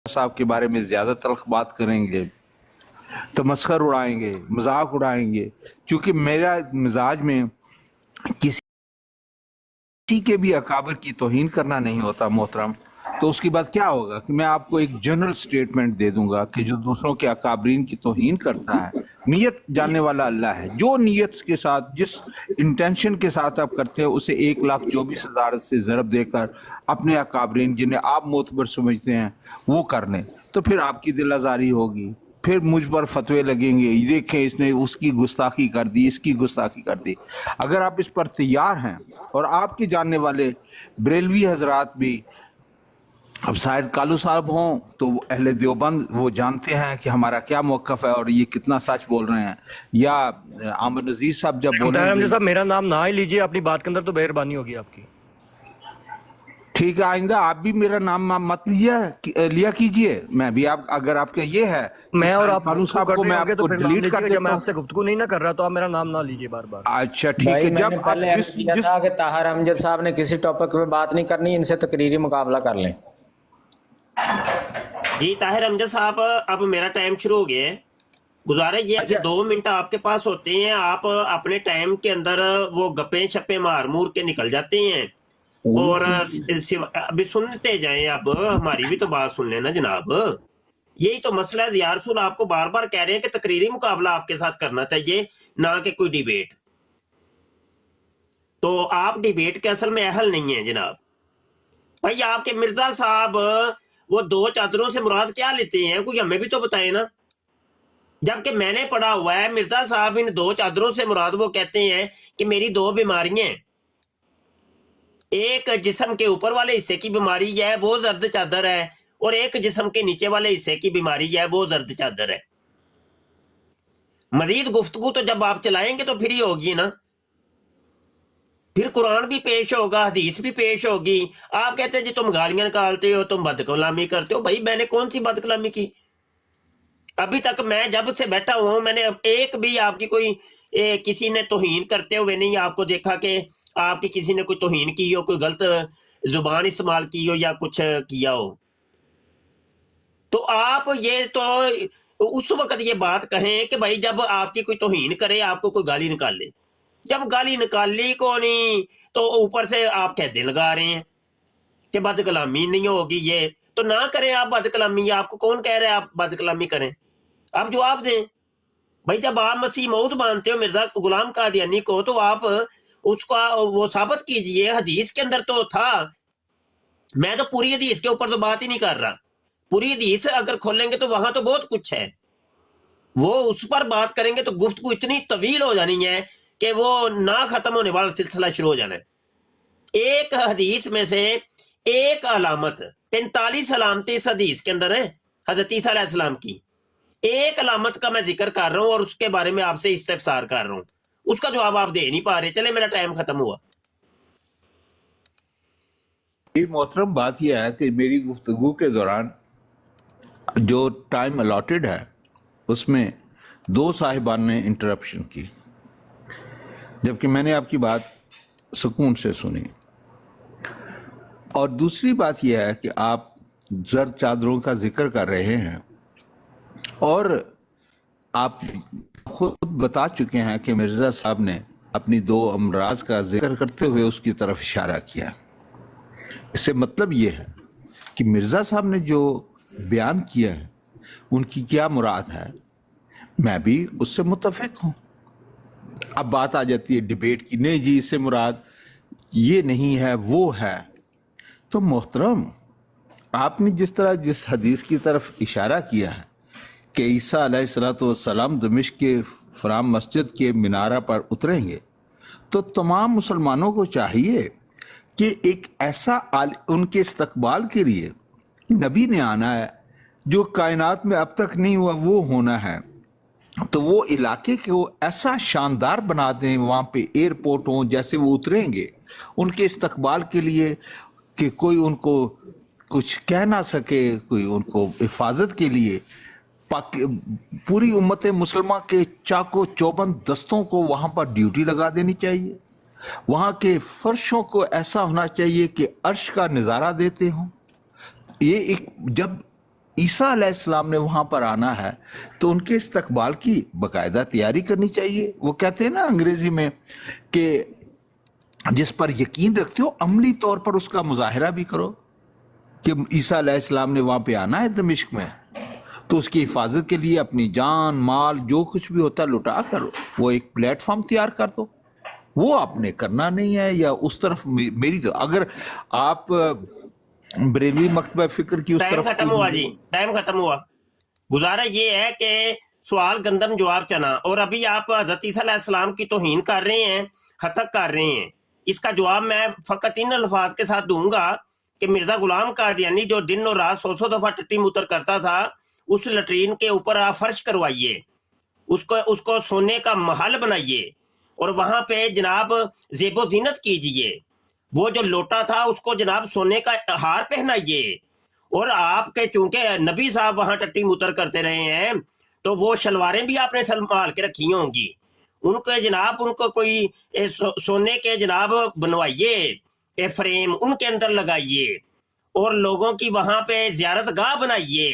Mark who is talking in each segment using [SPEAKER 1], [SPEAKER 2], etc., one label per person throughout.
[SPEAKER 1] صاحب کے بارے میں زیادہ تلخ بات کریں گے، تمسخر اڑائیں گے، مذاق اڑائیں گے، چونکہ میرا مزاج میں کسی کے بھی اکابر کی توہین کرنا نہیں ہوتا محترم. تو اس کے بعد کیا ہوگا کہ میں آپ کو ایک جنرل سٹیٹمنٹ دے دوں گا کہ جو دوسروں کے اکابرین کی توہین کرتا ہے، نیت جاننے والا اللہ ہے. جو نیت کے ساتھ، جس انٹینشن کے ساتھ آپ کرتے ہیں، اسے 1,24,000 سے ضرب دے کر اپنے اکابرین جنہیں آپ معتبر سمجھتے ہیں وہ کر لیں، تو پھر آپ کی دل آزاری ہوگی. پھر مجھ پر فتوے لگیں گے، یہ دیکھیں اس نے اس کی گستاخی کر دی، اس کی گستاخی کر دی. اگر آپ اس پر تیار ہیں اور آپ کے جاننے والے بریلوی حضرات بھی، اب شاید کالو صاحب ہوں تو اہل دیوبند وہ جانتے ہیں کہ ہمارا کیا موقف ہے اور یہ کتنا سچ بول رہے ہیں، یا عامر نذیر صاحب جب بولیں
[SPEAKER 2] طاہر
[SPEAKER 1] گے.
[SPEAKER 2] حمزہ صاحب میرا نام نہ ہی لیجیے اپنی بات کے اندر، تو مہربانی ہوگی آپ کی.
[SPEAKER 1] ٹھیک ہے، آئندہ آپ بھی میرا نام مت لیا کیجئے. میں بھی اگر آپ کا یہ ہے
[SPEAKER 2] میں اور
[SPEAKER 1] سعید
[SPEAKER 2] آپ
[SPEAKER 1] کالو
[SPEAKER 2] گفتگو
[SPEAKER 1] صاحب
[SPEAKER 2] کر
[SPEAKER 1] کو
[SPEAKER 2] رہے
[SPEAKER 1] میں
[SPEAKER 2] ہوں گے
[SPEAKER 1] آپ
[SPEAKER 2] تو
[SPEAKER 1] کو
[SPEAKER 2] پھر نام
[SPEAKER 1] ڈیلیٹ کر
[SPEAKER 2] لیجیے گا. جب
[SPEAKER 1] دیتا
[SPEAKER 2] میں
[SPEAKER 1] ہوں.
[SPEAKER 2] آپ سے گفتگو نہیں نہ کر رہا تو آپ میرا نام نہ لیجیے بار بار.
[SPEAKER 1] اچھا ٹھیک
[SPEAKER 3] بھائی
[SPEAKER 1] ہے.
[SPEAKER 3] میں
[SPEAKER 1] جب
[SPEAKER 3] نے
[SPEAKER 1] آپ
[SPEAKER 3] پہلے عرض کیا تھا کہ طاہر امجد صاحب نے کسی ٹاپک پہ بات نہیں کرنی، ان سے تقریری مقابلہ کر لیں.
[SPEAKER 4] جی طاہر امجد صاحب، اب میرا ٹائم شروع ہو گیا ہے. گزارش یہ ہے کہ 2 منٹ آپ کے پاس ہوتے ہیں، آپ اپنے ٹائم کے اندر وہ گپیں شپیں مار مور کے نکل جاتے ہیں اور ابھی سنتے جائیں. اب ہماری بھی تو بات سن لیں نا جناب. یہی تو مسئلہ ہے. ضیاء رسول آپ کو بار بار کہہ رہے ہیں کہ تقریری مقابلہ آپ کے ساتھ کرنا چاہیے، نہ کہ کوئی ڈیبیٹ. تو آپ ڈیبیٹ کے اصل میں اہل نہیں ہیں جناب. بھائی آپ کے مرزا صاحب وہ 2 چادروں سے مراد کیا لیتے ہیں؟ کوئی ہمیں بھی تو بتائے نا. جبکہ میں نے پڑھا ہوا ہے مرزا صاحب ان 2 چادروں سے مراد وہ کہتے ہیں کہ میری 2 بیماریاں ہیں. ایک جسم کے اوپر والے حصے کی بیماری ہے، وہ زرد چادر ہے، اور ایک جسم کے نیچے والے حصے کی بیماری ہے، وہ زرد چادر ہے. مزید گفتگو تو جب آپ چلائیں گے تو پھر ہی ہوگی نا. پھر قرآن بھی پیش ہوگا، حدیث بھی پیش ہوگی. آپ کہتے ہیں جی تم گالیاں نکالتے ہو، تم بد کلامی کرتے ہو. بھائی میں نے کون سی بد کلامی کی؟ ابھی تک میں جب سے بیٹھا ہوا ہوں میں نے ایک بھی آپ کی کوئی کسی نے توہین کرتے ہوئے نہیں آپ کو دیکھا کہ آپ کی کسی نے کوئی توہین کی ہو، کوئی غلط زبان استعمال کی ہو یا کچھ کیا ہو. تو آپ یہ تو اس وقت یہ بات کہیں کہ بھائی جب آپ کی کوئی توہین کرے، آپ کو کوئی گالی نکال لے. جب گالی نکال لی کو نہیں تو اوپر سے آپ کہتے لگا رہے ہیں کہ بد کلامی نہیں ہوگی. یہ تو نہ کریں آپ بد کلامی. آپ کو کون کہہ رہے ہیں آپ بد کلامی کریں؟ آپ جواب دیں. بھائی جب آپ مسیح موعود مانتے ہو مرزا غلام قادیانی کو، تو آپ اس کا وہ ثابت کیجئے. حدیث کے اندر تو تھا. میں تو پوری حدیث کے اوپر تو بات ہی نہیں کر رہا. پوری حدیث اگر کھولیں گے تو وہاں تو بہت کچھ ہے، وہ اس پر بات کریں گے تو گفتگو اتنی طویل ہو جانی ہے کہ وہ نہ ختم ہونے والا سلسلہ شروع ہو جانا ہے. ایک حدیث میں سے ایک علامت، 45 علامتیں اس حدیث کے اندر ہیں حضرت عیسیٰ علیہ السلام کی. ایک علامت کا میں ذکر کر رہا ہوں اور اس کے بارے میں آپ سے استفسار کر رہا ہوں. اس کا جواب آپ دے نہیں پا رہے. چلے میرا ٹائم ختم ہوا.
[SPEAKER 1] محترم بات یہ ہے کہ میری گفتگو کے دوران جو ٹائم الاٹڈ ہے اس میں 2 صاحبان نے انٹرپشن کی، جبکہ میں نے آپ کی بات سکون سے سنی. اور دوسری بات یہ ہے کہ آپ زرد چادروں کا ذکر کر رہے ہیں اور آپ خود بتا چکے ہیں کہ مرزا صاحب نے اپنی 2 امراض کا ذکر کرتے ہوئے اس کی طرف اشارہ کیا. اس سے مطلب یہ ہے کہ مرزا صاحب نے جو بیان کیا ہے ان کی کیا مراد ہے، میں بھی اس سے متفق ہوں. اب بات آ جاتی ہے ڈیبیٹ کی، نہیں جی اس سے مراد یہ نہیں ہے وہ ہے. تو محترم آپ نے جس حدیث کی طرف اشارہ کیا ہے کہ عیسیٰ علیہ السلام دمشق کے فرام مسجد کے مینارہ پر اتریں گے، تو تمام مسلمانوں کو چاہیے کہ ایک ایسا ان کے استقبال کے لیے نبی نے آنا ہے جو کائنات میں اب تک نہیں ہوا، وہ ہونا ہے. تو وہ علاقے کو ایسا شاندار بنا دیں، وہاں پہ ایئرپورٹ ہوں، جیسے وہ اتریں گے ان کے استقبال کے لیے کہ کوئی ان کو کچھ کہہ نہ سکے، کوئی ان کو حفاظت کے لیے پوری امت مسلمہ کے چاقو چوبند دستوں کو وہاں پر ڈیوٹی لگا دینی چاہیے. وہاں کے فرشوں کو ایسا ہونا چاہیے کہ عرش کا نظارہ دیتے ہوں. یہ ایک جب عیسیٰ علیہ السلام نے وہاں پر آنا ہے تو ان کے استقبال کی باقاعدہ تیاری کرنی چاہیے. وہ کہتے ہیں نا انگریزی میں کہ جس پر یقین رکھتے ہو عملی طور پر اس کا مظاہرہ بھی کرو کہ عیسیٰ علیہ السلام نے وہاں پہ آنا ہے دمشق میں، تو اس کی حفاظت کے لیے اپنی جان مال جو کچھ بھی ہوتا ہے لٹا کر وہ ایک پلیٹ فارم تیار کر دو. وہ آپ نے کرنا نہیں ہے. یا اس طرف میری تو اگر آپ بریلوی مکتبہ فکر کی اس
[SPEAKER 4] ٹائم
[SPEAKER 1] طرف
[SPEAKER 4] ختم ہوا جی، ٹائم ختم ہوا. گزارا یہ ہے کہ سوال گندم جواب چنا، اور ابھی آپ حضرت عیسیٰ علیہ السلام کی توہین کر رہے ہیں، ہتک کر رہے ہیں. اس کا جواب میں فقط ان الفاظ کے ساتھ دوں گا کہ مرزا غلام قادیانی جو دن اور رات 100 دفعہ ٹٹی موتر کرتا تھا، اس لٹرین کے اوپر آپ فرش کروائیے، اس کو سونے کا محل بنائیے، اور وہاں پہ جناب زیب و زینت کیجئے. وہ جو لوٹا تھا اس کو جناب سونے کا ہار پہنائیے. اور آپ کے چونکہ نبی صاحب وہاں ٹٹی موتر کرتے رہے ہیں تو وہ شلواریں بھی آپ نے سنبھال کے رکھی ہوں گی. ان کو جناب ان کو کوئی سونے کے جناب بنوائیے فریم، ان کے اندر لگائیے، اور لوگوں کی وہاں پہ زیارت گاہ بنائیے.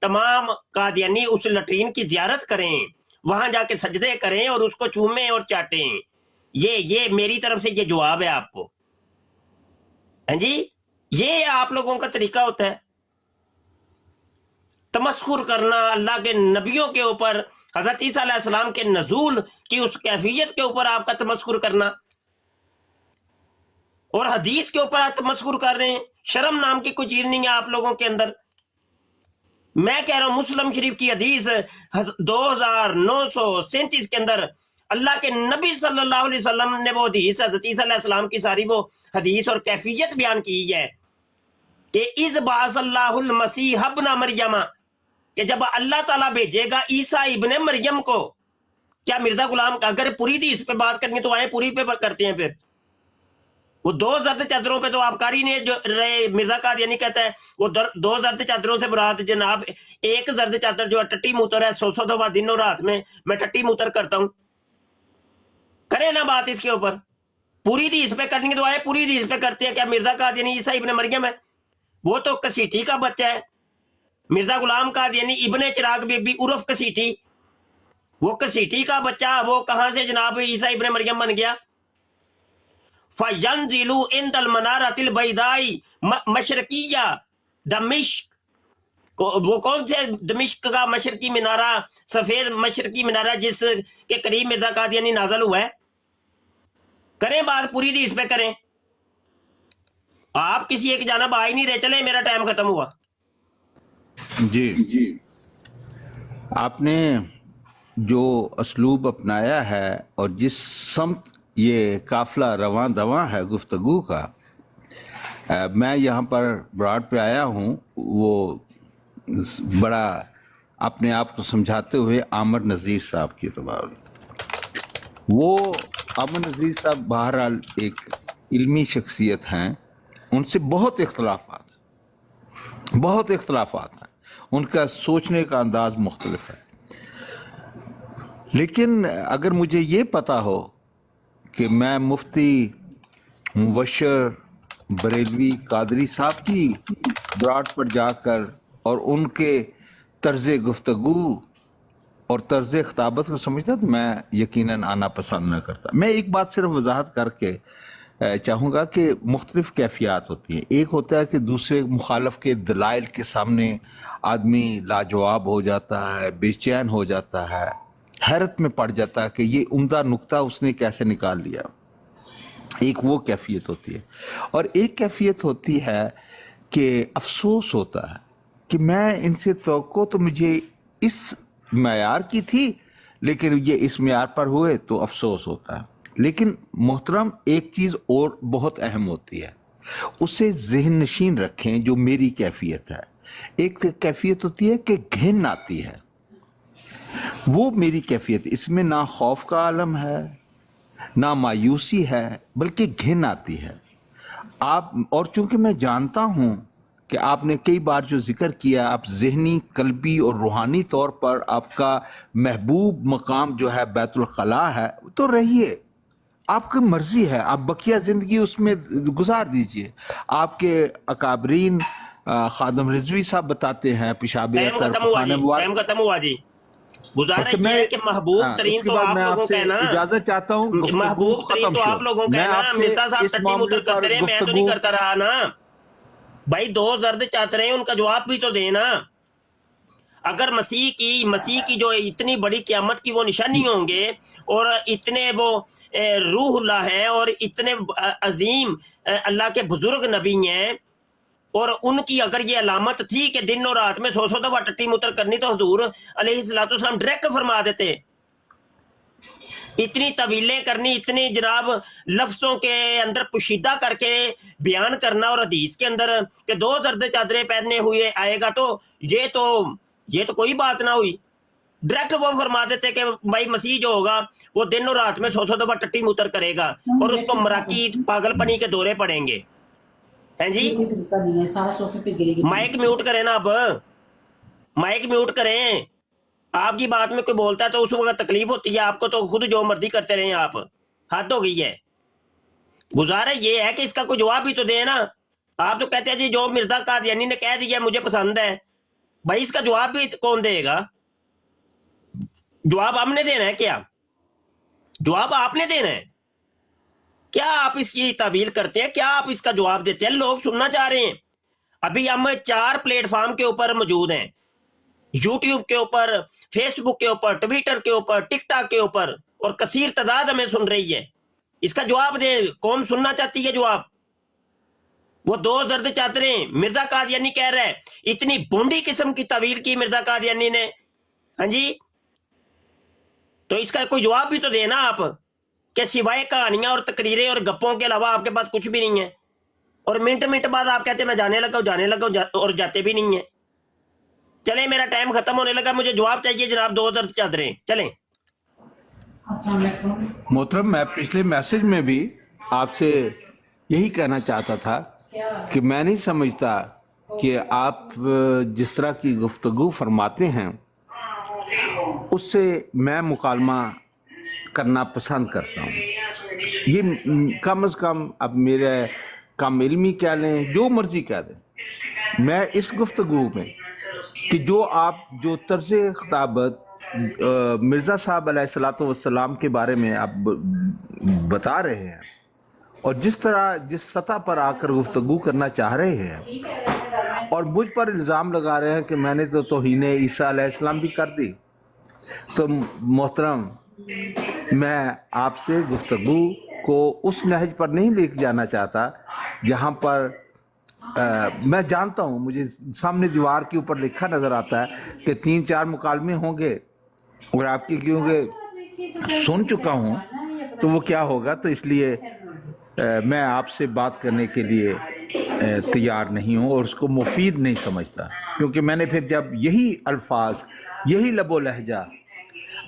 [SPEAKER 4] تمام قادیانی اس لٹرین کی زیارت کریں، وہاں جا کے سجدے کریں اور اس کو چومیں اور چاٹیں. یہ میری طرف سے یہ جواب ہے آپ کو. ہاں جی، یہ آپ لوگوں کا طریقہ ہوتا ہے تمسخر کرنا اللہ کے نبیوں کے اوپر، حضرت عیسیٰ علیہ السلام کے نزول کی اس کیفیت کے اوپر آپ کا تمسخر کرنا، اور حدیث کے اوپر آپ تمسخر کر رہے ہیں. شرم نام کی کوئی چیز نہیں ہے آپ لوگوں کے اندر. میں کہہ رہا ہوں مسلم شریف کی حدیث 2937 کے اندر اللہ کے نبی صلی اللہ علیہ وسلم نے وہ حدیث حضرت عیسیٰ علیہ السلام کی ساری وہ حدیث اور کیفیت بیان کی ہے کہ اذ بعث اللہ المسیح ابن مریم، کہ جب اللہ تعالیٰ بھیجے گا عیسیٰ ابن مریم کو. کیا مرزا غلام کا اگر پوری حدیث پہ بات کرنی تو آئیں پوری پہ کرتے ہیں. پھر وہ 2 زرد چادروں پہ تو آپ کاری نہیں جو رہے. مرزا قادیانی کہتا ہے وہ 2 زرد چادروں سے مراد جناب 1 زرد چادر جو ٹٹی موتر ہے. 100 دفعہ دن اور رات میں ٹٹی موتر کرتا ہوں. کرے نا بات اس کے اوپر. پوری حدیث پہ کرنی تو آئے پوری حدیث پہ کرتے ہیں. کیا مرزا قادیانی عیسیٰ ابن مریم ہے؟ وہ تو کسیٹی کا بچہ ہے. مرزا غلام قادیانی ابن چراغ بی بی عرف کسیٹی، وہ کسیٹی کا بچہ، وہ کہاں سے جناب عیسیٰ ابن مریم بن گیا؟ فَيَنْزِلُ عِنْدَ الْمَنَارَةِ الْبَيْضَاءِ مشرقیہ دمشق. وہ کون سے دمشق کا مشرقی منارہ، سفید مشرقی منارہ جس کے قریب مرزا قادیانی نازل ہوا ہے؟ کریں بات پوری حدیث پہ کریں. آپ کسی ایک جانب آ ہی نہیں رہے. چلیں میرا ٹائم ختم ہوا.
[SPEAKER 1] جی آپ نے جو اسلوب اپنایا ہے اور جس سمت یہ قافلہ رواں دواں ہے گفتگو کا، میں یہاں پر براڈ پہ آیا ہوں وہ بڑا اپنے آپ کو سمجھاتے ہوئے عامر نذیر صاحب کی اعتبار. وہ عامر نذیر صاحب بہرحال ایک علمی شخصیت ہیں، ان سے بہت اختلافات ہیں، ان کا سوچنے کا انداز مختلف ہے. لیکن اگر مجھے یہ پتا ہو کہ میں مفتی مبشر بریلوی قادری صاحب کی براڈ پر جا کر اور ان کے طرز گفتگو اور طرز خطابت کو سمجھتا تو میں یقیناً آنا پسند نہ کرتا. میں ایک بات صرف وضاحت کر کے چاہوں گا کہ مختلف کیفیات ہوتی ہیں. ایک ہوتا ہے کہ دوسرے مخالف کے دلائل کے سامنے آدمی لاجواب ہو جاتا ہے، بے چین ہو جاتا ہے، حیرت میں پڑ جاتا ہے کہ یہ عمدہ نکتہ اس نے کیسے نکال لیا. ایک وہ کیفیت ہوتی ہے. اور ایک کیفیت ہوتی ہے کہ افسوس ہوتا ہے کہ میں ان سے توقع تو مجھے اس معیار کی تھی لیکن یہ اس معیار پر ہوئے تو افسوس ہوتا ہے. لیکن محترم ایک چیز اور بہت اہم ہوتی ہے، اسے ذہن نشین رکھیں جو میری کیفیت ہے. ایک کیفیت ہوتی ہے کہ گھن آتی ہے، وہ میری کیفیت. اس میں نہ خوف کا عالم ہے نہ مایوسی ہے بلکہ گھن آتی ہے. آپ اور چونکہ میں جانتا ہوں کہ آپ نے کئی بار جو ذکر کیا آپ ذہنی، قلبی اور روحانی طور پر آپ کا محبوب مقام جو ہے بیت الخلاء ہے، تو رہیے، آپ کی مرضی ہے، آپ بقیہ زندگی اس میں گزار دیجئے. آپ کے اکابرین खादम रिजवी साहब बताते हैं पेशाब
[SPEAKER 4] टाइम
[SPEAKER 1] अतर
[SPEAKER 4] खत्म हुआ
[SPEAKER 1] खाने
[SPEAKER 4] जी,
[SPEAKER 1] वाल।
[SPEAKER 4] टाइम खत्म हुआ जी। गुजारा
[SPEAKER 1] अच्छा,
[SPEAKER 4] ये
[SPEAKER 1] मैं
[SPEAKER 4] है कि महबूब तरीन
[SPEAKER 1] उसके
[SPEAKER 4] तो
[SPEAKER 1] बाद
[SPEAKER 4] आप
[SPEAKER 1] मैं
[SPEAKER 4] लोगों
[SPEAKER 1] आपसे
[SPEAKER 4] का है ना,
[SPEAKER 1] इजाजत चाहता हूँ, गुफ्तगू
[SPEAKER 4] महबूब तरीन
[SPEAKER 1] खत्म
[SPEAKER 4] तो आप
[SPEAKER 1] शुरू।
[SPEAKER 4] लोगों का
[SPEAKER 1] मैं
[SPEAKER 4] है ना।
[SPEAKER 1] आपसे
[SPEAKER 4] मिर्जा साहब
[SPEAKER 1] इस
[SPEAKER 4] टट्टी
[SPEAKER 1] मामले
[SPEAKER 4] मुतर
[SPEAKER 1] पर
[SPEAKER 4] करते रहे, मैं तो नहीं
[SPEAKER 1] गुफ्तगू
[SPEAKER 4] करता रहा ना भाई। दो जर्द चाहते रहे, उनका जवाब भी तो देना। अगर मसीह की जो इतनी बड़ी क़यामत की वो निशानी होंगे, और इतने वो रूहुल्लाह हैं, और इतने अजीम अल्लाह के बुजुर्ग नबी हैं, और उनकी अगर ये अलामत थी कि दिन और रात में 100 दफा टट्टी मुतर करनी, तो हुजूर अलैहिस्सलाम डायरेक्ट फरमा देते। इतनी तवीलें करनी, इतनी जनाब लफ्जों के अंदर पुशीदा करके बयान करना, और हदीस के अंदर कि 2 दर्द चादरें पहनने हुए आएगा, तो ये तो कोई बात ना हुई। डायरेक्ट वो फरमा देते कि भाई मसीह जो होगा वो दिन और रात में 100 दफा टट्टी मुतर करेगा, और उसको मराकी पागलपनी के दौरे पड़ेंगे। हैं जी,
[SPEAKER 5] ये कोई तरीका नहीं है, सारा सोफे पे गिरेगी।
[SPEAKER 4] माइक म्यूट करें ना, अब माइक म्यूट करें। आपकी बात में कोई बोलता है तो उस वक्त तकलीफ होती है आपको, तो खुद जो मर्जी करते रहे आप। हद हो गई है। गुजारा ये है कि इसका कोई जवाब भी तो दे ना। आप तो कहते हैं जी जो मिर्जा कादियानी ने कह दिया मुझे पसंद है, भाई इसका जवाब भी कौन देगा? जवाब हमने देना है क्या? जवाब आपने देना है क्या? आप इसकी तावील करते हैं क्या? आप इसका जवाब देते हैं? लोग सुनना चाह रहे हैं। अभी हम 4 प्लेटफॉर्म के ऊपर मौजूद हैं, यूट्यूब के ऊपर, फेसबुक के ऊपर, ट्विटर के ऊपर, टिकटॉक के ऊपर, और कसीर तादाद हमें सुन रही है। इसका जवाब दे, कौन सुनना चाहती है जवाब? वो 2 जर्द चादरें मिर्जा कादियानी कह रहा है, इतनी बोंडी किस्म की तवील की मिर्जा कादियानी ने। हाँ जी, तो इसका कोई जवाब भी तो देना आप, कि सिवाय कहानियां और तकरीरें और गप्पों के अलावा आपके पास कुछ भी नहीं है। और मिनट मिनट बाद आप कहते मैं जाने लगा और जाते भी नहीं है। चले, मेरा टाइम खत्म होने लगा, मुझे जवाब चाहिए जनाब। 2 दर्द चादरें, चलें।
[SPEAKER 5] अच्छा,
[SPEAKER 1] मोहतरम, मैं पिछले मैसेज में भी आपसे यही कहना चाहता था कि मैं नहीं समझता कि आप जिस तरह की गुफ्तगू फरमाते हैं उससे मैं मुकालमा करना पसंद करता हूँ। ये कम से कम अब मेरे कम इल्मी कह लें, जो मर्जी कह दें, मैं इस गुफ्तगू में कि जो तर्ज खिताबत मिर्ज़ा साहब अलैहिस्सलातु वस्सलाम के बारे में आप बता रहे हैं, और जिस सतह पर आकर गुफ्तगू करना चाह रहे हैं, और मुझ पर इल्ज़ाम लगा रहे हैं कि मैंने तो तौहीन ईसा अलैहिस्सलाम भी कर दी, तो मोहतरम, मैं आपसे गुफ्तगू को उस नहज पर नहीं लेके जाना चाहता जहाँ पर मैं जानता हूँ, मुझे सामने दीवार के ऊपर लिखा नज़र आता है कि 3-4 मुकालमे होंगे, और आपकी क्योंकि सुन चुका हूँ तो वो क्या होगा, तो इसलिए मैं आपसे बात करने के लिए तैयार नहीं हूँ, और उसको मुफीद नहीं समझता, क्योंकि मैंने फिर जब यही अल्फाज, यही लबो लहजा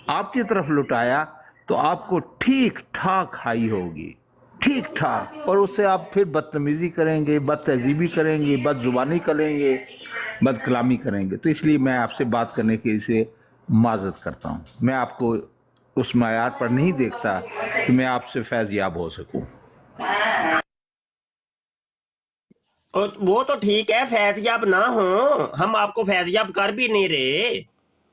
[SPEAKER 1] आपकी तरफ लुटाया तो आपको ठीक ठाक हाई होगी, ठीक ठाक, और उससे आप फिर बदतमीज़ी करेंगे, बदतहजीबी करेंगे, बदजुबानी करेंगे, बदकलामी करेंगे। तो इसलिए मैं आपसे बात करने के लिए माजरत करता हूँ। मैं आपको उस मायार पर नहीं देखता कि मैं आपसे फैज़ याब हो सकूँ।
[SPEAKER 4] और वो तो ठीक है, फैज़याब ना हो, हम आपको फैज़याब कर भी नहीं रहे।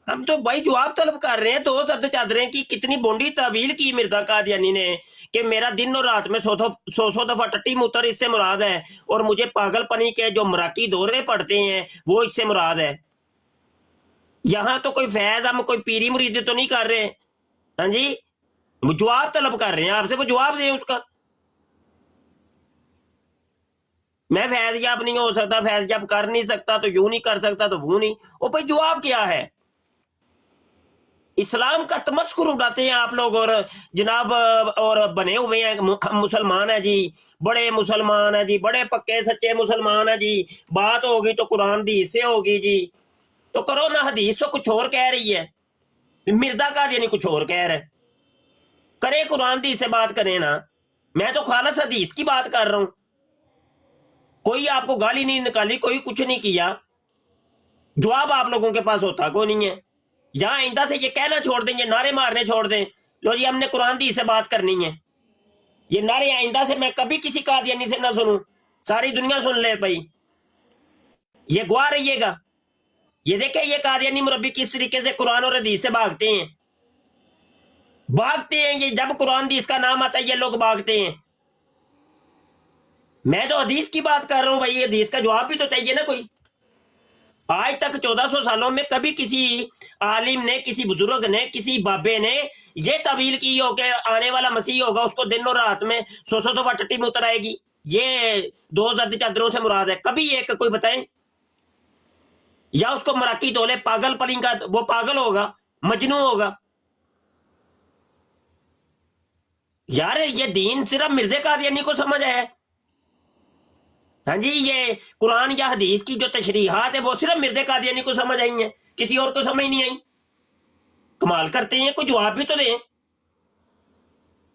[SPEAKER 4] हम तो भाई जवाब तलब कर रहे हैं। 2 दर्द चादरें की कितनी बोंडी तावील की मिर्जा कादियानी ने कि मेरा दिन और रात में 100 दफा टट्टी मुतर इससे मुराद है, और मुझे पागलपनी के जो मराकी दौरे पड़ते हैं वो इससे मुराद है। यहाँ तो कोई फैज, हम कोई पीरी मुरीदी तो नहीं कर रहे। हाँ जी, वो जवाब तलब कर रहे हैं आपसे, वो जवाब दें उसका। मैं फैज़याब नहीं हो सकता, फैज़याब कर नहीं सकता, तो यूं नहीं कर सकता तो वो नहीं। ओ भाई जवाब क्या है? इस्लाम का तमस्कुर उड़ाते हैं आप लोग, और जनाब और बने हुए हैं हम मुसलमान है जी, बड़े मुसलमान है जी, बड़े पक्के सच्चे मुसलमान है जी। बात होगी तो कुरान हदीस से होगी जी, तो करो ना। हदीस तो कुछ और कह रही है, मिर्जा कादियानी कुछ और कह रहा है। करे कुरान हदीस से बात करें ना। मैं तो खालिस हदीस की बात कर रहा हूं। कोई आपको गाली नहीं निकाली, कोई कुछ नहीं किया। जवाब आप लोगों के पास होता को नहीं है। यहाँ आइंदा से ये कहना छोड़ दें, ये नारे मारने छोड़ दें, लो जी हमने कुरान हदीस से बात करनी है। ये नारे आइंदा से मैं कभी किसी कादियानी से ना सुनूं, सारी दुनिया सुन ले भाई। ये गवाह रहिएगा। ये देखें ये कादियानी मुरब्बी किस तरीके से कुरान और हदीस से भागते हैं, ये जब कुरान हदीस का नाम आता है ये लोग भागते हैं। मैं तो हदीस की बात कर रहा हूं भाई, हदीस का जवाब भी तो चाहिए ना कोई। आज तक 1400 सालों में कभी किसी आलिम ने, किसी बुजुर्ग ने, किसी बाबे ने ये तवील की हो कि आने वाला मसीह होगा उसको दिन और रात में 100 दफा टट्टी में उतर आएगी, ये 2 जर्द चादरों से मुराद है, कभी एक कोई बताएं? या उसको मराकी तोले पागल पलिंग का, वो पागल होगा, मजनू होगा। यार ये दीन सिर्फ मिर्जे कादियानी को समझ है। हाँ जी, ये कुरान या हदीस की जो तशरीहात है वो सिर्फ मिर्जे कादियानी को समझ आई है, किसी और को समझ नहीं आई। कमाल करते हैं, कोई जवाब भी तो दें।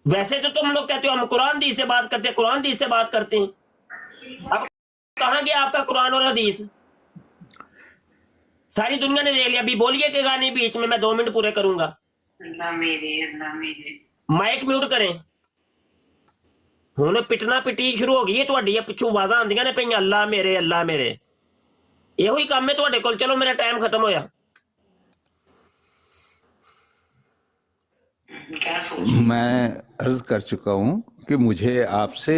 [SPEAKER 4] वैसे तो तुम लोग कहते हो हम कुरान हदीस से बात करते हैं, कुरान हदीस से बात करते हैं। अब कहाँ गया आपका कुरान और हदीस? सारी दुनिया ने देख लिया। अभी बोलिए कि गाने बीच में, मैं 2 मिनट पूरे करूंगा।
[SPEAKER 5] अल्लाह मेरे
[SPEAKER 4] माइक म्यूट करें। ਹੁਣ ਪਿਟਣਾ ਪਿੱਟੀ ਸ਼ੁਰੂ ਹੋ ਗਈ ਹੈ ਤੁਹਾਡੀ, ਇਹ ਪਿੱਛੋਂ ਆਵਾਜ਼ਾਂ ਆਉਂਦੀਆਂ ਨੇ ਪਈਆਂ ਅੱਲਾ ਮੇਰੇ ਅੱਲਾ ਮੇਰੇ। ਇਹੋ ਹੀ ਕੰਮ ਹੈ ਤੁਹਾਡੇ ਕੋਲ। ਚਲੋ ਮੇਰਾ ਟਾਈਮ ਖਤਮ ਹੋਇਆ।
[SPEAKER 1] मैं अर्ज कर चुका हूँ कि मुझे आपसे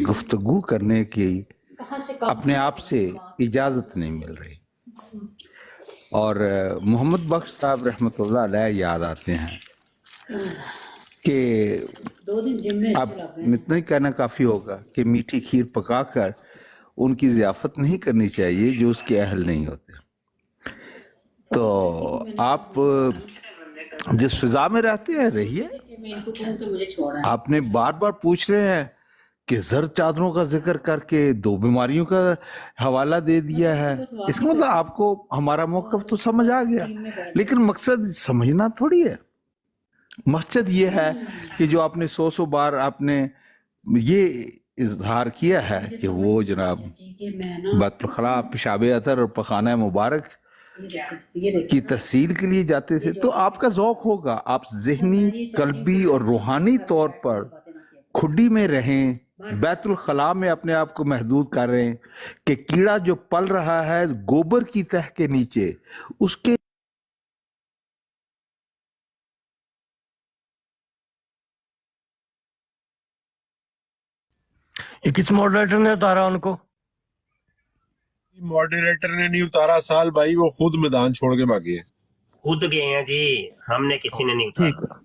[SPEAKER 1] गुफ्तगू करने की अपने आप से इजाज़त नहीं मिल रही, और मोहम्मद बख्श साहब रहमतुल्लाह अलैह याद आते हैं कि
[SPEAKER 5] 2 दिन जिम में
[SPEAKER 1] अब इतना ही कहना काफ़ी होगा कि मीठी खीर पकाकर उनकी ज़ियाफ़त नहीं करनी चाहिए जो उसके अहल नहीं होते। तो आप जिस फिज़ा में रहते हैं रहिए।
[SPEAKER 5] मैं इनको कहूं कि मुझे छोड़ा है।
[SPEAKER 1] आपने बार बार पूछ रहे हैं कि जर चादरों का जिक्र करके 2 बीमारियों का हवाला दे दिया है, इसका मतलब आपको हमारा मौक़िफ़ तो समझ आ गया, लेकिन मकसद समझना थोड़ी है। मकसद ये है कि जो आपने 100 बार आपने ये इजहार किया है कि वो जनाब
[SPEAKER 5] कि मैं ना
[SPEAKER 1] बैतुल-खला, पेशाब अतर और पखाना मुबारक
[SPEAKER 5] ये देखिए
[SPEAKER 1] की तरसील के लिए जाते थे, तो आपका ज़ौक़ होगा। आप ज़हनी, कल्बी और रूहानी तौर पर खुड्डी में रहें, बैतुल खला में अपने आप को महदूद कर रहे हैं कि कीड़ा जो पल रहा है गोबर की तह के नीचे, उसके
[SPEAKER 2] ये किस मॉडरेटर ने उतारा उनको?
[SPEAKER 6] मॉडरेटर ने नहीं उतारा साल भाई, वो खुद मैदान छोड़ के भागे हैं।
[SPEAKER 4] खुद गए हैं जी, हमने किसी ने नहीं
[SPEAKER 2] ठीक
[SPEAKER 4] उतारा।
[SPEAKER 2] है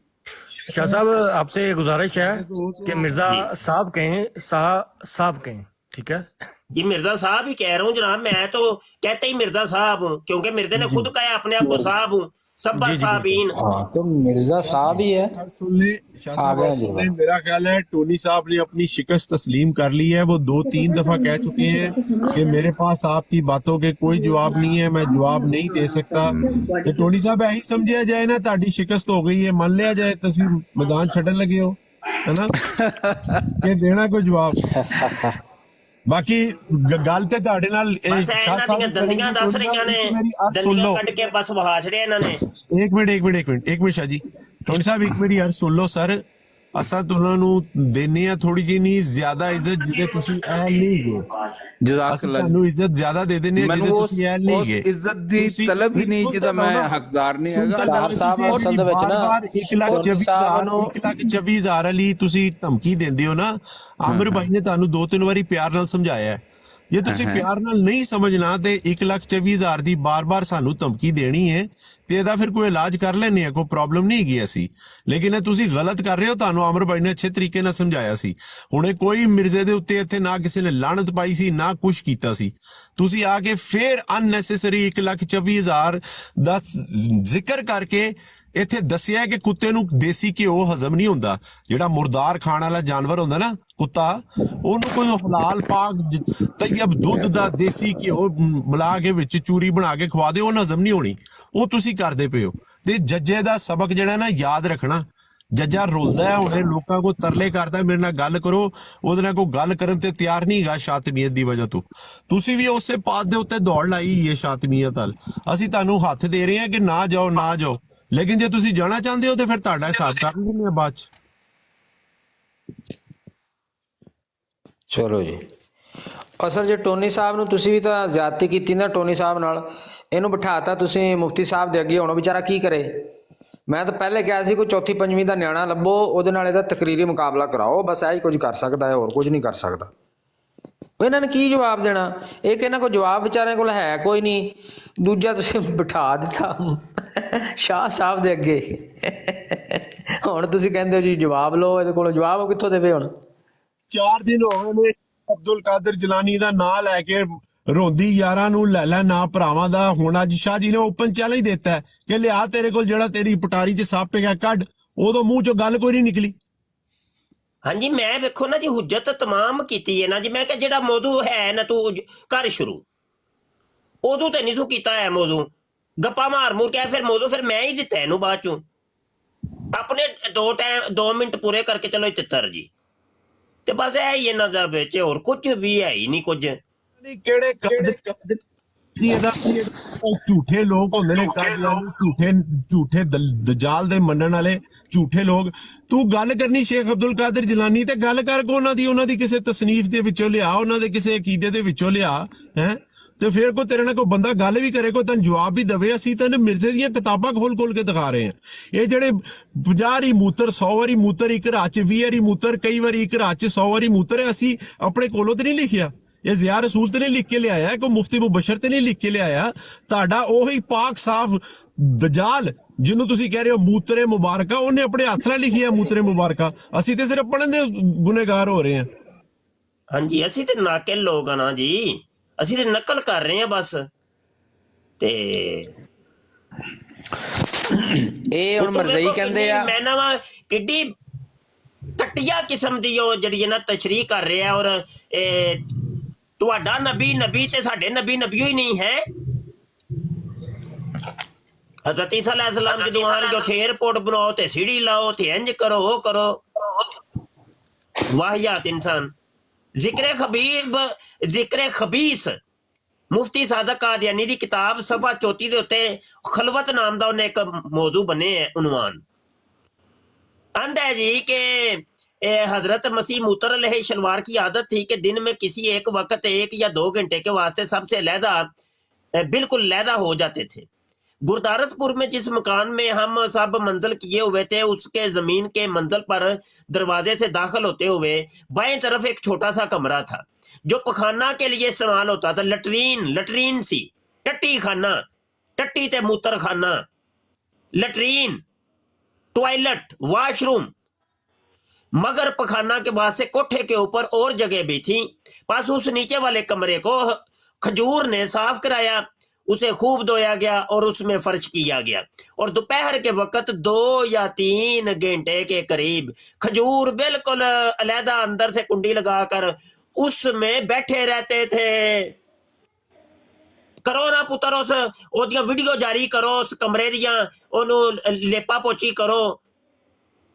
[SPEAKER 2] शाह साहब, आपसे ये गुजारिश है कि मिर्जा साहब कहें, साहब कहें, ठीक है?
[SPEAKER 4] जी मिर्जा साहब ही कह रहा हूँ जनाब, मैं तो कहते ही मिर्जा साहब हूँ, क्योंकि मिर्जे ने खुद कहा अपने आप को साहब हूँ, सब
[SPEAKER 2] जी, जी,
[SPEAKER 4] साहबीन।
[SPEAKER 3] हाँ तो मिर्जा साहब ही है।
[SPEAKER 6] सुन ले शाह साहब,
[SPEAKER 3] गए
[SPEAKER 6] सुन ले, मेरा ख्याल है टोनी साहब ने अपनी शिकस्त तस्लीम कर ली है। वो 2-3 दफा कह चुके हैं कि मेरे पास आपकी बातों के कोई जवाब नहीं है, मैं जवाब नहीं दे सकता। तो टोनी साहब यही समझा जाए ना, ताड़ी शिकस्त हो गई है, मान लिया जाए, तुम मैदान छड़न लगे हो, है ना, कि देना कोई जवाब। बाकी गल ते ਤੁਹਾਡੇ ਨਾਲ
[SPEAKER 4] बस
[SPEAKER 6] शाह
[SPEAKER 4] ਇਹਨਾਂ ਦੀਆਂ
[SPEAKER 6] साहब
[SPEAKER 4] दंदियां दस रਹੀਆਂ ਨੇ,
[SPEAKER 6] मेरी अर्ज सुन लो।
[SPEAKER 4] दंदियां ਕੱਢ ਕੇ ਬਸ ਵਹਾ ਛੜਿਆ ਇਹਨਾਂ ਨੇ।
[SPEAKER 6] एक मिनट शाह जी, टोनी साहब एक मेरी अर्ज सुन लो। सर असा तुहानू देने आ थोड़ी जी नहीं ज्यादा इज्जत जिदे तुसी अहल नहीं गए। असा
[SPEAKER 1] जज़ाकल्लाह
[SPEAKER 6] तुहानू इज्जत ज्यादा दे देने आ जिदे तुसी अहल नहीं गए।
[SPEAKER 1] इज्जत दी तलब ही नहीं जिदा मैं हकदार नहीं हैगा।
[SPEAKER 3] साहब असल ਵਿੱਚ ਨਾ
[SPEAKER 6] 1,24,000 ਵਾਲੀ ਤੁਸੀਂ ਧਮਕੀ ਦਿੰਦੇ ਹੋ ਨਾ। ਆਮਰ ਭਾਈ ਨੇ ਤੁਹਾਨੂੰ 2-3 ਵਾਰੀ ਪਿਆਰ ਨਾਲ ਸਮਝਾਇਆ ਹੈ। ਜੇ ਤੁਸੀਂ ਪਿਆਰ ਨਾਲ ਨਹੀਂ ਸਮਝਣਾ ਤੇ 1,24,000 ਦੀ ਬਾਰ-ਬਾਰ ਸਾਨੂੰ ਧਮਕੀ ਦੇਣੀ ਹੈ ਤੇ ਇਹਦਾ ਫਿਰ ਕੋਈ ਇਲਾਜ ਕਰ ਲੈਣੇ ਆ, ਕੋਈ ਪ੍ਰੋਬਲਮ ਨਹੀਂ ਹੈਗੀ ਅਸੀਂ। ਲੇਕਿਨ ਇਹ ਤੁਸੀਂ ਗਲਤ ਕਰ ਰਹੇ ਹੋ। ਤੁਹਾਨੂੰ ਆਮਰ ਭਾਈ ਨੇ ਅੱਛੇ ਤਰੀਕੇ ਨਾਲ ਸਮਝਾਇਆ ਸੀ। ਹੁਣੇ ਕੋਈ ਮਿਰਜ਼ੇ ਦੇ ਉੱਤੇ ਇੱਥੇ ਨਾ ਕਿਸੇ ਨੇ ਲਾਹਨਤ ਪਾਈ ਸੀ, ਨਾ ਕੁਛ ਕੀਤਾ ਸੀ। ਤੁਸੀਂ ਆ ਕੇ ਫਿਰ ਅਨਨੈਸੈਸਰੀ 1,24,000 ਦਾ ਜ਼ਿਕਰ ਕਰਕੇ ਇੱਥੇ ਦੱਸਿਆ ਕਿ ਕੁੱਤੇ ਨੂੰ ਦੇਸੀ ਘਿਓ ਹਜ਼ਮ ਨਹੀਂ ਹੁੰਦਾ। ਜਿਹੜਾ ਮੁਰਦਾਰ ਖਾਣ ਵਾਲਾ ਜਾਨਵਰ ਹੁੰਦਾ ਨਾ ਕੁੱਤਾ, ਉਹਨੂੰ ਕੋਈ ਹਲਾਲ ਪਾਕ ਤੈਯਬ ਦੁੱਧ ਦਾ ਦੇਸੀ ਘਿਓ ਮਿਲਾ ਕੇ ਵਿੱਚ ਚੂਰੀ ਬਣਾ ਕੇ ਖਵਾ ਦਿਓ, ਉਹ ਹਜ਼ਮ ਨਹੀਂ ਹੋਣੀ। ਉਹ ਤੁਸੀਂ ਕਰਦੇ ਪਏ ਹੋ। ਤੇ ਜੱਜੇ ਦਾ ਸਬਕ ਜਿਹੜਾ ਨਾ ਯਾਦ ਰੱਖਣਾ। ਜੱਜਾ ਰੋਲਦਾ ਹੈ, ਹੁਣੇ ਲੋਕਾਂ ਕੋ ਤਰਲੇ ਕਰਦਾ ਮੇਰੇ ਨਾਲ ਗੱਲ ਕਰੋ, ਉਹਦੇ ਨਾਲ ਕੋਈ ਗੱਲ ਕਰਨ ਤੇ ਤਿਆਰ ਨਹੀਂ ਹੈਗਾ ਸ਼ਾਤਮੀਅਤ ਦੀ ਵਜ੍ਹਾ ਤੋਂ। ਤੁਸੀਂ ਵੀ ਉਸੇ ਪਾਤ ਦੇ ਉੱਤੇ ਦੌੜ ਲਾਈ ਹੈ ਸ਼ਾਤਮੀਅਤ ਵੱਲ। ਅਸੀਂ ਤੁਹਾਨੂੰ ਹੱਥ ਦੇ ਰਹੇ ਹਾਂ ਕਿ ਨਾ ਜਾਓ ਨਾ ਜਾਓ, ਲੇਕਿਨ ਜੇ ਤੁਸੀਂ ਜਾਣਾ ਚਾਹੁੰਦੇ ਹੋ ਤੇ ਫਿਰ ਤੁਹਾਡਾ ਹਿਸਾਬ ਕਰ ਲੈਂਦੇ ਆ ਬਾਅਦ ਚ।
[SPEAKER 3] चलो जी। ਅਸਲ ਜੇ ਟੋਨੀ ਸਾਹਿਬ ਨੂੰ ਤੁਸੀਂ ਵੀ ਤਾਂ ਜ਼ਿਆਦਤੀ ਕੀਤੀ ਨਾ ਟੋਨੀ ਸਾਹਿਬ ਨਾਲ, ਇਹਨੂੰ ਬਿਠਾਤਾ ਤੁਸੀਂ ਮੁਫਤੀ ਸਾਹਿਬ ਦੇ ਅੱਗੇ, ਹੁਣ ਉਹ ਵਿਚਾਰਾ ਕੀ ਕਰੇ। ਮੈਂ ਤਾਂ ਪਹਿਲੇ ਕਿਹਾ ਸੀ ਕੋਈ ਚੌਥੀ ਪੰਜਵੀਂ ਦਾ ਨਿਆਣਾ ਲੱਭੋ, ਉਹਦੇ ਨਾਲ ਇਹਦਾ ਤਕਰੀਰੀ ਮੁਕਾਬਲਾ ਕਰਾਓ, ਬਸ ਇਹੀ ਕੁਝ ਕਰ ਸਕਦਾ ਹੈ, ਹੋਰ ਕੁਝ ਨਹੀਂ ਕਰ ਸਕਦਾ। ਇਹਨਾਂ ਨੇ ਕੀ ਜਵਾਬ ਦੇਣਾ, ਇੱਕ ਇਹਨਾਂ ਕੋਲ ਜਵਾਬ ਵਿਚਾਰਿਆਂ ਕੋਲ ਹੈ ਕੋਈ ਨਹੀਂ, ਦੂਜਾ ਤੁਸੀਂ ਬਿਠਾ ਦਿੱਤਾ ਸ਼ਾਹ ਸਾਹਿਬ ਦੇ ਅੱਗੇ। ਹੁਣ ਤੁਸੀਂ ਕਹਿੰਦੇ ਹੋ ਜੀ ਜਵਾਬ ਲਓ ਇਹਦੇ ਕੋਲੋਂ, ਜਵਾਬ ਉਹ ਕਿੱਥੋਂ ਦੇਵੇ ਹੁਣ।
[SPEAKER 6] 4 ਦਿਨ ਹੋ ਗਏ ਨੇ ਅਬਦੁਲ ਕਾਦਰ ਜਿਲਾਨੀ ਦਾ ਨਾਂ ਲੈ ਕੇ ਰੋਂਦੀ ਯਾਰਾਂ ਨੂੰ ਲੈ ਲੈ ਨਾ ਭਰਾਵਾਂ ਦਾ। ਹੁਣ ਅੱਜ ਸ਼ਾਹ ਜੀ ਨੇ ਓਪਨ ਚੈਲੰਜ ਦਿੱਤਾ ਹੈ ਕਿ ਲਿਆ ਤੇਰੇ ਕੋਲ ਜਿਹੜਾ ਤੇਰੀ ਪਟਾਰੀ 'ਚ ਸੱਪ ਹੈਗਾ ਕੱਢ, ਉਦੋਂ ਮੂੰਹ 'ਚੋਂ ਗੱਲ ਕੋਈ ਨਹੀਂ ਨਿਕਲੀ।
[SPEAKER 4] ਹਾਂਜੀ ਮੈਂ ਵੇਖੋ ਨਾ ਜੀ ਹੁਜਤ ਤਮਾਮ ਕੀਤੀ ਹੈ ਨਾ ਜੀ। ਮੈਂ ਕਿਹਾ ਜਿਹੜਾ ਮੌਜੂ ਹੈ ਨਾ ਤੂੰ ਕਰ ਸ਼ੁਰੂ, ਉਦੋਂ ਤੇ ਨਹੀਂ ਸੂ ਕੀਤਾ ਹੈ ਮੌਜੂ, ਗੱਪਾ ਮਾਰ ਮੂਰ ਕੇ ਫਿਰ ਮੌਜੂ ਫਿਰ ਮੈਂ ਹੀ ਦਿੱਤਾ ਇਹਨੂੰ ਬਾਅਦ ਚੋਂ ਆਪਣੇ 2 ਮਿੰਟ ਪੂਰੇ ਕਰਕੇ। ਚਲੋ ਤਿੱਤਰ ਜੀ ਤੇ ਬਸ ਇਹ ਹੀ ਇਹਨਾਂ ਦਾ ਵਿੱਚ, ਹੋਰ ਕੁਝ ਵੀ ਹੈ ਹੀ ਨਹੀਂ ਕੁਝ।
[SPEAKER 6] ਕਿਹੜੇ ਝੂਠੇ ਲੋਕ ਹੁੰਦੇ ਨੇ, ਝੂਠੇ ਦਜਾਲ ਦੇ ਮੰਨਣ ਵਾਲੇ ਝੂਠੇ ਲੋਕ। ਤੂੰ ਗੱਲ ਕਰਨੀ ਸ਼ੇਖ ਅਬਦੁਲ ਕਾਦਰ ਜਿਲਾਨੀ ਤੇ ਗੱਲ ਕਰ ਕੋ ਉਹਨਾਂ ਦੀ ਕਿਸੇ ਤਸਨੀਫ ਦੇ ਵਿੱਚੋਂ ਲਿਆ, ਉਹਨਾਂ ਦੇ ਕਿਸੇ ਅਕੀਦੇ ਦੇ ਵਿੱਚੋਂ ਲਿਆ ਹੈ, ਤੇ ਫਿਰ ਕੋ ਤੇਰੇ ਨਾਲ ਕੋਈ ਬੰਦਾ ਗੱਲ ਵੀ ਕਰੇ, ਕੋ ਤੈਨੂੰ ਜਵਾਬ ਵੀ ਦਵੇ। ਅਸੀਂ ਤੈਨੂੰ ਮਿਰਜ਼ੇ ਦੀਆਂ ਕਿਤਾਬਾਂ ਖੋਲ ਕੇ ਦਿਖਾ ਰਹੇ ਹਾਂ। ਇਹ ਜਿਹੜੇ 50 ਵਾਰੀ ਮੂਤਰ, 100 ਵਾਰੀ ਮੂਤਰ ਇੱਕ ਰਾਤ 'ਚ, 20 ਵਾਰੀ ਮੂਤਰ ਕਈ ਵਾਰੀ ਇੱਕ ਰਾਤ 'ਚ, 100 ਵਾਰੀ ਮੂਤਰ ਹੈ, ਅਸੀਂ ਆਪਣੇ ਕੋਲੋਂ ਤੇ ਨਹੀਂ ਲਿਖਿਆ, ਇਹ ਜ਼ਿਆ ਰਸੂਲ ਤੇ ਨਹੀਂ ਲਿਖ ਕੇ ਲਿਆਇਆ, ਕੋਈ ਮੁਫਤੀ ਮੁਬਸ਼ਰ ਤੇ ਨਹੀਂ ਲਿਖ ਕੇ ਲਿਆਇਆ। ਤੁਹਾਡਾ ਉਹੀ ਪਾਕ ਸਾਫ ਦਜਾਲ ਜਿਹਨੂੰ ਤੁਸੀਂ ਕਹਿ ਰਹੇ ਹੋ ਮੂਤਰੇ ਮੁਬਾਰਕਾ, ਉਹਨੇ ਆਪਣੇ ਹੱਥ ਨਾਲ ਲਿਖਿਆ ਮੂਤਰੇ ਮੁਬਾਰਕਾ। ਅਸੀਂ ਤੇ ਸਿਰਫ ਪੜ੍ਹਨ ਦੇ ਗੁਨੇਗਾਰ ਹੋ ਰਹੇ ਹਾਂ।
[SPEAKER 4] ਹਾਂਜੀ ਅਸੀਂ ਤੇ ਨਾਕਿਲ ਲੋਕ ਆ ਨਾ ਜੀ, ਅਸੀਂ ਤੇ ਨਕਲ ਕਰ ਰਹੇ ਹਾਂ ਬਸ। ਤੇ
[SPEAKER 3] ਇਹ ਹੁਣ ਮਰਜ਼ਈ ਕਹਿੰਦੇ ਆ,
[SPEAKER 4] ਮੈਂ ਨਾ ਕਿੱਡੀ ਘਟੀਆ ਕਿਸਮ ਦੀ ਉਹ ਜਿਹੜੀ ਨਾ ਤਸ਼ਰੀਹ ਕਰ ਰਿਹਾ। ਔਰ ਤੁਹਾਡਾ ਨਬੀ ਤੇ ਸਾਡੇ ਨਬੀ ਹੀ ਨਹੀਂ ਹੈ। हजरत ईसा अलैहिस्सलाम की दुआन जो थे एयरपोर्ट बनाओ ते सीढ़ी लाओ ते इंज करो वो करो, वाहियात इंसान। जिक्र खबीस मुफ्ती सादक कादियानी दी किताब सफा 34 दे उत्ते खलवत नाम दा उन्हें एक मौजू बने है उन्वान। आंदा है जी के हजरत मसीह मूतर अलैहि शलवार की आदत थी कि दिन में किसी एक वक्त 1 या 2 घंटे के वास्ते सबसे लहदा बिल्कुल लहदा हो जाते थे। गुरदासपुर में जिस मकान में हम सब मंजिल किए हुए थे उसके जमीन के मंजिल पर दरवाजे से दाखिल होते हुए बाएं तरफ एक छोटा सा कमरा था जो पखाना के लिए इस्तेमाल होता था। लटरीन सी, टट्टी खाना, टट्टी ते मूत्र खाना, लटरीन, टॉयलेट, वॉशरूम। मगर पखाना के बाद से कोठे के ऊपर और जगह भी थी। बस उस नीचे वाले कमरे को खजूर ने साफ कराया, उसे खूब धोया गया और उसमें फर्श किया गया। और दोपहर के वक्त 2 या 3 घंटे के करीब खजूर बिल्कुल अलहदा अंदर से कुंडी लगाकर उसमें बैठे रहते थे। करो ना पुत्र उस ओदियां वीडियो जारी करो, उस कमरे दियां ओनू लेपा पोची करो,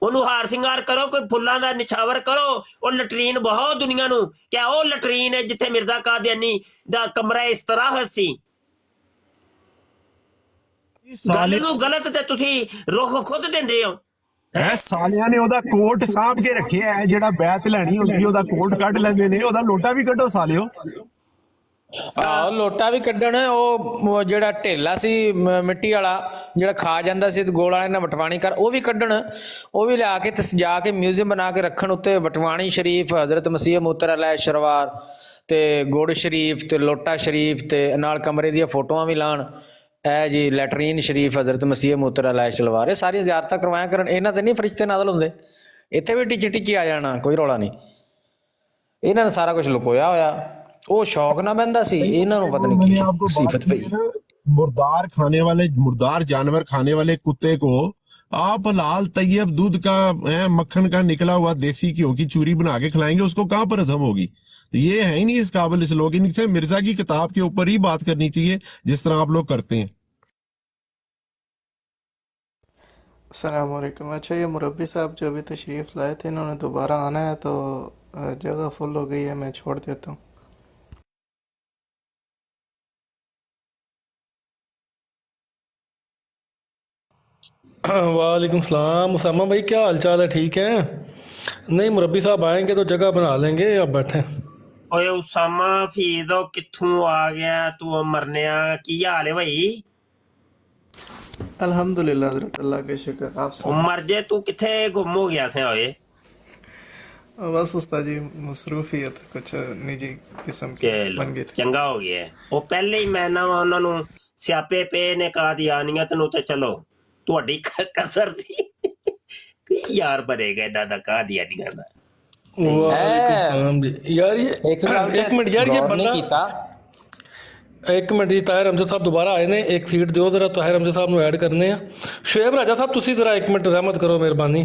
[SPEAKER 4] ओनू हार सिंगार करो, कोई फुल्लां दा निछावर करो। और लटरीन बहुत दुनिया नू क्या वो लटरीन है जिथे मिर्जा कादियानी दा कमरा इस तरह सी। ਗੱਲ ਨੂੰ ਗਲਤ ਤੇ ਤੁਸੀਂ ਰੁਖ ਖੁਦ ਦਿੰਦੇ ਹੋ।
[SPEAKER 6] ਐ ਸਾਲਿਆਂ ਨੇ ਉਹਦਾ ਕੋਟ ਸਾਂਭ ਕੇ ਰੱਖਿਆ ਹੈ, ਜਿਹੜਾ ਬੈਤ ਲੈਣੀ ਹੁੰਦੀ ਉਹਦਾ ਕੋਟ ਕੱਢ ਲੈਂਦੇ ਨੇ, ਉਹਦਾ ਲੋਟਾ ਵੀ ਕੱਢੋ ਸਾਲਿਓ।
[SPEAKER 3] ਆਹ ਲੋਟਾ ਵੀ ਕੱਢਣ, ਉਹ ਜਿਹੜਾ ਢੇਲਾ ਸੀ ਮਿੱਟੀ ਵਾਲਾ ਜਿਹੜਾ ਖਾ ਜਾਂਦਾ ਸੀ ਗੋਲ ਵਾਲੇ ਨਾਲ ਵਟਵਾਣੀ ਕਰ, ਉਹ ਵੀ ਕੱਢਣ, ਉਹ ਵੀ ਲਿਆ ਕੇ ਤੇ ਸਜਾ ਕੇ ਮਿਊਜ਼ੀਅਮ ਬਣਾ ਕੇ ਰੱਖਣ। ਉੱਤੇ ਵਟਵਾਣੀ ਸ਼ਰੀਫ, ਹਜ਼ਰਤ ਮਸੀਹ ਮੂਤਰ ਅਲੈਹ ਸ਼ਰਵਾਰ ਤੇ ਗੁੜ ਸ਼ਰੀਫ ਤੇ ਲੋਟਾ ਸ਼ਰੀਫ ਤੇ ਨਾਲ ਕਮਰੇ ਦੀਆਂ ਫੋਟੋਆਂ ਵੀ ਲਾਣ। ਇਹ ਜੀ ਲੈਟਰੀਨ ਸ਼ਰੀਫ, ਹਜ਼ਰਤ ਮਸੀਹ ਮੂਤਰ ਅਲੈਹ ਸ਼ਲਵਾਰ, ਇਹ ਸਾਰੀਆਂ ਜ਼ਿਆਰਤਾਂ ਕਰਵਾਇਆ ਕਰਨ। ਇਹਨਾਂ ਤੇ ਨਹੀਂ ਫਰਿਸ਼ਤੇ ਨਾਜ਼ਲ ਹੁੰਦੇ, ਇੱਥੇ ਵੀ ਟਿੱਚੀ ਆ ਜਾਣਾ, ਕੋਈ ਰੌਲਾ ਨਹੀਂ। ਇਹਨਾਂ ਨੇ ਸਾਰਾ ਕੁਝ ਲੁਕੋਇਆ ਹੋਇਆ, ਉਹ ਸ਼ੌਕ ਨਾ ਬਹਿੰਦਾ ਸੀ, ਇਹਨਾਂ ਨੂੰ ਪਤਾ ਨਹੀਂ ਕੀ ਸਿਫਤ ਪਈ।
[SPEAKER 6] मुर्दार जानवर खाने वाले कुत्ते को आप लाल तैयब दूध का मक्खन का निकला हुआ देसी घी की चूरी बना के खिलाएंगे, उसको कहाँ पर हजम होगी? ये है ही नहीं इस काबिल। इस लोग इनसे मिर्जा की किताब के ऊपर ही बात करनी चाहिए जिस तरह आप लोग करते हैं।
[SPEAKER 7] अस्सलाम वालेकुम। अच्छा ये मुरब्बी साहब जो अभी तशरीफ़ लाए थे इन्होंने दोबारा आना है तो जगह फुल हो गई है, मैं छोड़ देता हूँ।
[SPEAKER 8] वालेकुम सलाम। उसामा भाई क्या हाल चाल है? ठीक है? नहीं मुरब्बी साहब आएंगे तो जगह बना लेंगे, आप बैठे।
[SPEAKER 4] ਓਏ ਉਸਾਮਾ ਹਫੀਜ਼ ਉਹ ਕਿੱਥੋਂ ਆ ਗਿਆ ਤੂੰ ਮਰਨਿਆ ਕੀ ਹਾਲ ਹੈ ਭਾਈ
[SPEAKER 7] अल्हम्दुलिल्लाह हज़रत अल्लाह का शुक्र आप
[SPEAKER 4] ਉਹ
[SPEAKER 7] सब
[SPEAKER 4] ਮਰ ਜੇ ਤੂੰ ਕਿੱਥੇ ਗੁੰਮ ਹੋ ਗਿਆ ਸੀ ਓਏ
[SPEAKER 7] बस उस्ताद जी मसरूफियत कुछ निजी किस्म की
[SPEAKER 4] ਕਿ
[SPEAKER 7] बन गई थी
[SPEAKER 4] ਚੰਗਾ ਹੋ ਗਿਆ ਉਹ ਪਹਿਲੇ ਹੀ ਮੈਂ ਨਾ ਉਹਨਾਂ ਨੂੰ ਸਿਆਪੇ ਪਏ ਨੇ ਕਾਦੀਆਨੀਅਤ ਨੂੰ ਤੇ ਚਲੋ ਤੁਹਾਡੀ ਕਸਰ ਸੀ ਕੀ ਯਾਰ ਬਣੇਗਾ ਇਹਨਾਂ ਦਾ ਕਾਦੀਆਨੀਆਂ ਦਾ
[SPEAKER 8] वालेकुम जी यार ये
[SPEAKER 3] ਇੱਕ ਗੱਲ ਤੇ
[SPEAKER 8] एक मिनट यार ये
[SPEAKER 3] ਗੌਰ ਨਹੀਂ
[SPEAKER 8] बंदा
[SPEAKER 3] ਕੀਤਾ
[SPEAKER 8] एक मिनट जी ताहिर हमजा साहब दोबारा आए ने एक सीट दिओ जरा ताहिर हमजा साहब ਨੂੰ ਐਡ ਕਰਨੇ ਆ ਸ਼ੁएब ਰਾਜਾ ਸਾਹਿਬ ਤੁਸੀਂ ਜ਼ਰਾ ਇੱਕ ਮਿੰਟ ਰਹਿਮਤ ਕਰੋ ਮਿਹਰਬਾਨੀ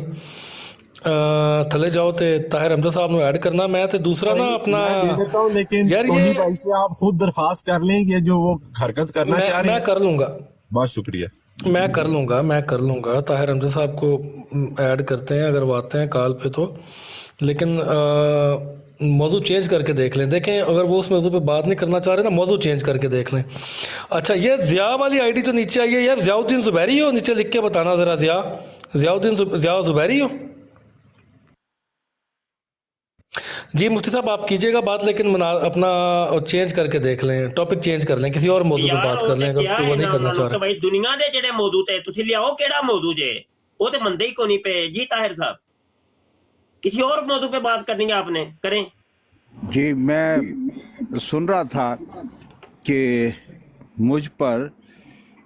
[SPEAKER 8] ਥੱਲੇ ਜਾਓ ਤੇ ਤਾਹਿਰ हमजा साहब ਨੂੰ ਐਡ ਕਰਨਾ मैं ਤੇ दूसरा ना अपना
[SPEAKER 6] मैं दे देता हूँ, लेकिन
[SPEAKER 8] यार
[SPEAKER 6] टोनी
[SPEAKER 8] ये
[SPEAKER 6] भाई से आप खुद दरखास्त कर लें कि जो वो हरकत करना चाह रहे
[SPEAKER 8] मैं
[SPEAKER 6] हैं।
[SPEAKER 8] कर लूँगा
[SPEAKER 6] बहुत शुक्रिया।
[SPEAKER 8] मैं कर लूँगा ताहिर हमजा साहब को ऐड करते हैं अगर वो आते हैं कॉल पे तो लेकिन मौजू चेंज करके देख लें देखें अगर वो उस मौजू पे बात नहीं करना चाह रहे ना मौजू चेंज करके देख लें। अच्छा ये ज़िया वाली आईडी जो नीचे आई है यार ज़ियाउद्दीन ज़ुबैरी हो नीचे लिख के बताना ज़रा ज़िया ज़ुबैरी हो जी मुफ्ती साहब आप कीजिएगा बात लेकिन अपना चेंज करके देख लें टॉपिक चेंज कर लें किसी और मौजू पे बात कर लें अगर वो नहीं करना चाह रहे।
[SPEAKER 4] ਭਾਈ ਦੁਨੀਆ ਦੇ ਜਿਹੜੇ ਮੌਜੂ ਤੇ ਤੁਸੀਂ ਲਿਆਓ ਕਿਹੜਾ ਮੌਜੂ ਜੇ ਉਹ ਤੇ ਮੰਦੇ ਹੀ ਕੋਈ ਨਹੀਂ ਪਏ ਜੀ ਤਾਹਿਰ ਸਾਹਿਬ किसी और मौजू पे बात करनी है आपने करें
[SPEAKER 1] जी मैं सुन रहा था कि मुझ पर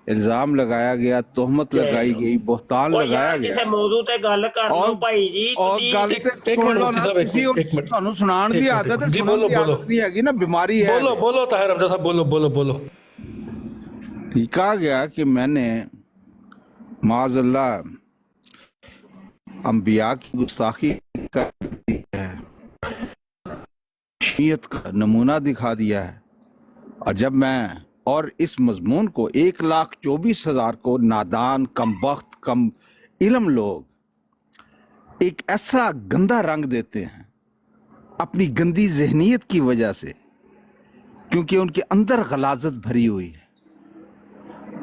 [SPEAKER 1] इल्जाम लगाया गया तोहमत लगाई गई बोहतान लगाया
[SPEAKER 4] ਕਿਸੇ
[SPEAKER 1] गया
[SPEAKER 4] ਮੌਜੂ ਤੇ ਗੱਲ ਕਰ ਲਓ ਭਾਈ ਜੀ
[SPEAKER 1] और गल
[SPEAKER 8] एक
[SPEAKER 1] ते सुन
[SPEAKER 8] मिनट
[SPEAKER 1] लो
[SPEAKER 8] मुफ्ती
[SPEAKER 1] ना
[SPEAKER 8] साहब, एक
[SPEAKER 1] तुसी
[SPEAKER 8] मिनट, एक मिनट।
[SPEAKER 1] ਤੁਹਾਨੂੰ ਸੁਣਾਉਣ ਦੀ
[SPEAKER 8] एक
[SPEAKER 1] आदत है
[SPEAKER 8] मिनट, जी,
[SPEAKER 1] सुनने
[SPEAKER 8] बोलो,
[SPEAKER 1] की
[SPEAKER 8] बोलो।
[SPEAKER 1] आदत नहीं हैगी ना बीमारी है
[SPEAKER 8] बोलो ताहिर हमजा साहब बोलो
[SPEAKER 1] कहा गया कि मैंने माज़अल्लाह अंबिया की गुस्ताखी कर दी है शरीयत का नमूना दिखा दिया है और जब मैं और इस मजमून को 1,24,000 को नादान कमबख्त कम इल्म लोग एक ऐसा गंदा रंग देते हैं अपनी गंदी जहनीत की वजह से क्योंकि उनके अंदर गलाजत भरी हुई है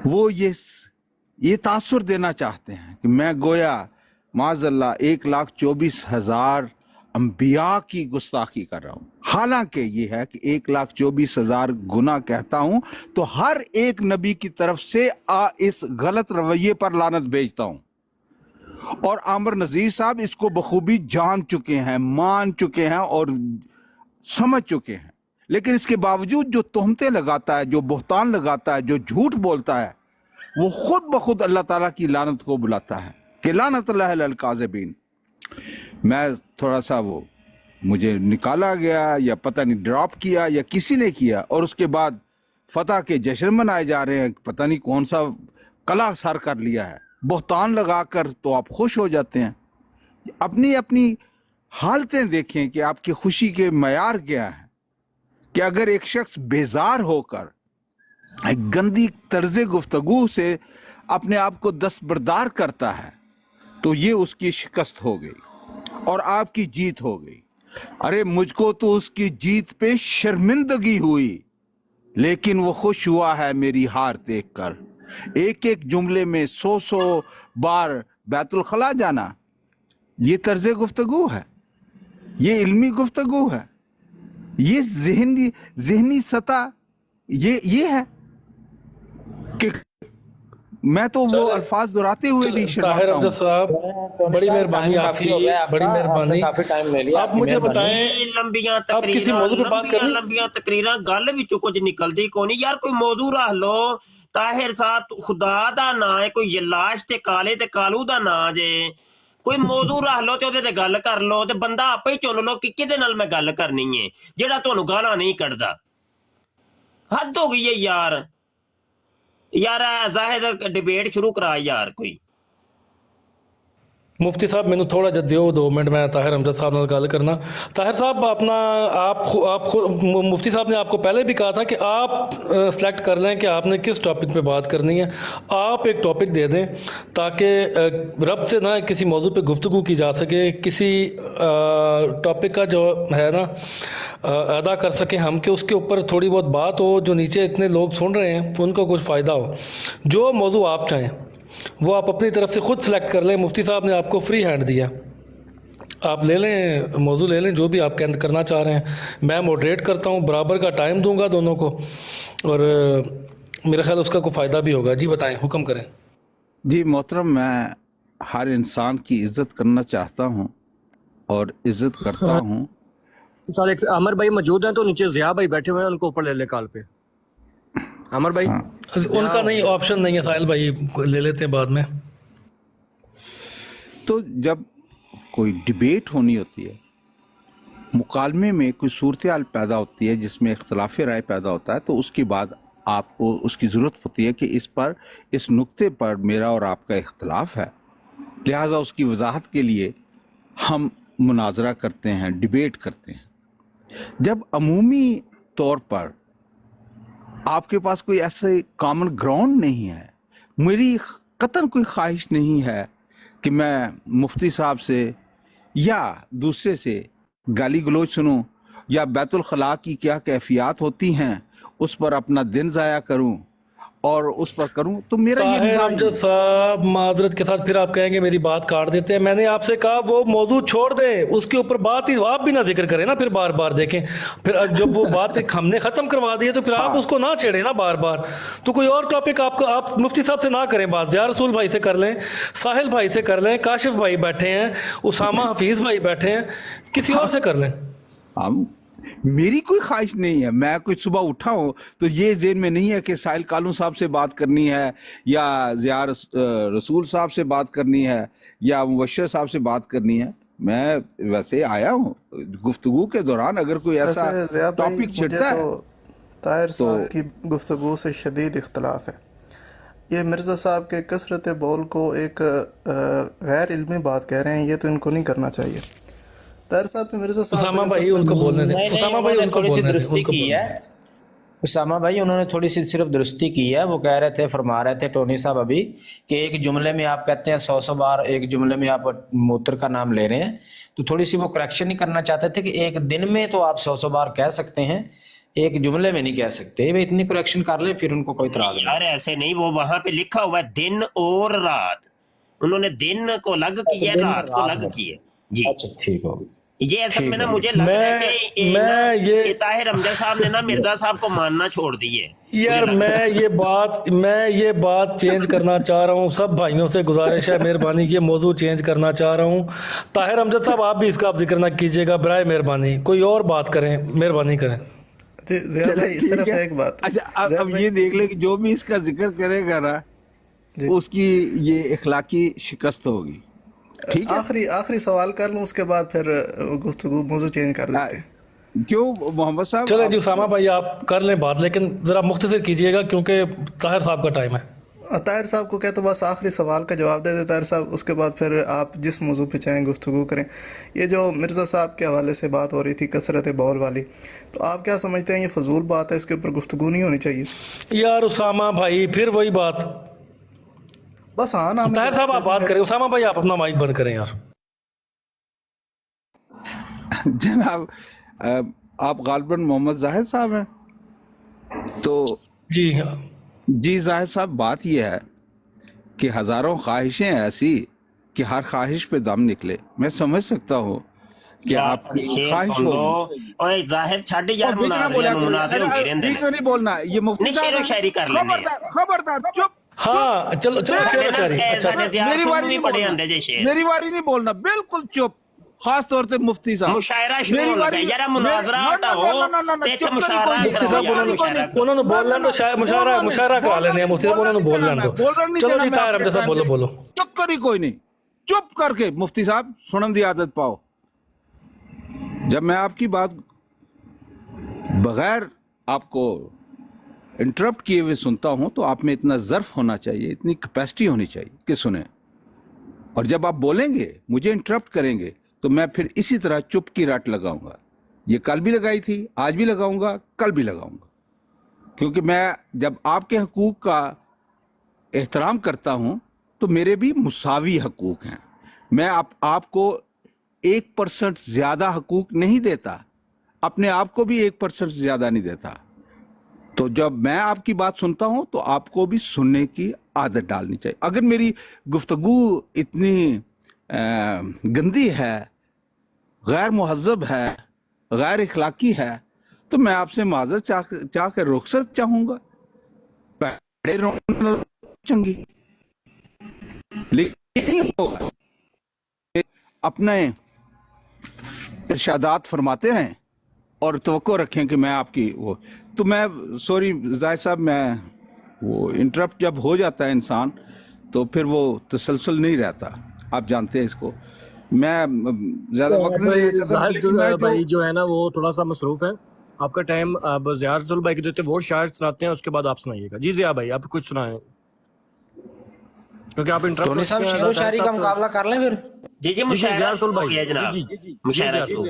[SPEAKER 1] वो ये तासुर देना चाहते हैं कि मैं गोया माज़अल्लाह 1,24,000 अंबिया की गुस्ताखी कर रहा हूँ हालांकि ये है कि 1,24,000 गुना कहता हूँ तो हर एक नबी की तरफ से इस गलत रवैये पर लानत भेजता हूँ और आमिर नज़ीर साहब इसको बखूबी जान चुके हैं मान चुके हैं और समझ चुके हैं लेकिन इसके बावजूद जो तोहमतें लगाता है जो बोहतान लगाता है जो झूठ बोलता है वो खुद ब खुद अल्लाह ताला की लानत को बुलाता है कि लानतुल्लाह अलल काज़िबीन। मैं थोड़ा सा वो मुझे निकाला गया या पता नहीं ड्रॉप किया या किसी ने किया और उसके बाद फतह के जश्न मनाए जा रहे हैं पता नहीं कौन सा कला सर कर लिया है बोहतान लगाकर तो आप खुश हो जाते हैं। अपनी अपनी हालतें देखें कि आपकी खुशी के मयार क्या हैं कि अगर एक शख्स बेजार होकर एक गंदी तर्ज गुफ्तगू से अपने आप को दस्तबरदार करता है तो ये उसकी शिकस्त हो गई और आपकी जीत हो गई। अरे मुझको तो उसकी जीत पे शर्मिंदगी हुई लेकिन वो खुश हुआ है मेरी हार देखकर। एक एक जुमले में 100 बार बैतुल खला जाना ये तर्ज गुफ्तगू है ये इल्मी गुफ्तगू है ये ज़हनी सतह ये है कि मैं तो वो अल्फाज दोहराते हुए भी
[SPEAKER 8] ताहिर
[SPEAKER 1] शर्माता
[SPEAKER 8] हमजा
[SPEAKER 1] हूँ।
[SPEAKER 8] साहब बड़ी मेहरबानी
[SPEAKER 3] काफी हो
[SPEAKER 8] आपकी
[SPEAKER 3] गया आपका,
[SPEAKER 8] बड़ी मेहरबानी
[SPEAKER 3] काफी टाइम ले लिया
[SPEAKER 8] आप मुझे बताएं
[SPEAKER 4] ਲੰਬੀਆਂ
[SPEAKER 8] आप किसी मौजू पे बात कर रहे हैं?
[SPEAKER 4] ਲੰਬੀਆਂ ਤਕਰੀਰਾਂ ਗੱਲ ਵਿੱਚੋਂ ਕੁਝ ਨਿਕਲਦੀ ਕੋਈ ਨਹੀਂ ਯਾਰ ਕੋਈ ਮੌਜੂ ਰੱਖ ਲੋ ਤਾਹਿਰ ਸਾਹਿਬ ਖੁਦਾ ਦਾ ਨਾਂ ਹੈ ਕੋਈ ਯਲਾਸ਼ ਤੇ ਕਾਲੇ ਤੇ ਕਾਲੂ ਦਾ ਨਾਂ ਜੇ ਕੋਈ ਮੌਜੂ ਰੱਖ ਲੋ ਤੇ ਉਹਦੇ ਤੇ ਗੱਲ ਕਰ ਲੋ ਤੇ ਬੰਦਾ ਆਪੇ ਹੀ ਚੁਣ ਲੋ ਕਿ ਕਿਹਦੇ ਨਾਲ ਮੈਂ ਗੱਲ ਕਰਨੀ ਹੈ ਜਿਹੜਾ ਤੁਹਾਨੂੰ ਗਾਲਾਂ ਨਹੀਂ ਕੱਢਦਾ। ਹੱਦ ਹੋ ਗਈ ਹੈ ਯਾਰ ਜ਼ਾਹਿਦ डिबेट शुरू करा यार कोई
[SPEAKER 8] मुफ्ती साहब मैंने थोड़ा जिहा दिओ 2 मिनट मैं ताहिर हमजा साहब नाल गल करना। ताहिर साहब अपना आप मुफ्ती साहब ने आपको पहले भी कहा था कि आप सेलेक्ट कर लें कि आपने किस टॉपिक पे बात करनी है। आप एक टॉपिक दे दें ताकि रब से ना किसी मौजू पे गुफ्तगू की जा सके किसी टॉपिक का जो है ना अदा कर सकें हम कि उसके ऊपर थोड़ी बहुत बात हो जो नीचे इतने लोग सुन रहे हैं उनको कुछ फ़ायदा हो। जो मौजू आप चाहें वो आप अपनी तरफ से खुद सेलेक्ट कर लें। मुफ्ती साहब ने आपको फ्री हैंड दिया آپ لے لیں موضوع لے لیں جو بھی آپ کرنا چاہ رہے ہیں. میں موڈریٹ کرتا ہوں, برابر کا ٹائم دوں گا دونوں کو, اور میرا خیال اس کا کوئی فائدہ بھی ہوگا. جی بتائیں, حکم کریں.
[SPEAKER 1] جی محترم, میں ہر انسان کی عزت کرنا چاہتا ہوں اور عزت کرتا ہوں.
[SPEAKER 2] سر ایک عامر بھائی موجود ہیں تو نیچے ضیاء بھائی بیٹھے ہوئے ہیں, ان کو اوپر لے لیں کال پہ. عامر بھائی
[SPEAKER 8] ان کا نہیں آپشن نہیں ہے, ساحل بھائی لے لیتے ہیں بعد میں.
[SPEAKER 1] تو جب کوئی ڈیبیٹ ہونی ہوتی ہے, مکالمے میں کوئی صورتحال پیدا ہوتی ہے جس میں اختلاف رائے پیدا ہوتا ہے, تو اس کے بعد آپ کو اس کی ضرورت ہوتی ہے کہ اس نقطے پر میرا اور آپ کا اختلاف ہے, لہٰذا اس کی وضاحت کے لیے ہم مناظرہ کرتے ہیں, ڈیبیٹ کرتے ہیں. جب عمومی طور پر آپ کے پاس کوئی ایسے کامن گراؤنڈ نہیں ہے, میری قطعاً کوئی خواہش نہیں ہے کہ میں مفتی صاحب سے یا دوسرے سے گالی گلوچ سنوں یا بیت الخلاء کی کیا کیفیات ہوتی ہیں اس پر اپنا دن ضائع کروں اور اس پر کروں, تو میرا یہ
[SPEAKER 8] طاہر
[SPEAKER 1] مزاج
[SPEAKER 8] امجد صاحب معذرت کے ساتھ پھر آپ کہیں گے میری بات کاٹ دیتے ہیں. میں نے آپ سے کہا وہ موضوع چھوڑ دیں, اس کے اوپر بات ہی آپ بھی نہ ذکر کریں نا, پھر بار بار دیکھیں. پھر جب وہ بات ہم نے ختم کروا دی ہے تو پھر آپ اس کو نہ چھیڑیں نا بار بار. تو کوئی اور ٹاپک آپ مفتی صاحب سے نہ کریں بات, ضیاء رسول بھائی سے کر لیں, ساحل بھائی سے کر لیں, کاشف بھائی بیٹھے ہیں, اسامہ حفیظ بھائی بیٹھے ہیں, کسی اور سے کر لیں.
[SPEAKER 1] میری کوئی خواہش نہیں ہے, میں کوئی صبح اٹھا ہوں تو یہ ذہن میں نہیں ہے کہ ساحل کالوں صاحب سے بات کرنی ہے یا ضیاء رسول صاحب سے بات کرنی ہے یا مبشر صاحب سے بات کرنی ہے. میں ویسے آیا ہوں, گفتگو کے دوران اگر کوئی ایسا
[SPEAKER 7] ضیاء بھائی
[SPEAKER 1] ٹاپک
[SPEAKER 7] مجھے
[SPEAKER 1] چھڑتا ہے
[SPEAKER 7] تو طاہر صاحب کی گفتگو سے شدید اختلاف ہے. یہ مرزا صاحب کے کثرت بول کو ایک غیر علمی بات کہہ رہے ہیں, یہ تو ان کو نہیں کرنا چاہیے. طاہر صاحب مرزا صاحب
[SPEAKER 8] اسامہ بھائی ان کو بولنے دیں, اسامہ بھائی ان کو
[SPEAKER 3] تھوڑی سی
[SPEAKER 8] بولنے دیں,
[SPEAKER 3] درستی
[SPEAKER 8] ان کو
[SPEAKER 3] کی
[SPEAKER 8] بولنے
[SPEAKER 3] ہے.
[SPEAKER 8] دیں.
[SPEAKER 3] اسامہ بھائی انہوں نے تھوڑی سی صرف درستی کی ہے. وہ کہہ رہے تھے, فرما رہے تھے ٹونی صاحب ابھی, کہ ایک جملے میں آپ کہتے ہیں 100 بار ایک جملے میں آپ موتر کا نام لے رہے ہیں, تو تھوڑی سی وہ کریکشن ہی کرنا چاہتے تھے کہ ایک دن میں تو آپ 100 بار کہہ سکتے ہیں, ایک جملے میں نہیں کہہ سکتے. وہ اتنی کریکشن کر لیں پھر ان کو کوئی اعتراض نہیں.
[SPEAKER 4] یار ایسے نہیں, وہ وہاں پہ لکھا ہوا ہے دن اور رات, انہوں نے دن کو الگ کیا ہے, رات کو الگ کی ہے. جی
[SPEAKER 3] اچھا ٹھیک ہو.
[SPEAKER 4] یہ اصل میں نا مجھے لگ رہا ہے کہ یہ طاہر امجد صاحب نے نا مرزا صاحب کو ماننا چھوڑ دی ہے.
[SPEAKER 8] یار میں یہ بات چینج کرنا چاہ رہا ہوں, سب بھائیوں سے گزارش ہے مہربانی, یہ موضوع چینج کرنا چاہ رہا ہوں. طاہر امجد صاحب آپ بھی اس کا آپ ذکر نہ کیجیے گا برائے مہربانی, کوئی اور بات کریں مہربانی کریں.
[SPEAKER 7] ضیاء بھائی صرف ایک بات.
[SPEAKER 1] اچھا اب یہ دیکھ لیں کہ جو بھی اس کا ذکر کرے گا نا اس کی یہ اخلاقی شکست ہوگی. ٹھیک ہے,
[SPEAKER 7] آخری سوال کر لوں, اس کے بعد پھر گفتگو موضوع چینج کر دیتے ہیں.
[SPEAKER 1] کیوں محمد صاحب؟
[SPEAKER 8] چلیں جی اسامہ بھائی آپ کر لیں بات, لیکن ذرا مختصر کیجیے گا کیونکہ طاہر صاحب کا ٹائم ہے.
[SPEAKER 7] طاہر صاحب کو کہتے بس آخری سوال کا جواب دے دے طاہر صاحب, اس کے بعد پھر آپ جس موضوع پہ چاہیں گفتگو کریں. یہ جو مرزا صاحب کے حوالے سے بات ہو رہی تھی کثرت بول والی, تو آپ کیا سمجھتے ہیں یہ فضول بات ہے, اس کے اوپر گفتگو نہیں ہونی چاہیے؟
[SPEAKER 8] یار اسامہ بھائی پھر وہی بات,
[SPEAKER 7] بس ہاں نا.
[SPEAKER 8] طاہر صاحب آپ بات کریں, اسامہ بھائی آپ اپنا مائک بند کریں یار.
[SPEAKER 1] جناب آپ غالباً محمد زاہد صاحب ہیں, تو جی زاہد صاحب بات یہ ہے کہ ہزاروں خواہشیں ایسی کہ ہر خواہش پہ دم نکلے. میں سمجھ سکتا ہوں کہ آپ کی خواہش ہوگی.
[SPEAKER 4] اور زاہد چھاڑ یار, مناظر
[SPEAKER 1] نہیں بولنا, یہ مفتی
[SPEAKER 4] شعر و شاعری کر لیں.
[SPEAKER 1] خبردار چپ.
[SPEAKER 8] ہاں چلو
[SPEAKER 1] میری واری نہیں بولنا, بالکل چپ. خاص طور پہ مفتی صاحب
[SPEAKER 4] مشاعرہ شروع ہو گیا یار, مناظرہ ہو تے مشاعرہ
[SPEAKER 8] انہوں نے بول لیں تو مشاعرہ کرا لینے ہیں مفتی صاحب, انہوں نے بول لیں تو چلو جی طاہر امجد صاحب بولو.
[SPEAKER 1] چکر ہی کوئی نہیں, چپ کر کے مفتی صاحب سنن دی عادت پاؤ. جب میں آپ کی بات بغیر آپ کو انٹرپٹ کیے ہوئے سنتا ہوں تو آپ میں اتنا ظرف ہونا چاہیے, اتنی کیپیسٹی ہونی چاہیے کہ سنیں. اور جب آپ بولیں گے مجھے انٹرپٹ کریں گے تو میں پھر اسی طرح چپ کی رٹ لگاؤں گا. یہ کل بھی لگائی تھی, آج بھی لگاؤں گا, کل بھی لگاؤں گا, کیونکہ میں جب آپ کے حقوق کا احترام کرتا ہوں تو میرے بھی مساوی حقوق ہیں. میں آپ کو 1% زیادہ حقوق نہیں دیتا, اپنے آپ کو بھی 1% زیادہ نہیں دیتا. تو جب میں آپ کی بات سنتا ہوں تو آپ کو بھی سننے کی عادت ڈالنی چاہیے. اگر میری گفتگو اتنی گندی ہے गैर मुहज़्ज़ब है, गैर इखलाकी है, तो मैं आपसे माजरत चाह कर रुखसत चाहूंगा, बड़े रोना चंगी। लेकिन नहीं होगा, अपने इरशादात फरमाते रहें और तवक्को रखें कि मैं आपकी वो, तो मैं सॉरी जाहिद साहब, मैं वो इंटरप्ट जब हो जाता है इंसान तो फिर वो तसलसल नहीं रहता, आप जानते हैं इसको। मैं ज्यादा वक्त नहीं लेना चाहता,
[SPEAKER 2] जाहिद
[SPEAKER 1] लेकिन मैं
[SPEAKER 2] भाई जो है ना वो थोड़ा सा मसरूफ है, आपका टाइम अब ज़ियारतुल भाई के देते वो शायर सुनाते हैं, उसके बाद आप सुनाइएगा। जी ज़िया भाई आप कुछ सुनाएं, क्योंकि आप इंटरप्ट
[SPEAKER 3] टोनी साहब शेरो शायरी का मुकाबला कर लें फिर।
[SPEAKER 4] जी मुशायरा
[SPEAKER 2] ज़ियारतुल
[SPEAKER 4] हो
[SPEAKER 2] भाई
[SPEAKER 4] गया जनाब,
[SPEAKER 2] जी
[SPEAKER 4] मुशायरा शुरू।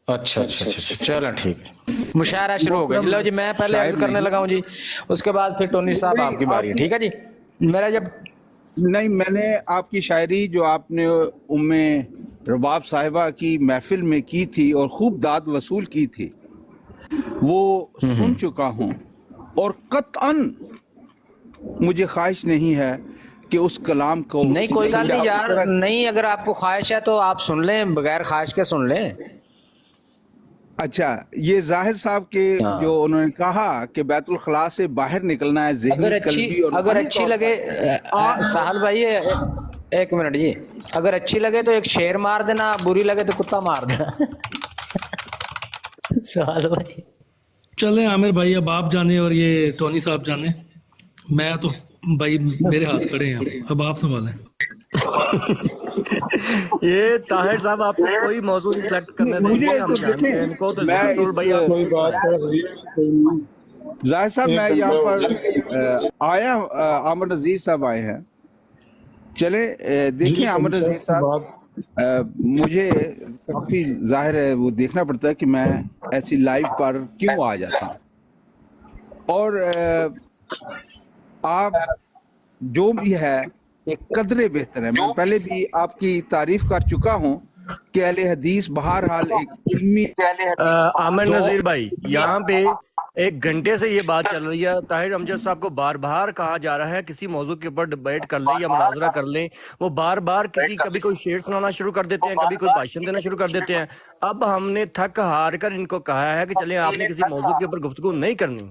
[SPEAKER 3] अच्छा, चलो ठीक है, मुशायरा शुरू हो गया। लो जी, मैं पहले अर्ज करने लगा हूँ जी, उसके बाद फिर टोनी साहब
[SPEAKER 1] नहीं,
[SPEAKER 3] आपकी बारी है, ठीक है जी। मेरा जब
[SPEAKER 1] नहीं, मैंने आपकी शायरी जो आपने उम्मे रबाब साहिबा की महफिल में की थी और खूब दाद वसूल की थी, वो सुन चुका हूँ, और कतअन मुझे ख्वाहिश नहीं है कि उस कलाम को
[SPEAKER 3] नहीं, कोई गल नहीं यार, नहीं अगर आपको ख्वाहिश है तो आप सुन लें, बगैर ख्वाहिश के सुन लें।
[SPEAKER 1] अच्छा, ये जाहिद साहब के जो उन्होंने कहा कि बैतुल खला से बाहर निकलना है, ज़हनी, कल्बी और
[SPEAKER 3] अगर अच्छी लगे साहल भाई, एक मिनट जी, अगर अच्छी लगे तो एक शेर मार देना, बुरी लगे तो कुत्ता मार देना। साहल भाई
[SPEAKER 8] चलें आमिर भाई, अब आप जाने और ये टोनी साहब जाने, मैं तो भाई मेरे हाथ खड़े हैं, अब आप संभालें।
[SPEAKER 2] ये ताहिर साहब आपको कोई मौजूद सिलेक्ट करने देंगे, हम जानते हैं इनको, तो ज़ियारतुल भाई आप कोई बात
[SPEAKER 1] जाहिद साहब, मैं यहाँ पर आया, आमिर नज़ीर साहब आए हैं। चले देखिए आमिर नज़ीर साहब, मुझे काफ़ी जाहिर है वो देखना पड़ता है कि मैं ऐसी लाइव पर क्यों आ जाता हूँ, और आप जो भी है एक कदरे बेहतर है। मैं पहले भी आपकी तारीफ कर चुका हूँ कि अहले हदीस बहरहाल एक इल्मी
[SPEAKER 2] आमिर नज़ीर भाई, यहाँ पे एक घंटे से ये बात चल रही है, ताहिर अमजद साहब को बार बार कहा जा रहा है किसी मौजू के ऊपर डिबेट कर लें या मुनाजरा कर लें, वो बार बार कभी कोई शेर सुनाना शुरू कर देते हैं, कभी कोई भाषण देना शुरू कर देते हैं। अब हमने थक हार कर इनको कहा है कि चलिए आपने किसी मौजू के ऊपर गुफ्तगू नहीं करनी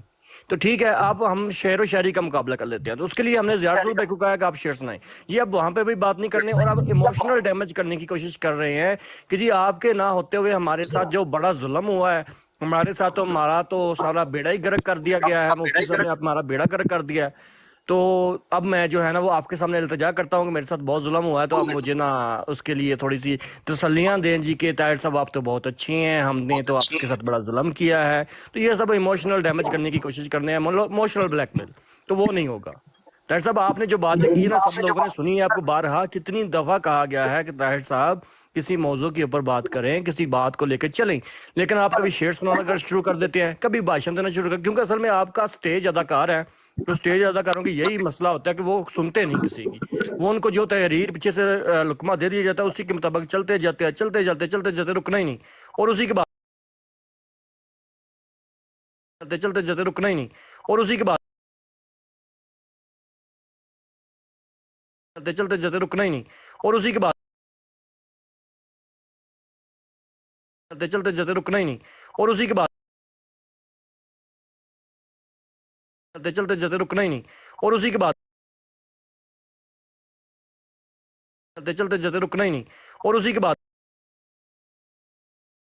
[SPEAKER 2] तो ठीक है, आप हम शेर व शायरी का मुकाबला कर लेते हैं, तो उसके लिए हमने ज़ियारतुल भाई को कहा कि आप शेर सुनाएं। ये अब वहाँ पे भी बात नहीं करने और अब इमोशनल डैमेज करने की कोशिश कर रहे हैं कि जी आपके ना होते हुए हमारे साथ जो बड़ा जुल्म हुआ है, हमारे साथ तो हमारा तो सारा बेड़ा ही गर्क कर दिया गया है, मुफ्ती साहब ने हमारा बेड़ा गर्क कर दिया है, तो अब मैं जो है ना वो आपके सामने इल्तिजा करता हूँ कि मेरे साथ बहुत जुल्म हुआ है, तो अब मुझे ना उसके लिए थोड़ी सी तसल्लियाँ दें जी कि ताहिर साहब आप तो बहुत अच्छी हैं, हमने तो आपके साथ बड़ा जुल्म किया है। तो ये सब इमोशनल डैमेज करने की कोशिश करने हैं, इमोशनल ब्लैकमेल, तो वो नहीं होगा। ताहिर साहब आपने जो बातें की ना सब लोगों ने सुनी है, आपको बारहा कितनी दफ़ा कहा गया है कि ताहिर साहब किसी मौजू के ऊपर बात करें, किसी बात को लेकर चलें, लेकिन आप कभी शेर सुनाना शुरू कर देते हैं, कभी भाषण देना शुरू कर, क्योंकि असल में आपका स्टेज अदाकार है, तो स्टेज अदाकारों की यही मसला होता है कि वो सुनते नहीं किसी की, वो उनको जो तहरीर पीछे से लुकमा दे दिया जाता है उसी के मुताबिक चलते जाते हैं, चलते जाते रुकना ही नहीं, और उसी के बाद चलते जाते रुकना ही नहीं, और उसी के बाद चलते जाते रुकना ही नहीं, और उसी के बाद चलते जाते रुकना ही नहीं, और उसी के बाद चलते जाते रुकना ही नहीं, और उसी के बाद चलते जाते रुकना ही नहीं, और उसी के बाद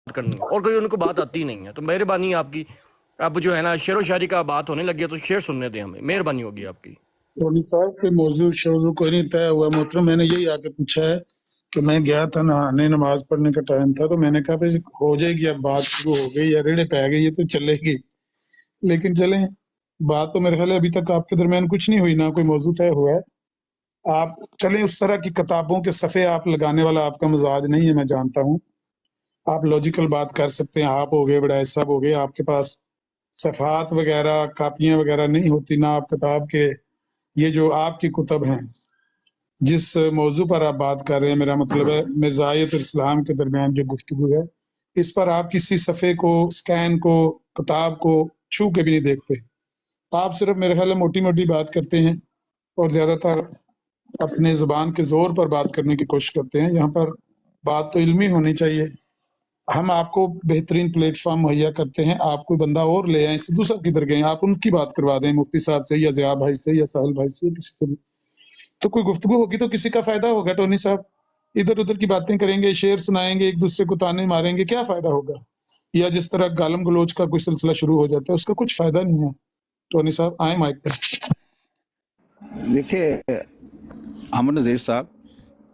[SPEAKER 2] करनी है, और कोई उनको बात आती नहीं है। तो मेहरबानी आपकी, अब जो है ना शेर शायरी का बात होने लगी है तो शेर सुनने दें हमें, मेहरबानी होगी आपकी।
[SPEAKER 9] टोनी साहब के मौजूद शोजू कोई नहीं तय हुआ मोहतरम, मैंने यही आके पूछा है कि मैं गया था नहाने, नमाज पढ़ने का टाइम था, तो मैंने कहा भाई हो जाएगी, अब बात शुरू हो गई या रेड़े पै गई है तो चलेगी, लेकिन चलें, बात तो मेरे ख्याल है अभी तक आपके दरमियान कुछ नहीं हुई, ना कोई मौजू तय हुआ है। आप चलें, उस तरह की किताबों के सफ़े आप लगाने वाला आपका मिजाज नहीं है, मैं जानता हूँ, आप लॉजिकल बात कर सकते हैं, आप हो गए, बड़ा सब हो गए, आपके पास सफ़ात वगैरह कापियां वगैरह नहीं होती, ना आप किताब के, ये जो आपकी कुतब हैं जिस मौजू पर आप बात कर रहे हैं, मेरा मतलब है मिर्ज़ायत और इस्लाम के दरमियान जो गुफ्तगू है, इस पर आप किसी सफ़े को, स्कैन को, किताब को छू के भी नहीं देखते, आप सिर्फ मेरे ख्याल है मोटी मोटी बात करते हैं और ज़्यादातर अपने ज़ुबान के ज़ोर पर बात करने की कोशिश करते हैं। यहाँ पर بات تو علمی ہونی چاہیے. ہم آپ کو بہترین پلیٹ فارم مہیا کرتے ہیں, آپ کوئی بندہ اور لے آئیں, سدھو صاحب کدھر گئے, آپ ان کی بات کروا دیں مفتی صاحب سے یا ضیاء بھائی سے یا ساحل بھائی سے, کسی سے بھی. تو کوئی گفتگو ہوگی تو کسی کا فائدہ ہوگا. ٹونی صاحب ادھر ادھر کی باتیں کریں گے, شعر سنائیں گے, ایک دوسرے کو تانے ماریں گے, کیا فائدہ ہوگا؟ یا جس طرح گالم گلوچ کا کوئی سلسلہ شروع ہو جاتا ہے, اس کا کچھ فائدہ نہیں ہے. ٹونی صاحب آئیں مائک پر.
[SPEAKER 1] دیکھیے احمد نذیر صاحب,